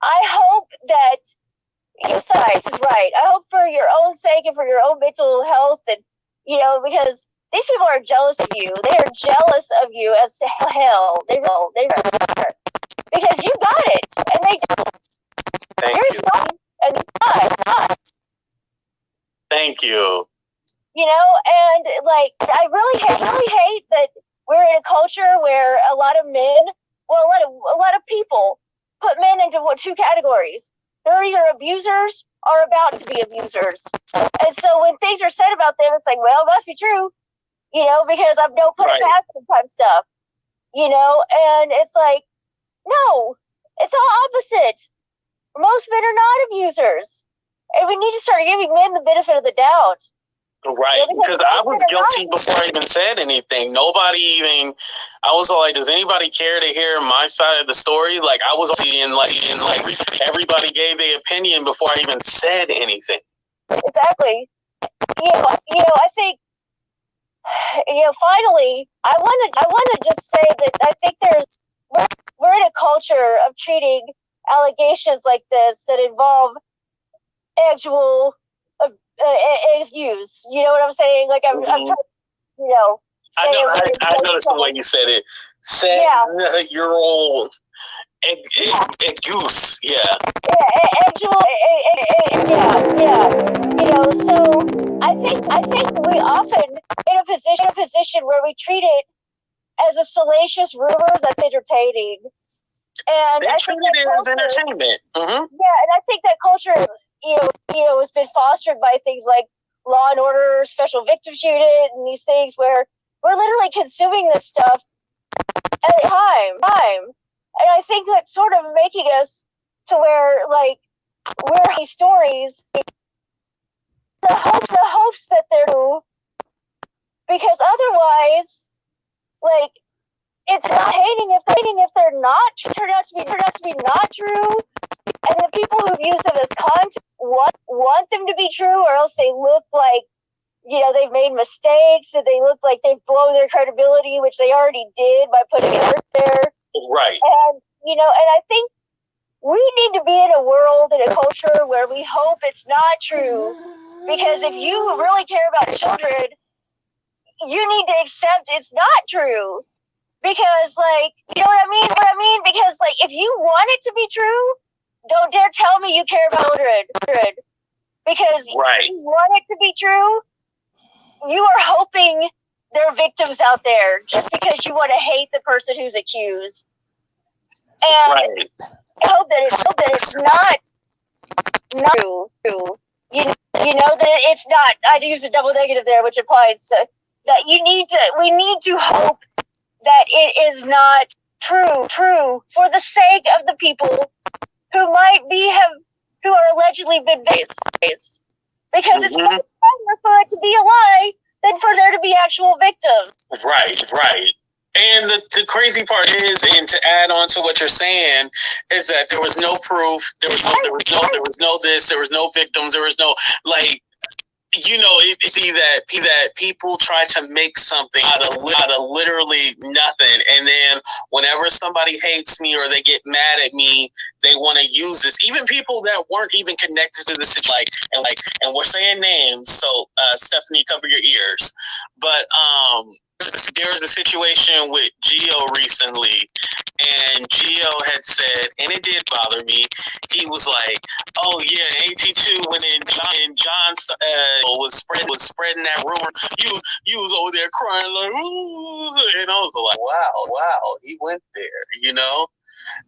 I hope that Size is right. I hope for your own sake and for your own mental health, that because these people are jealous of you. They are jealous of you as to hell. They are. Because you got it, and they don't. You're sorry, and it's not. Thank you. And like, I really hate that we're in a culture where a lot of men, a lot of people put men into two categories. They're either abusers or about to be abusers. And so when things are said about them, it's like, well, it must be true. Because I've no put it past them type stuff, and it's like, no, it's all opposite. Most men are not abusers, and we need to start giving men the benefit of the doubt. Right, because I was guilty before I even said anything. I was like, does anybody care to hear my side of the story? Like, I was seeing like everybody gave their opinion before I even said anything. Exactly. I think. Finally, I want to just say that I think we're in a culture of treating allegations like this that involve actual excuse. You know what I'm saying? Like I'm trying to, I noticed the way you said it. Your old goose, So I think we often in a position where we treat it as a salacious rumor that's entertaining, and I treat it as entertainment. Mm-hmm. Yeah, and I think that culture is, has been fostered by things like Law and Order, Special Victims Unit, and these things where we're literally consuming this stuff at a time. And I think that's sort of making us to where, like, we're these stories, the hopes that they're true, because otherwise, like, it's not hating if they're not turn out to be not true, and the people who've used them as content want them to be true, or else they look like they've made mistakes, and they look like they've blown their credibility, which they already did by putting it out there. Right. And and I think we need to be in a world, in a culture where we hope it's not true, because if you really care about children, you need to accept it's not true. Because, like, you know what I mean? Because, like, if you want it to be true, don't dare tell me you care about children. Because if you want it to be true, you are hoping there are victims out there just because you want to hate the person who's accused. And I hope that it's not true. That it's not. I use a double negative there, which implies that we need to hope that it is not true for the sake of the people who who are allegedly been based. Because it's much better for it to be a lie than for there to be actual victims. Right. And the crazy part is, and to add on to what you're saying, is that there was no proof, there was no this, there was no victims, there was no, like, you know, see that people try to make something out of literally nothing, and then whenever somebody hates me or they get mad at me, they want to use this. Even people that weren't even connected to the situation, and we're saying names. So Stephanie, cover your ears. But there was a situation with Gio recently, and Gio had said, and it did bother me. He was like, "Oh yeah, AT2 when John was spreading that rumor, you was over there crying like, ooh," and I was like, wow, he went there, you know.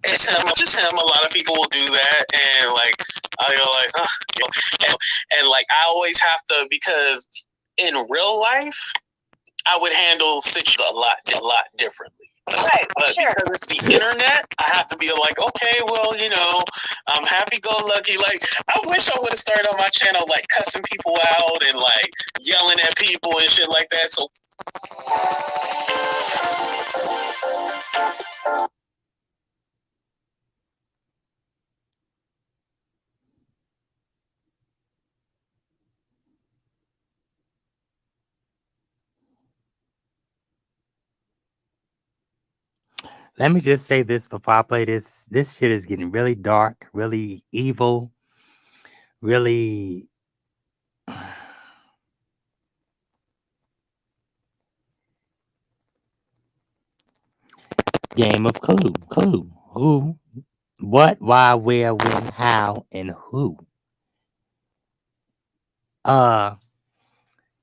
Just him. A lot of people will do that, and like I go like, huh, you know? and like I always have to, because in real life I would handle situations a lot differently. Right, but sure. Because it's the internet, I have to be like, okay, well, you know, I'm happy-go-lucky. Like, I wish I would have started on my channel, like, cussing people out and, like, yelling at people and shit like that. So, Let me just say this before I play this. This shit is getting really dark, really evil, really. Game of Clue. Who, what, why, where, when, how, and who.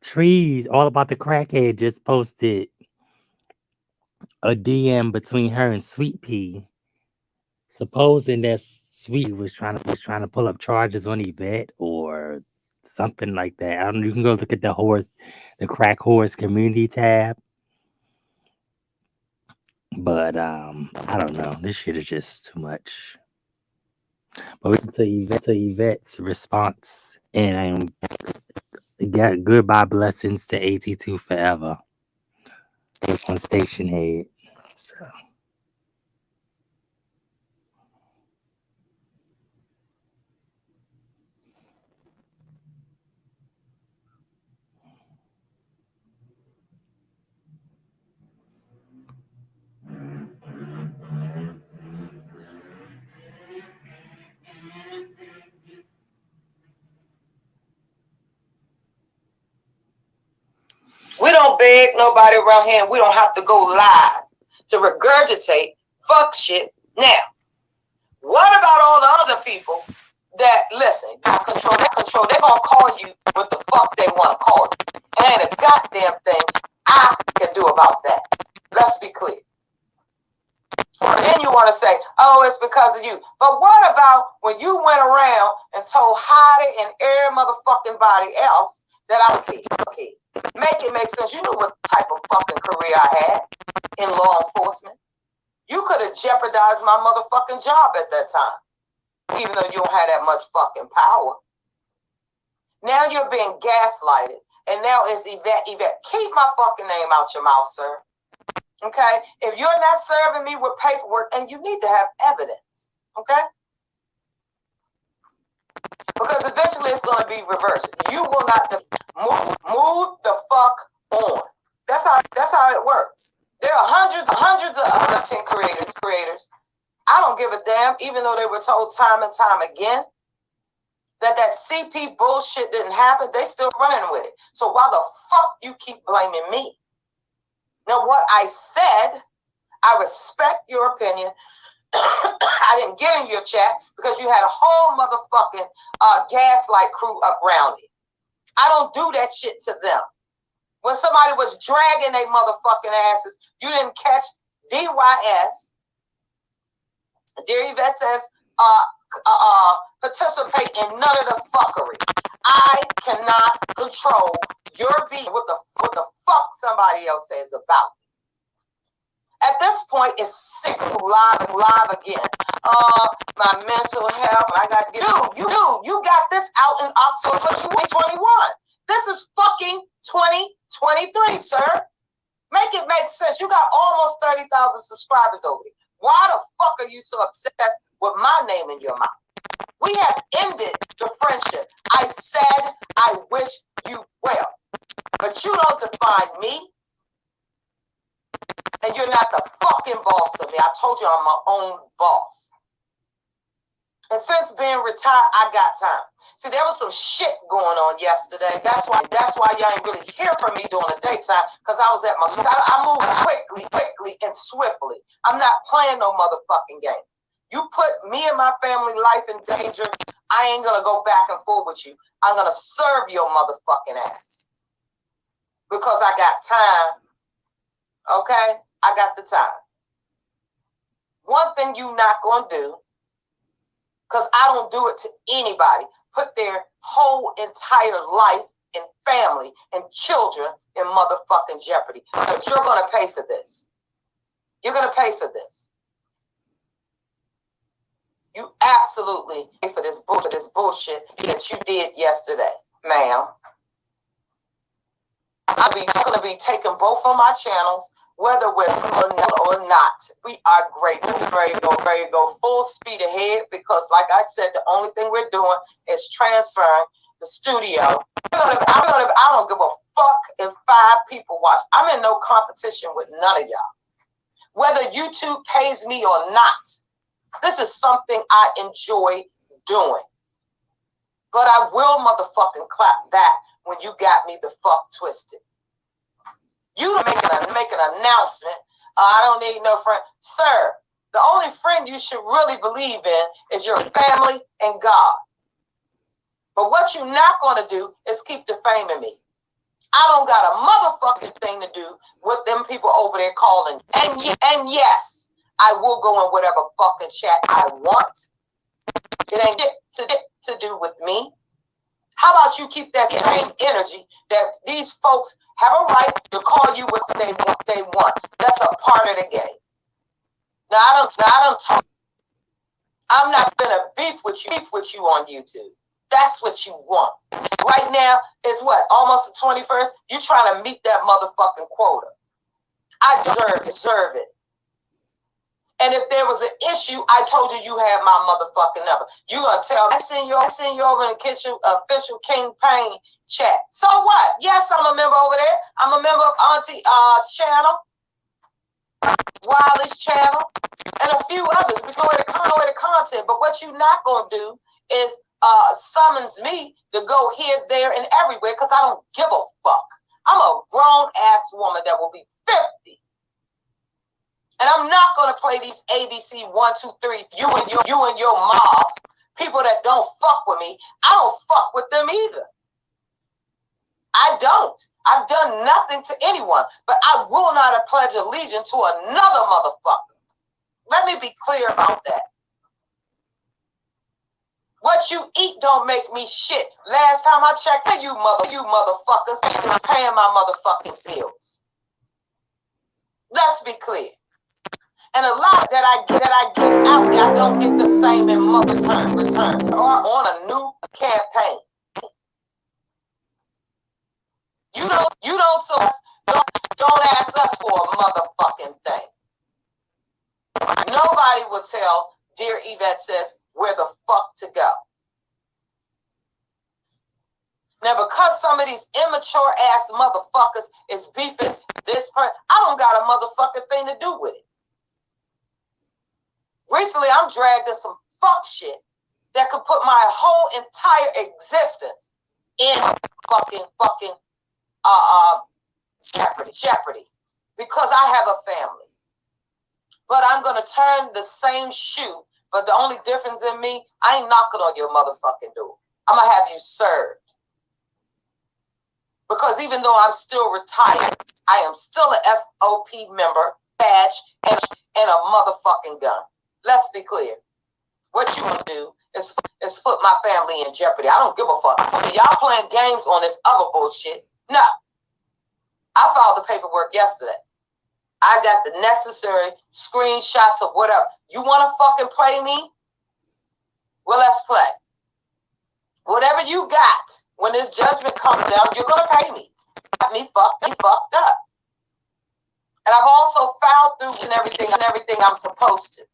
Trees, all about the crackhead, just posted a DM between her and Sweet Pea, supposing that Sweet was trying to pull up charges on Yvette or something like that. I don't know. You can go look at the Crack Horse community tab. But I don't know. This shit is just too much. But we can tell Yvette's response, and got goodbye blessings to AT2 forever on Station Head. So. We don't beg nobody around here, and we don't have to go live to regurgitate fuck shit. Now, what about all the other people that listen? Control. They're gonna call you what the fuck they want to call you, and ain't a goddamn thing I can do about that. Let's be clear. Then you want to say, "Oh, it's because of you." But what about when you went around and told Heidi and every motherfucking body else that I was here? Okay. Make it make sense. You knew what type of fucking career I had in law enforcement. You could have jeopardized my motherfucking job at that time, even though you don't have that much fucking power. Now you're being gaslighted, and now it's Yvette. Keep my fucking name out your mouth, sir. Okay? If you're not serving me with paperwork, and you need to have evidence, okay? Because eventually it's going to be reversed. You will not move the fuck on. That's how it works. There are hundreds of content creators. I don't give a damn, even though they were told time and time again that CP bullshit didn't happen. They still running with it. So why the fuck you keep blaming me? Now, what I said, I respect your opinion. I didn't get in your chat because you had a whole motherfucking gaslight crew around it. I don't do that shit to them. When somebody was dragging their motherfucking asses, you didn't catch DYS. Dearyvette says, participate in none of the fuckery. I cannot control your being what the fuck somebody else says about me. At this point, it's sick live again. My mental health. I got to get you got this out in October 2021. This is fucking 2023, sir. Make it make sense. You got almost 30,000 subscribers over here. Why the fuck are you so obsessed with my name in your mouth? We have ended the friendship. I said I wish you well, but you don't define me, and you're not the fucking boss of me. I told you I'm my own boss. And since being retired, I got time. See, there was some shit going on yesterday. That's why y'all ain't really hear from me during the daytime, because I was at my. I moved quickly, and swiftly. I'm not playing no motherfucking game. You put me and my family life in danger, I ain't gonna go back and forth with you. I'm gonna serve your motherfucking ass. Because I got time. Okay? I got the time. One thing you not gonna do, because I don't do it to anybody, put their whole entire life and family and children in motherfucking jeopardy. But you're gonna pay for this. You're gonna pay for this. You absolutely pay for this bullshit that you did yesterday, ma'am. I'm gonna be taking both of my channels, whether we're or not. We are great. We're ready to go full speed ahead, because like I said, the only thing we're doing is transferring the studio. I don't give a fuck if 5 people watch. I'm in no competition with none of y'all. Whether YouTube pays me or not, this is something I enjoy doing. But I will motherfucking clap back when you got me the fuck twisted. You make an announcement. I don't need no friend. Sir, the only friend you should really believe in is your family and God. But what you're not going to do is keep defaming me. I don't got a motherfucking thing to do with them people over there calling. And yes, I will go in whatever fucking chat I want. It ain't to do with me. How about you keep that same energy that these folks have a right to call you what they want. That's a part of the game. Now I don't talk. I'm not gonna beef with you on YouTube. That's what you want. Right now is what? Almost the 21st? You trying to meet that motherfucking quota. I deserve it. And if there was an issue, I told you you had my motherfucking number. You gonna tell me I send you over in the kitchen official King Payne chat. So what? Yes, I'm a member over there. I'm a member of Auntie channel, Wiley's channel, and a few others. We go into the content. But what you not gonna do is summons me to go here, there, and everywhere, because I don't give a fuck. I'm a grown ass woman that will be 50. And I'm not gonna play these ABC 1, 2, 3s. You and your mob, people that don't fuck with me. I don't fuck with them either. I don't. I've done nothing to anyone, but I will not pledge allegiance to another motherfucker. Let me be clear about that. What you eat don't make me shit. Last time I checked, you motherfuckers is paying my motherfucking bills. Let's be clear. And a lot that I give out, I don't get the same in return or on a new campaign. You don't ask us for a motherfucking thing. Nobody will tell Dear Yvette says where the fuck to go. Now, because some of these immature ass motherfuckers is beefing this person, I don't got a motherfucking thing to do with it. Recently, I'm dragged in some fuck shit that could put my whole entire existence in fucking jeopardy because I have a family. But I'm gonna turn the same shoe, but the only difference in me, I ain't knocking on your motherfucking door. I'm gonna have you served. Because even though I'm still retired, I am still an FOP member, badge, and a motherfucking gun. Let's be clear. What you gonna do is put my family in jeopardy. I don't give a fuck. So y'all playing games on this other bullshit? No. I filed the paperwork yesterday. I got the necessary screenshots of whatever. You want to fucking play me? Well, let's play. Whatever you got, when this judgment comes down, you're going to pay me. Got me fucked up. And I've also fouled through and everything I'm supposed to.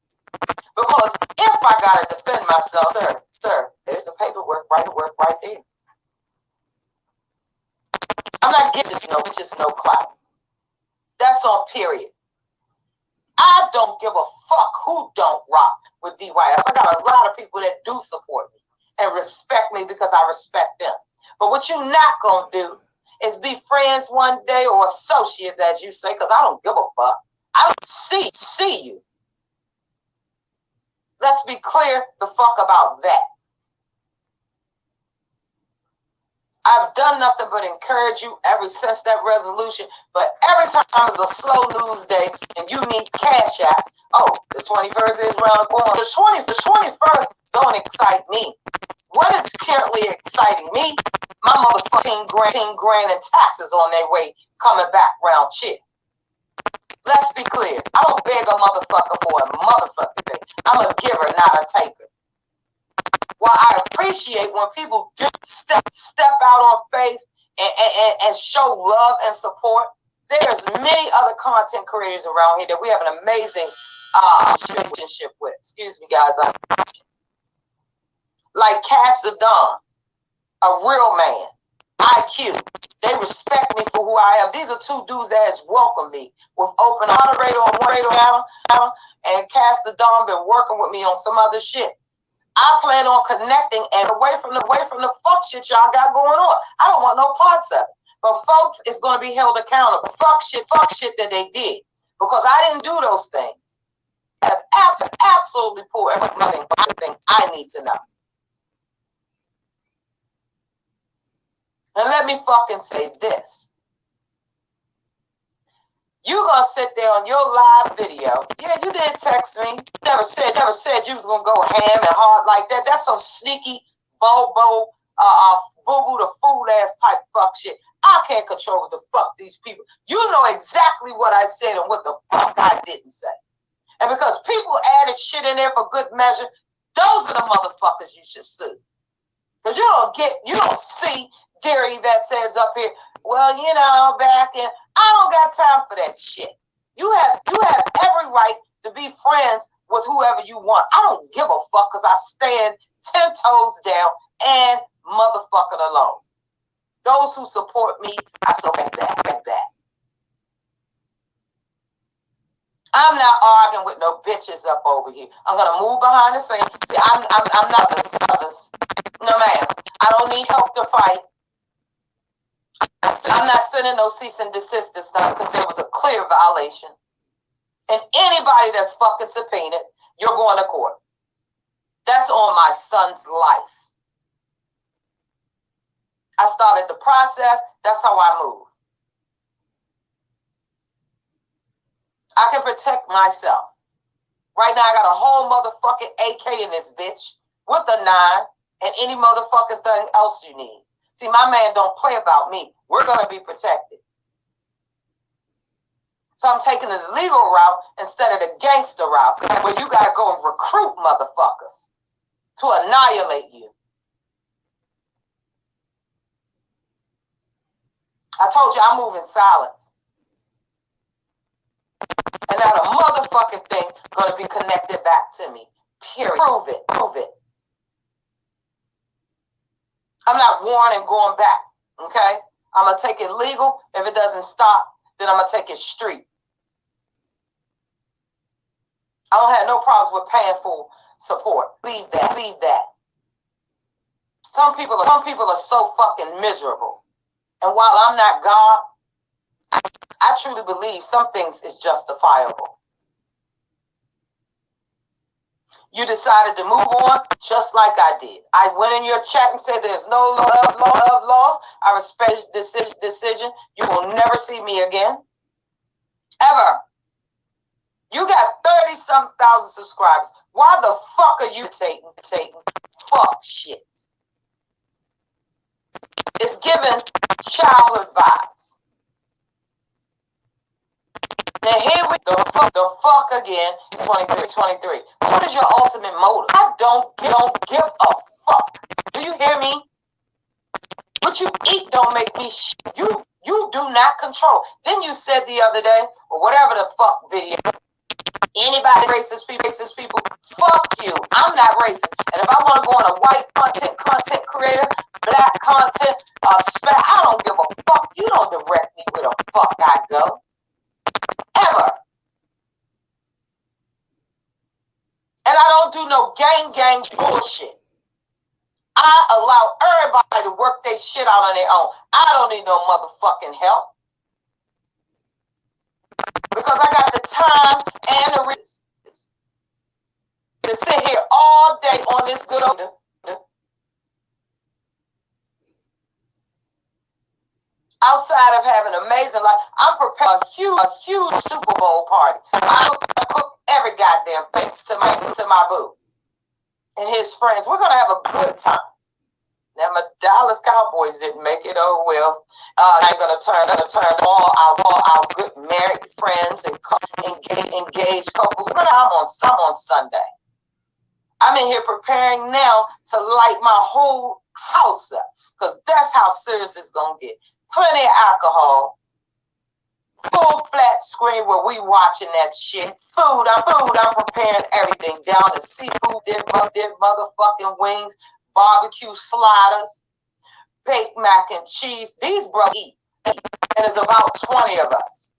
Because if I got to defend myself, sir, there's the paperwork right there. I'm not getting just no clout. That's on period. I don't give a fuck who don't rock with DYS. I got a lot of people that do support me and respect me because I respect them. But what you're not going to do is be friends one day or associates, as you say, because I don't give a fuck. I don't see you. Let's be clear the fuck about that. I've done nothing but encourage you ever since that resolution. But every time is a slow news day and you need cash apps. Oh, the 21st is around the corner. The 21st don't excite me. What is currently exciting me? My motherfucking 10 grand in taxes on their way coming back round shit. Let's be clear. I don't beg a motherfucker for a motherfucking thing. I'm a giver, not a taker. While I appreciate when people do step out on faith and show love and support, there's many other content creators around here that we have an amazing relationship with. Excuse me, guys. Like Cast the Dawn, a real man, IQ. They respect me for who I am. These are two dudes that has welcomed me with open moderator on channel, and Cast the Dawn been working with me on some other shit. I plan on connecting and away from the fuck shit y'all got going on. I don't want no parts of it. But folks is going to be held accountable. Fuck shit that they did. Because I didn't do those things. I have absolutely pulled everything I need to know. And let me fucking say this. You gonna sit there on your live video. Yeah, you didn't text me. Never said you was gonna go ham and hard like that. That's some sneaky boo-boo the fool ass type fuck shit. I can't control what the fuck these people. You know exactly what I said and what the fuck I didn't say. And because people added shit in there for good measure, those are the motherfuckers you should sue. Because you don't see Dearyvette says up here, well, back in, I don't got time for that shit. You have every right to be friends with whoever you want. I don't give a fuck because I stand 10 toes down and motherfucking alone. Those who support me, I support back. I'm not arguing with no bitches up over here. I'm gonna move behind the scenes. See, I'm not others. No ma'am. I don't need help to fight. I'm not sending no cease and desist this time because there was a clear violation. And anybody that's fucking subpoenaed, you're going to court. That's on my son's life. I started the process. That's how I move. I can protect myself. Right now, I got a whole motherfucking AK in this bitch with a 9 and any motherfucking thing else you need. See, my man don't play about me. We're going to be protected. So I'm taking the legal route instead of the gangster route, where you got to go and recruit motherfuckers to annihilate you. I told you I move in silence. And now the motherfucking thing going to be connected back to me. Period. Prove it. I'm not warning going back, okay? I'm going to take it legal. If it doesn't stop, then I'm going to take it street. I don't have no problems with paying for support. Leave that. Some people are so fucking miserable. And while I'm not God, I truly believe some things is justifiable. You decided to move on just like I did. I went in your chat and said there's no love lost. I respect the decision. You will never see me again. Ever. You got 30-some thousand subscribers. Why the fuck are you taking fuck shit? It's giving childhood vibes. Now here we go. The fuck again. 23. What is your ultimate motive? I don't give a fuck. Do you hear me? What you eat don't make me You do not control. Then you said the other day, or whatever the fuck video, anybody racist people, fuck you. I'm not racist. And if I want to go on a white content creator, black content, I don't give a fuck. You don't direct me where the fuck I go. Ever. And I don't do no gang bullshit. I allow everybody to work their shit out on their own. I don't need no motherfucking help. Because I got the time and the reason to sit here all day on this good old. Outside of having an amazing life, I'm preparing a huge Super Bowl party. I cook every goddamn thing to my boo and his friends. We're gonna have a good time. Now my Dallas Cowboys didn't make it. Oh well. I'm gonna turn all our good married friends and engaged couples. I'm on Sunday. I'm in here preparing now to light my whole house up because that's how serious it's gonna get. Plenty of alcohol, full flat screen where we watching that shit. Food. I'm preparing everything down to seafood, dip motherfucking wings, barbecue sliders, baked mac and cheese. These bros eat, and there's about 20 of us.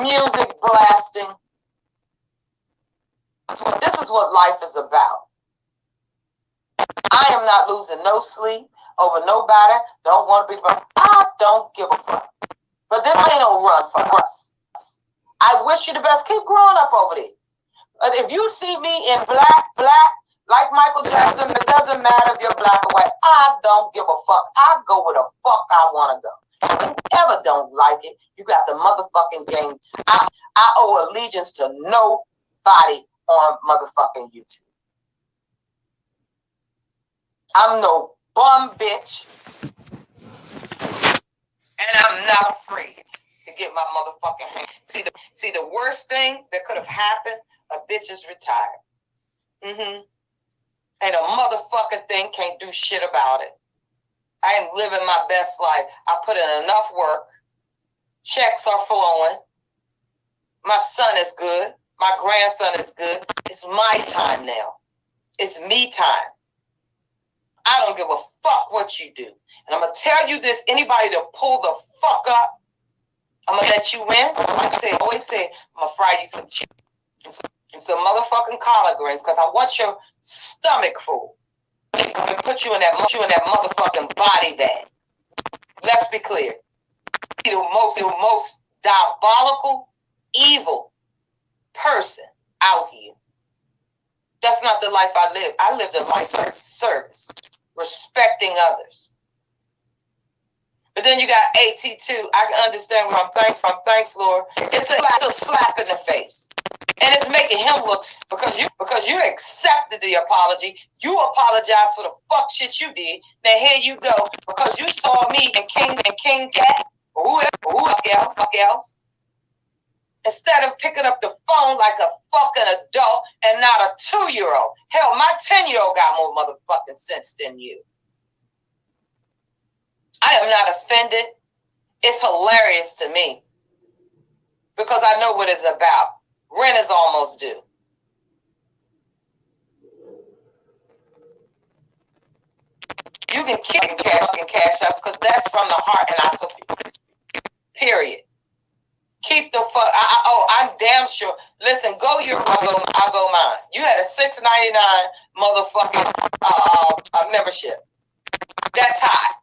Music blasting. This is what life is about. I am not losing no sleep over nobody. Don't want to be. I don't give a fuck. But this ain't no run for us. I wish you the best. Keep growing up over there. If you see me in black, like Michael Jackson, it doesn't matter if you're black or white. I don't give a fuck. I go where the fuck I want to go. If you ever don't like it, you got the motherfucking game. I owe allegiance to nobody on motherfucking YouTube. I'm no bum bitch. And I'm not afraid to get my motherfucking hand. See the worst thing that could have happened, a bitch is retired. And a motherfucking thing can't do shit about it. I am living my best life. I put in enough work. Checks are flowing. My son is good. My grandson is good. It's my time now. It's me time. I don't give a fuck what you do. And I'm going to tell you this, anybody to pull the fuck up, I'm going to let you in. I always say, I'm going to fry you some chicken and some motherfucking collard greens because I want your stomach full. And put you in that motherfucking body bag. Let's be clear. The most diabolical, evil person out here. That's not the life I live. I live the life of service, respecting others. But then you got AT2. I can understand where I'm thanks, Lord. It's a slap in the face. And it's making him look because you accepted the apology. You apologized for the fuck shit you did. Now here you go. Because you saw me and King Cat or whoever else. Instead of picking up the phone like a fucking adult and not a 2-year-old. Hell, my 10-year-old got more motherfucking sense than you. I am not offended. It's hilarious to me. Because I know what it's about. Rent is almost due. You can keep cash ups because that's from the heart and I support. Period. Keep the fuck. I'm damn sure. Listen, go your I'll go mine. You had a $6.99 motherfucking membership. That's high.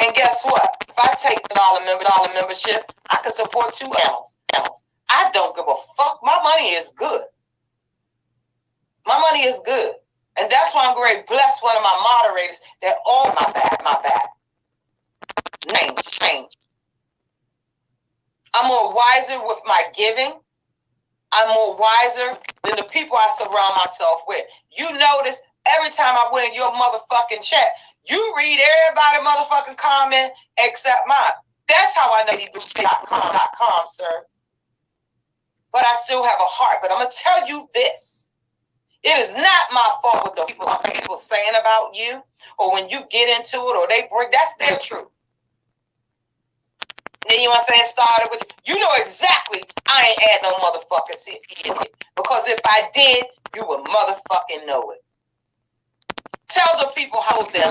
And guess what? If I take the $1 membership, I can support 2 animals. I don't give a fuck. My money is good. My money is good. And that's why I'm going to bless one of my moderators that all my back. Change. I'm more wiser with my giving. I'm more wiser than the people I surround myself with. You notice every time I went in your motherfucking chat, you read everybody motherfucking comment except mine. That's how I know you do .com, sir. but I still have a heart. But I'm gonna tell you this: it is not my fault what the people saying about you, or when you get into it, or they break. That's their truth. Then you want to say it started with you know exactly. I ain't add no motherfucking shit in it, because if I did, you would motherfucking know it. Tell the people how them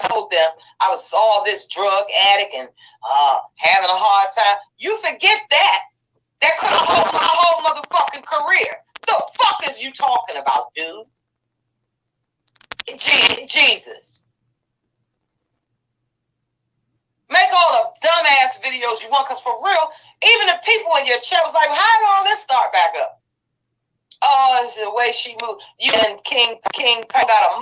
I was all this drug addict and having a hard time. You forget that. That could have hold my whole motherfucking career. The fuck is you talking about, dude? Jesus. Make all the dumbass videos you want, because for real, even the people in your chat was like, how did all this start back up? Oh, it's the way she moved. You and King Pain got a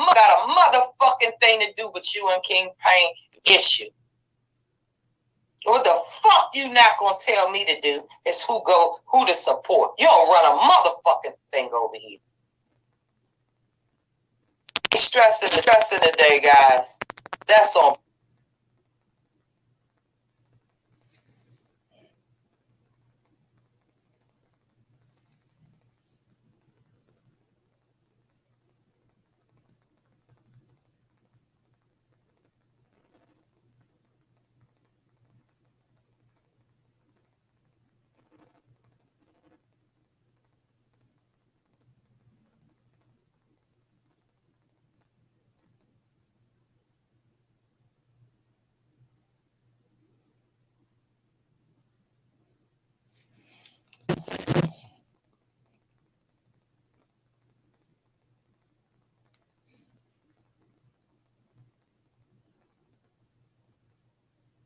motherfucking thing to do with you and King Pain issue. What the fuck you not gonna tell me to do is who to support. You don't run a motherfucking thing over here. Stressing the day, guys. That's on.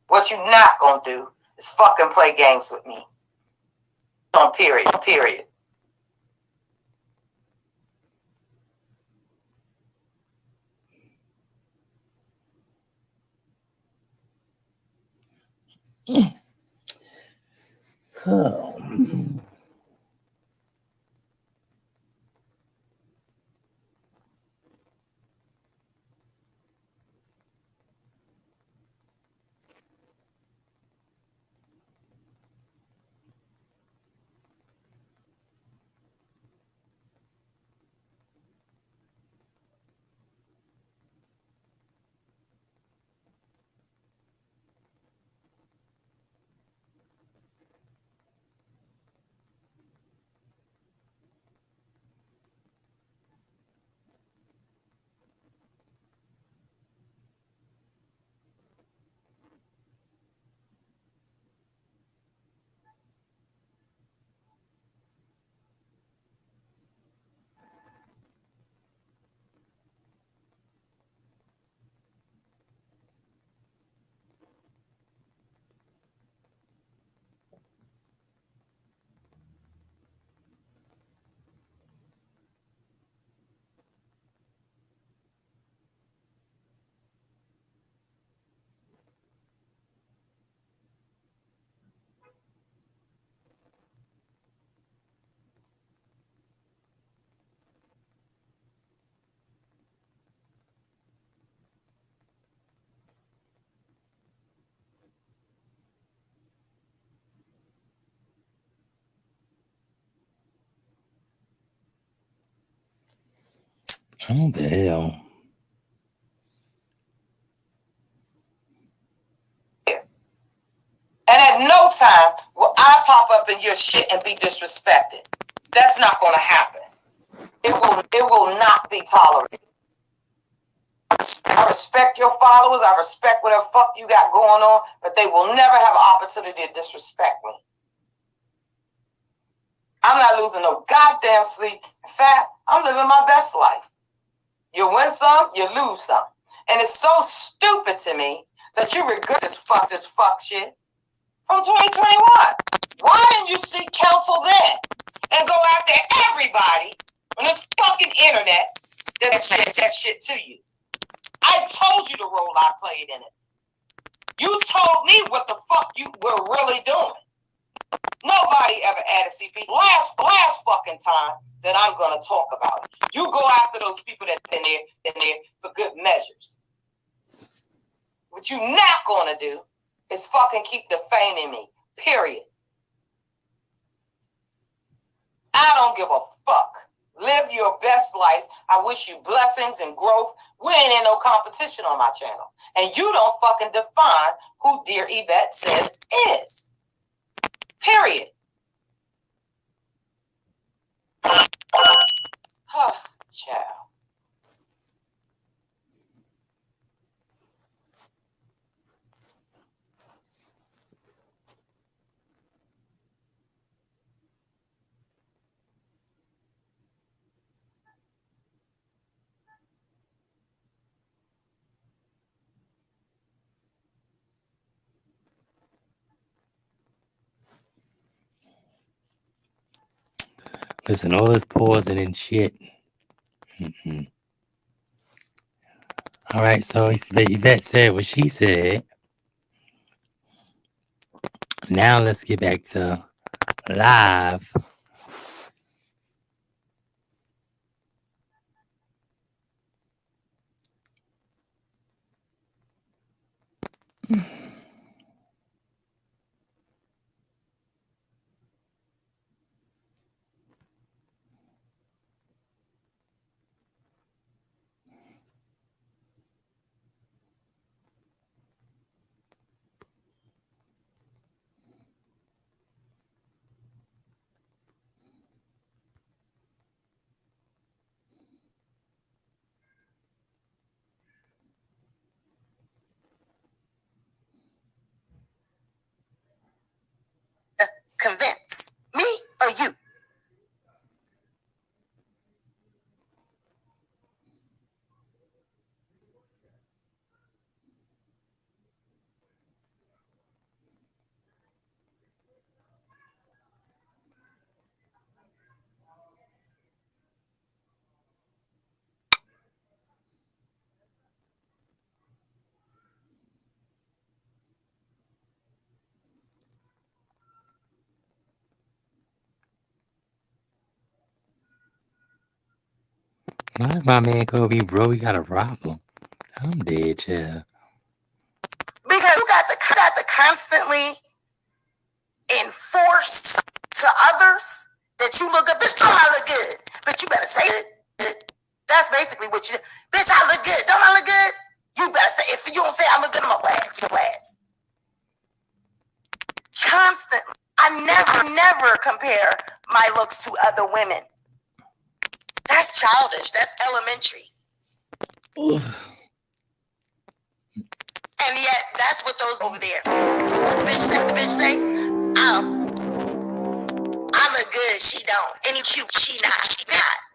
What you not gonna do is fucking play games with me. On period. Oh. Oh, the hell. And at no time will I pop up in your shit and be disrespected. That's not going to happen. It will not be tolerated. I respect your followers. I respect whatever fuck you got going on, but they will never have an opportunity to disrespect me. I'm not losing no goddamn sleep. In fact, I'm living my best life. You win some, you lose some. And it's so stupid to me that you regret this fuck shit from 2021. Why didn't you seek counsel then and go after everybody on this fucking internet that shit to you? I told you the role I played in it. You told me what the fuck you were really doing. Nobody ever added CP. Last fucking time that I'm gonna talk about it. You go after those people that been there for good measures. What you not gonna do is fucking keep defaming me. Period. I I don't give a fuck. Live your best life. I wish you blessings and growth. We ain't in no competition on my channel. And you don't fucking define who Dear Yvette says is. Period. Child. Listen, all this pausing and shit. All right, so Yvette said what she said. Now let's get back to live. Convince me or you? Why is my man Kobe, bro? You got a problem. I'm dead, child. Because you got to constantly enforce to others that you look good. Bitch, don't I look good? But you better say it. That's basically what you do. Bitch, I look good. Don't I look good? You better say, if you don't say I look good, I'm gonna ass. Constantly. I never compare my looks to other women. That's childish. That's elementary. Oof. And yet, that's what those over there. What the bitch say? I look good. She don't. Any cute? She not.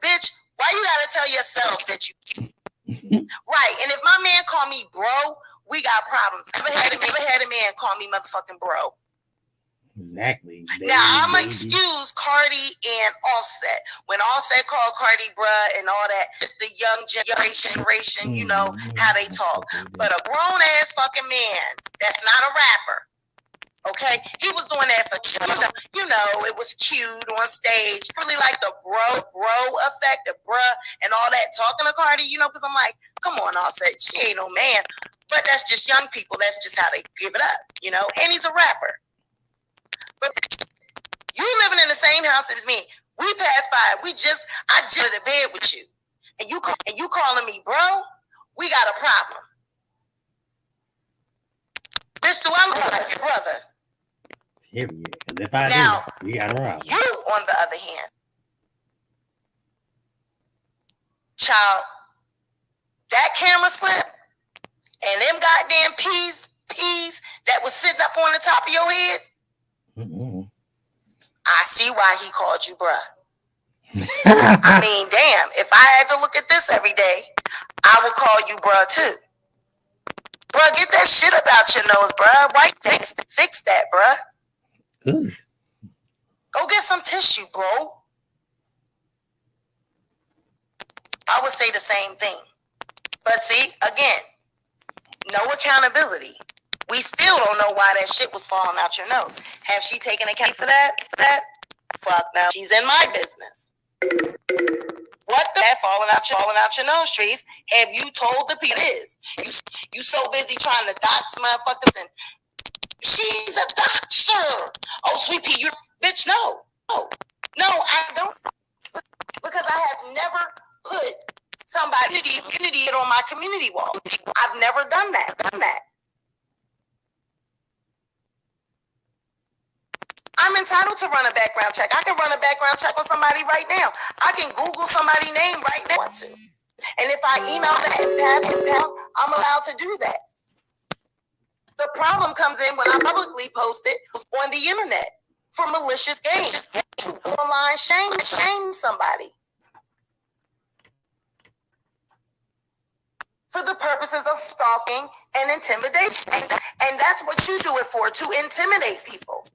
Bitch, why you gotta tell yourself that you cute? Right. And if my man call me bro, we got problems. Never had a man call me motherfucking bro. Exactly. Now, I'm going to excuse Cardi and Offset. When Offset called Cardi bruh and all that, it's the young generation, you know, how they talk. But a grown-ass fucking man that's not a rapper, okay? He was doing that for, you know, it was cute on stage. Really like the bro effect, the bruh and all that. Talking to Cardi, you know, because I'm like, come on, Offset, she ain't no man. But that's just young people. That's just how they give it up, you know? And he's a rapper. But you living in the same house as me. We passed by. I just in the bed with you, and you calling me bro. We got a problem. Bitch, do I look like your brother? Period. Because if I now, do, we got a problem. You, on the other hand, child, that camera slip and them goddamn peas that was sitting up on the top of your head. I see why he called you bruh. I mean, damn, if I had to look at this every day, I would call you bruh too. Bruh, get that shit about your nose, bruh. Why fix that, bruh? Go get some tissue, bro. I would say the same thing. But see, again, no accountability. We still don't know why that shit was falling out your nose. Have she taken account for that? Fuck no. She's in my business. What the heck falling out your nose, Trees? Have you told the people it is? You so busy trying to dox motherfuckers and she's a doxer. Oh, sweet pea, you bitch, no, I don't. infinity wall. I've never done that. I'm entitled to run a background check. I can run a background check on somebody right now. I can Google somebody's name right now. And if I email that and pass it down, I'm allowed to do that. The problem comes in when I publicly post it on the internet for malicious gains. Online shame somebody. For the purposes of stalking and intimidation. And that's what you do it for, to intimidate people.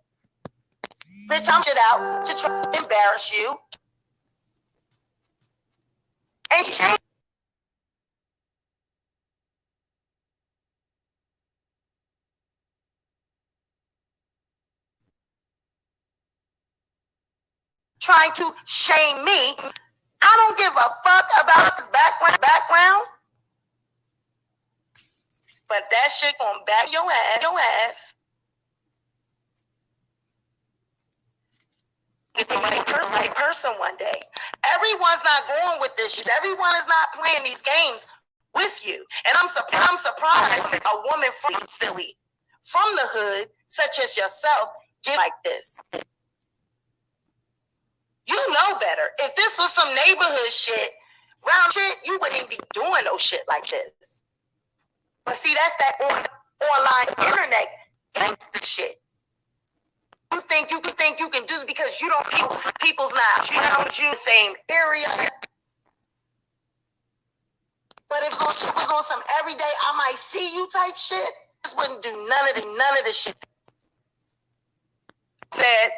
Bitch, I'm shit out to try to embarrass you. And shame. Trying to shame me. I don't give a fuck about his background. But that shit gonna back your ass. Get the right person one day. Everyone's not going with this shit. Everyone is not playing these games with you. And I'm surprised a woman from Philly, from the hood, such as yourself, get like this. You know better. If this was some neighborhood shit, round shit, you wouldn't be doing no shit like this. But see, that's that online internet gangster shit. You think you can do this because you don't people's not around you, same area. But if it was on some everyday I might see you type shit, this wouldn't do none of the shit. Said